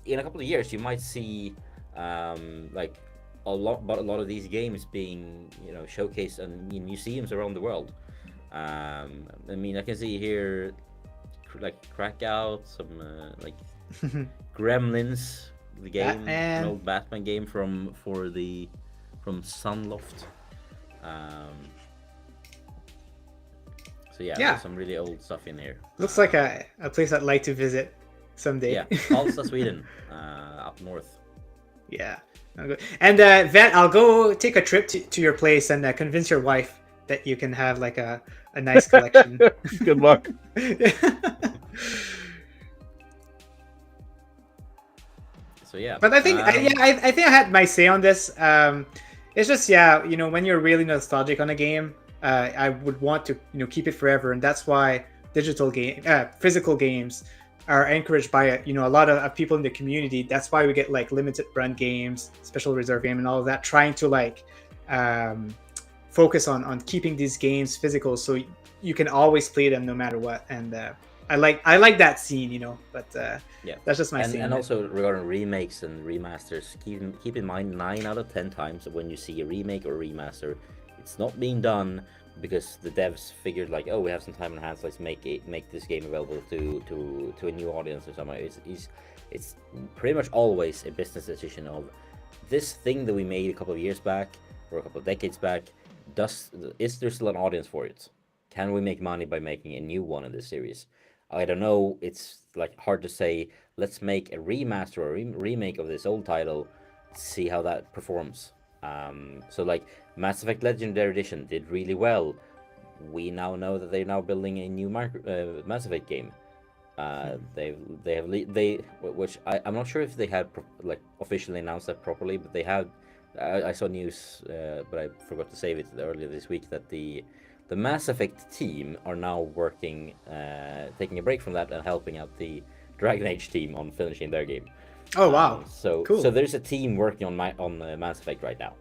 in a couple of years you might see like a lot of these games being showcased in museums around the world. I mean, I can see here like Krakow, some like Gremlins, the game, an old Batman game from Sunloft. So yeah, there's some really old stuff in here. Looks like a place I'd like to visit someday. Yeah, Karlstad, Sweden, up north. Yeah. And Vet, I'll go take a trip to your place and convince your wife that you can have like a nice collection. Good luck. So yeah. But I think I think I had my say on this. It's just when you're really nostalgic on a game, I would want to keep it forever, and that's why physical games are encouraged by a lot of people in the community. That's why we get like limited run games, special reserve game, and all of that, trying to like focus on keeping these games physical, so you can always play them no matter what. And I like that scene, but that's just my scene. And also regarding remakes and remasters, keep in mind 9 out of 10 times when you see a remake or a remaster, it's not being done because the devs figured like, oh, we have some time on hands, let's make this game available to a new audience or something. It's pretty much always a business decision of this thing that we made a couple of years back or a couple of decades back. Is there still an audience for it? Can we make money by making a new one in this series? I don't know. It's like hard to say. Let's make a remaster or remake of this old title, see how that performs. So like Mass Effect Legendary Edition did really well. We now know that they're now building a new Mass Effect game. Which I'm not sure if they had officially announced that properly, but they had. I saw news, but I forgot to save it earlier this week, that the Mass Effect team are now working, taking a break from that and helping out the Dragon Age team on finishing their game. Oh wow! Cool. So there's a team working on Mass Effect right now,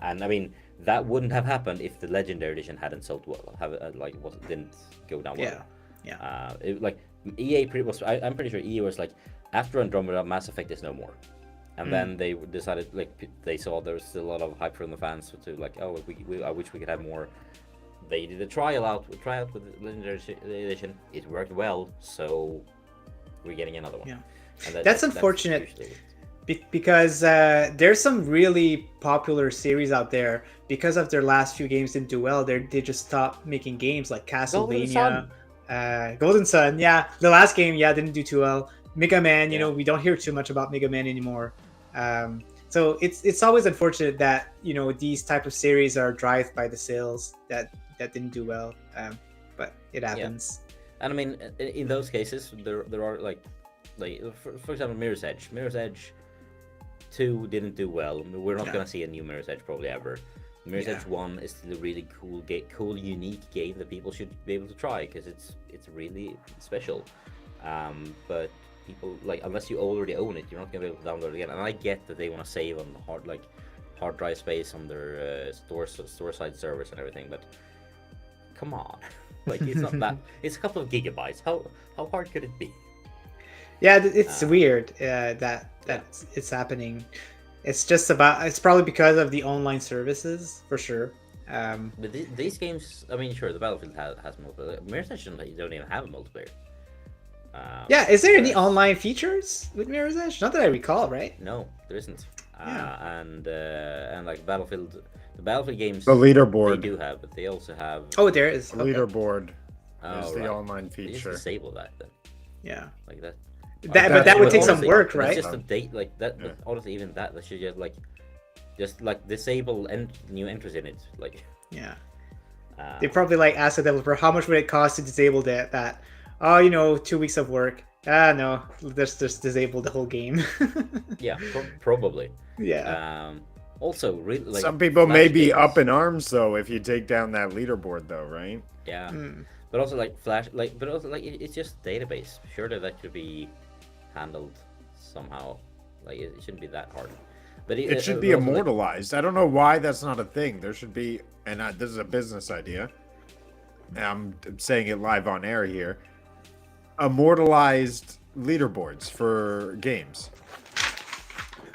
and I mean that wouldn't have happened if the Legendary Edition hadn't sold well, didn't go down well. Yeah. EA I'm pretty sure EA was like, after Andromeda, Mass Effect is no more. And then they decided, they saw there was still a lot of hype from the fans to I wish we could have more. They did a tryout with the Legendary Edition. It worked well, so we're getting another one. Yeah, and that's unfortunate because there's some really popular series out there. Because of their last few games didn't do well, they just stopped making games like Castlevania, Golden Sun. Yeah, the last game didn't do too well. Mega Man, we don't hear too much about Mega Man anymore. So it's always unfortunate that these type of series are driven by the sales that didn't do well. But it happens. And I mean, in those cases, there are for example, Mirror's Edge. Mirror's Edge 2 didn't do well. We're not gonna see a new Mirror's Edge probably ever. Mirror's Edge 1 is still a really cool, unique game that people should be able to try because it's really special. But people unless you already own it, you're not gonna be able to download it again. And I get that they want to save on hard drive space on their store side servers and everything, but come on, it's not that. It's a couple of gigabytes. How hard could it be? Yeah, it's weird that it's happening. It's probably because of the online services for sure. But these games, I mean, sure, the Battlefield has multiplayer. Mirror's Edge don't even have a multiplayer. Is there any online features with Mirror's Edge? Not that I recall, right? No, there isn't. And like Battlefield, the Battlefield games, the leaderboard they do have, but they also have. Oh, there is the leaderboard. Oh, is the online feature. Just disable that then. Yeah, like that. But that would take some work, right? Just a date like that. Yeah. Honestly, even that should just disable new entries in it. Yeah. They probably asked the developer how much would it cost to disable that. Oh, 2 weeks of work. No, let's just disable the whole game. Yeah, probably. Yeah. Also, really, some people may be up in arms though if you take down that leaderboard, though, right? Yeah. But also Flash, it's just database. Surely that should be handled somehow. It shouldn't be that hard. But it should be immortalized. I don't know why that's not a thing. There should be, and this is a business idea. I'm saying it live on air here. Immortalized leaderboards for games.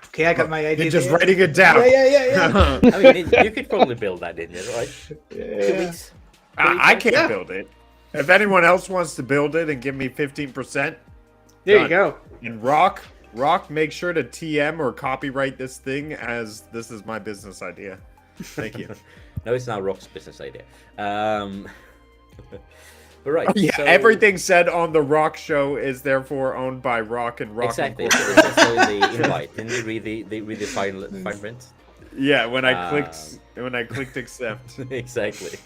Okay, I got my idea. You're just writing it down. Yeah. I mean, you could probably build that in it, right? Yeah. 2 weeks. I can't build it. If anyone else wants to build it and give me 15%, there you go. And Rokk, make sure to TM or copyright this thing as this is my business idea. Thank you. No, it's not Rokk's business idea. But right. Yeah, so everything said on the Rokk show is therefore owned by Rokk and Rokk. Exactly. It's also in the invite. Didn't you read the fine print? Yeah, when I clicked accept. Exactly.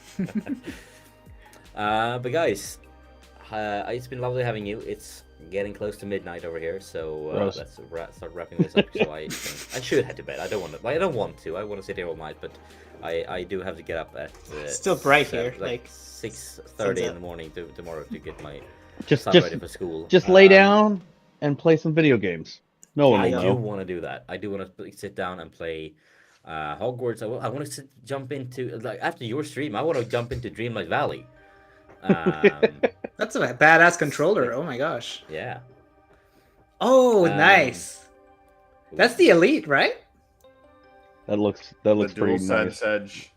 But guys, it's been lovely having you. It's getting close to midnight over here, so Gross. let's start wrapping this up. So I should head to bed. I don't want to. I want to sit here all night, but I do have to get up at Still bright here, like 6:30 in the morning tomorrow to get my Just son just ready for school. just lay down and play some video games. No one I will do know. want to do that. I do want to sit down and play Hogwarts. I want to jump into, like, after your stream. I want to jump into Dreamlight Valley. That's a badass controller. Oh my gosh. Yeah. Oh, Um, nice. That's the Elite, right? That looks The pretty DualSense nice. Edge.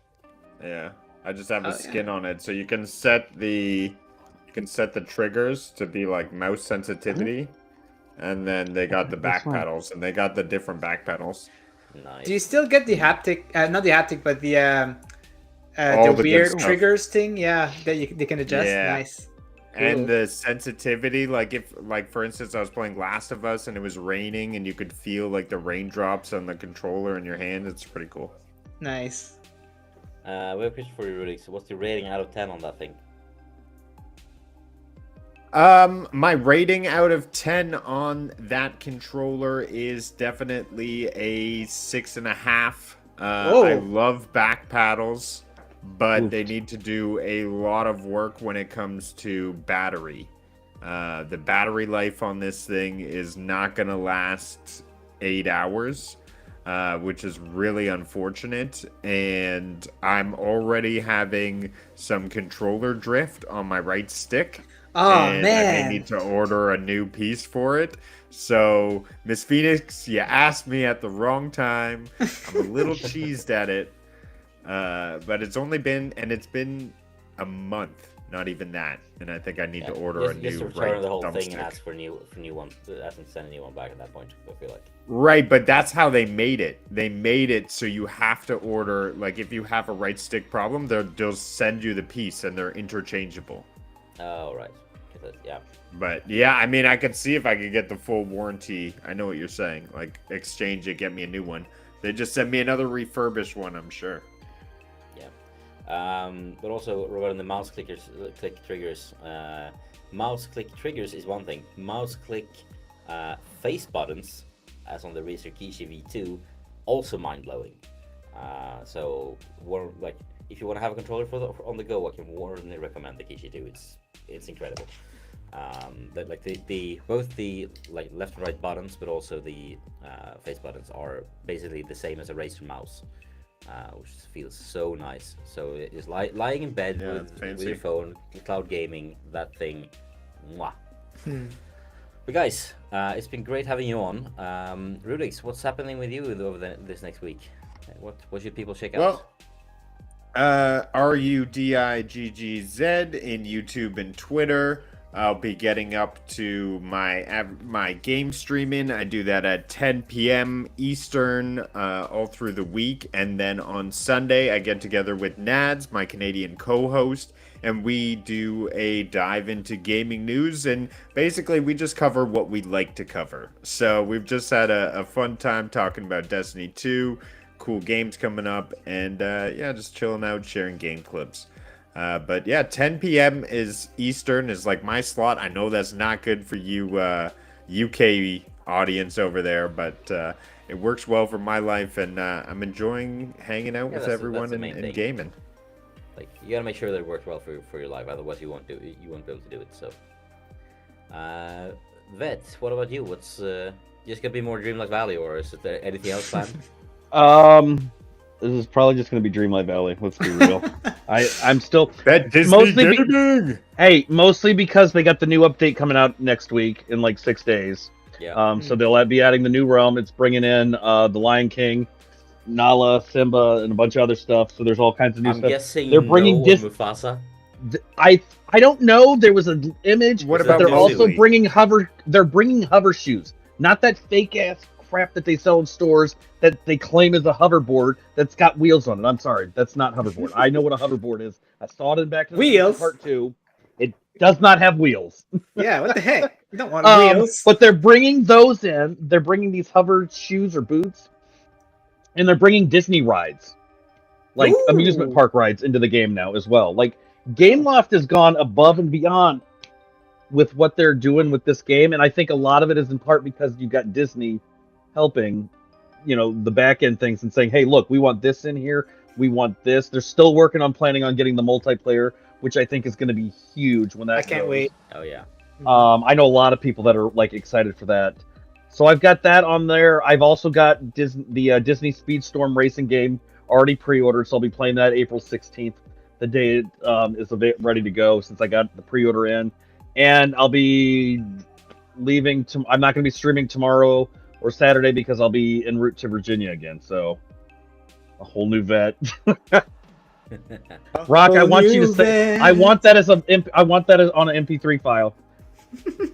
Yeah, I just have Oh, a yeah. skin on it, so you can set the triggers to be like mouse sensitivity, and then they got the back That's fine. pedals, and they got the different back pedals. Nice. Do you still get the haptic? Not the haptic, but the All the good weird stuff. triggers thing. Yeah, that they can adjust. Yeah. Nice. And Cool. the sensitivity, like for instance, I was playing Last of Us and it was raining, and you could feel like the raindrops on the controller in your hand. It's pretty cool. Nice. We have a question for you, Rudy. So what's the rating out of 10 on that thing? My rating out of 10 on that controller is definitely a 6.5. I Whoa. love back paddles, but Oof. they need to do a lot of work when it comes to battery. The battery life on this thing is not going to last 8 hours, which is really unfortunate. And I'm already having some controller drift on my right stick. Oh and I man. may need to order a new piece for it. So, Miss Phoenix, you asked me at the wrong time. I'm a little cheesed at it. But it's been a month, not even that. And I think I need to order a new just return right the whole thumbstick. thing and ask for new one. Ask and send a new one back at that point. I feel like. Right, but that's how they made it. They made it so you have to order, like, if you have a right stick problem, they'll send you the piece and they're interchangeable. Oh, right. Yeah. But yeah, I mean, I could see if I could get the full warranty. I know what you're saying. Like, exchange it, get me a new one. They just send me another refurbished one, I'm sure. But also regarding the mouse click triggers, mouse click triggers is one thing. Mouse click face buttons, as on the Razer Kishi V2, also mind blowing. So, if you want to have a controller on the go, I can warmly recommend the Kishi 2. It's incredible. Both the left and right buttons, but also the face buttons are basically the same as a Razer mouse, which feels so nice. So it's lying in bed with your phone, cloud gaming, that thing. Mwah. But guys, it's been great having you on. Rudix, what's happening with you over this next week? What should people check out? Well, RUDIGGZ in YouTube and Twitter. I'll be getting up to my game streaming. I do that at 10 p.m. Eastern all through the week. And then on Sunday, I get together with Nads, my Canadian co-host, and we do a dive into gaming news. And basically, we just cover what we like to cover. So we've just had a fun time talking about Destiny 2, cool games coming up, and just chilling out, sharing game clips. But yeah, 10 p.m. is Eastern is like my slot. I know that's not good for you UK audience over there, but it works well for my life, and I'm enjoying hanging out with everyone and gaming. Like, you gotta make sure that it works well for your life, otherwise you won't be able to do it. So, Vet, what about you? What's just gonna be more Dreamlight Valley, or is there anything else planned? This is probably just going to be Dreamlight Valley. Let's be real. I'm still That Disney gaming. Mostly because they got the new update coming out next week in like 6 days. Yeah. So they'll be adding the new realm. It's bringing in the Lion King, Nala, Simba, and a bunch of other stuff. So there's all kinds of new I'm stuff. guessing They're bringing Mufasa. I don't know. There was an image. What But about they're also Mowgli? bringing hover. They're bringing hover shoes, not that fake ass crap that they sell in stores that they claim is a hoverboard that's got wheels on it. I'm sorry, that's not hoverboard. I know what a hoverboard is. I saw it in Back to the Future Wheels? Part 2. It does not have wheels. Yeah, what the heck? You don't want wheels. But they're bringing those in. They're bringing these hover shoes or boots, and they're bringing Disney rides, like Ooh. amusement park rides, into the game now as well. Like, Gameloft has gone above and beyond with what they're doing with this game, and I think a lot of it is in part because you got Disney helping, the back end things and saying, hey, look, we want this in here, we want this. They're still working on planning on getting the multiplayer, which I think is going to be huge when that I can't goes. wait. Oh yeah. I know a lot of people that are like excited for that. So I've got that on there. I've also got the Disney Speedstorm racing game already pre-ordered, so I'll be playing that April 16th, the day it is ready to go, since I got the pre-order in. And I'll be leaving. I'm not going to be streaming tomorrow or Saturday because I'll be en route to Virginia again. So a whole new vet. Rokk, I want you to say. I want that as on an MP3 file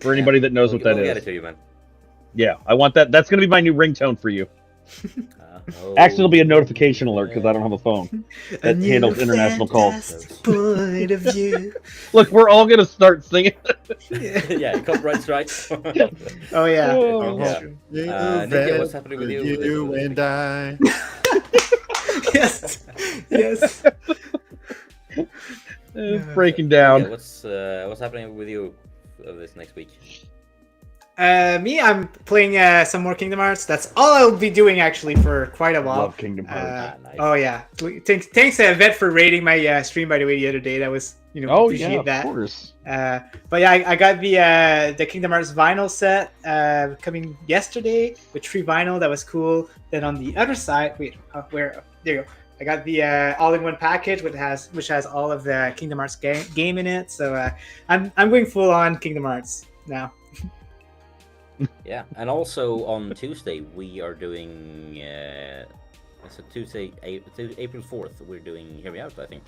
for anybody that knows what that we'll is. Get it to you, man. Yeah, I want that. That's going to be my new ringtone for you. Actually, it'll be a notification alert because I don't have a phone that handles international calls. Point of view. Look, we're all going to start singing. Yeah, copyright strikes. Oh yeah. Nick, what's happening with you? You and I. Yes. Yes. Breaking down. Yeah, what's happening with you this next week? Me, I'm playing some more Kingdom Hearts. That's all I'll be doing actually for quite a while. Love Kingdom Hearts. Nice. Oh yeah. Thanks Vet for rating my stream, by the way, the other day. That was appreciate that. Of course. But yeah, I got the Kingdom Hearts vinyl set coming yesterday with 3 vinyl. That was cool. Then on the other side, there you go. I got the all-in-one package which has all of the Kingdom Hearts game in it. So I'm going full on Kingdom Hearts now. Yeah, and also on Tuesday we are doing. So Tuesday, April 4th, we're doing Hear Me Out, I think.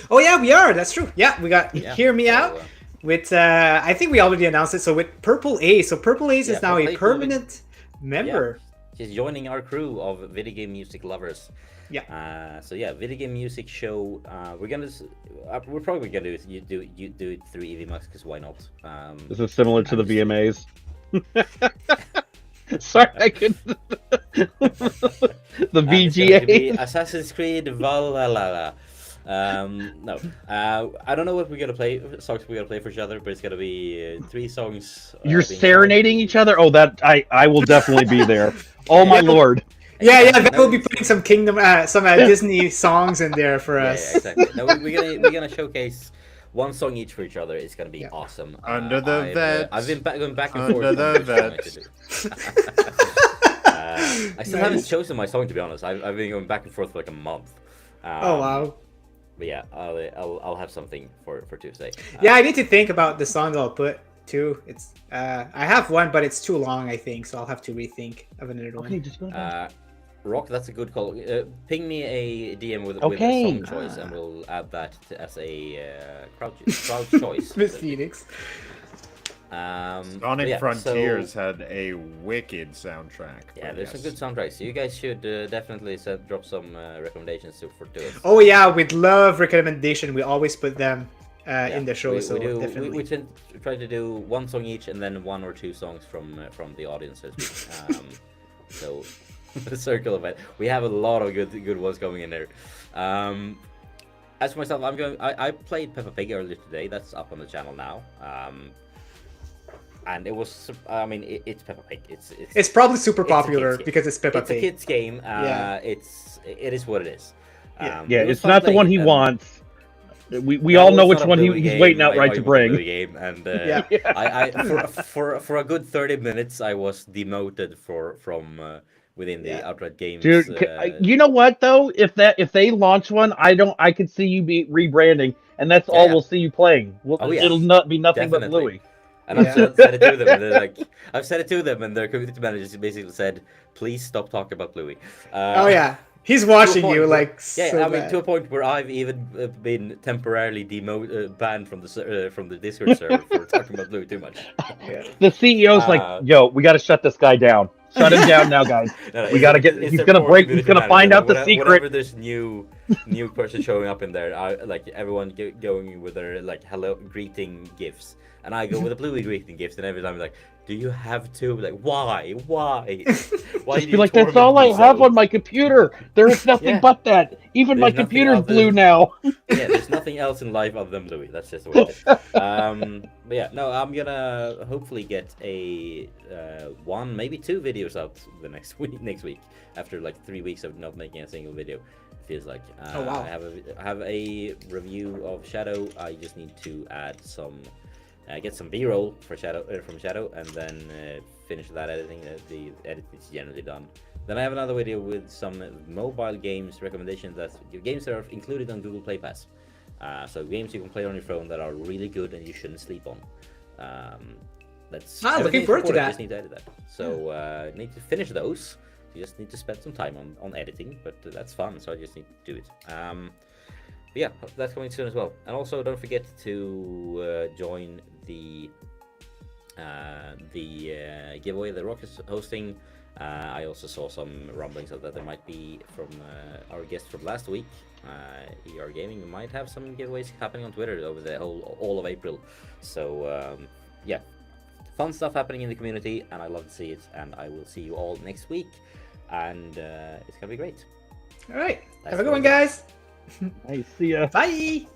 Oh yeah, we are. That's true. Yeah, we got Hear Me Out with. I think we already announced it. So with Purple Ace. So Purple Ace is now a permanent member. Yeah. She's joining our crew of video game music lovers. Yeah. So yeah, video game music show. We're probably gonna do it through EVMux because why not? This is similar to the VMAs. Sorry, I couldn't. The VGA. Assassin's Creed Valhalla. No, I don't know what we're gonna play. Songs we're gonna play for each other, but it's gonna be 3 songs. You're serenading each other. Oh, that I will definitely be there. Oh my lord. Yeah. That will be putting some Disney songs in there for us. Yeah, exactly. No, we're gonna showcase 1 song each for each other. It's gonna be awesome. Under the vet. I've been going back and forth. Under the vet. I still haven't chosen my song, to be honest. I've been going back and forth for like a month. Oh wow. But yeah, I'll have something for Tuesday. Yeah, I need to think about the song that I'll put too. It's I have one, but it's too long, I think, so I'll have to rethink of another one. Just go ahead. Rokk, that's a good call. Ping me a DM with a song choice, and we'll add that as a crowd choice. Miss Phoenix. Sonic Frontiers had a wicked soundtrack. Yeah, there's some good soundtracks. So you guys should definitely drop some recommendations to it. Oh yeah, we'd love recommendation. We always put them in the show. Definitely. We try to do 1 song each, and then 1 or 2 songs from the audience. So the circle of it. We have a lot of good ones coming in there. As for myself, I played Peppa Pig earlier today. That's up on the channel now. And it was, it's Peppa Pig. It's probably super popular because it's Peppa Pig. It's a kid's game. It is what it is. It's not the one he wants. We all know which one he's waiting outright to bring. Game, and for a good 30 minutes, I was demoted from within the outright games. Dude, you know what though? If they launch one, I could see you be rebranding, and that's all we'll see you playing. It'll not be nothing but Bluey. And I've said it to them, and they're like, and their community managers basically said, "Please stop talking about Bluey." Oh yeah, he's watching you like. To a point where I've even been temporarily banned from the Discord server for talking about Bluey too much. The CEO's like, "Yo, we got to shut this guy down. Shut him down now, guys. We got to get. He's gonna break. He's gonna find out the secret." Whenever there's new person showing up in there, like everyone going with their like hello greeting gifts. And I go with the Bluey greeting gifts, and every time I'm like, Do you have to? Like, why? Why? Why Just do be you like, that's torment all I me have so?" on my computer. There is nothing Yeah. but that. Even my There's nothing computer's other- blue now. Yeah, there's nothing else in life other than Louis. That's just the way it is. But yeah, no, I'm gonna hopefully get a one, maybe 2 videos out the next week after like 3 weeks of not making a single video. It feels like. Oh, wow. I have a review of Shadow. I just need to add some. Get some B-roll for from Shadow, and then finish that editing. The edit is generally done. Then I have another video with some mobile games recommendations. That's games that are included on Google Play Pass. So games you can play on your phone that are really good and you shouldn't sleep on. That's looking forward to that. Just need to edit that. So need to finish those. You just need to spend some time on editing, but that's fun. So I just need to do it. But yeah, that's coming soon as well. And also, don't forget to join the giveaway that Rokk is hosting. I also saw some rumblings of that there might be from our guest from last week, ER Gaming. We might have some giveaways happening on Twitter over the all of April. So yeah, fun stuff happening in the community, and I love to see it. And I will see you all next week, and it's gonna be great. All right. That's Have a good one, what it guys. I see ya. Bye.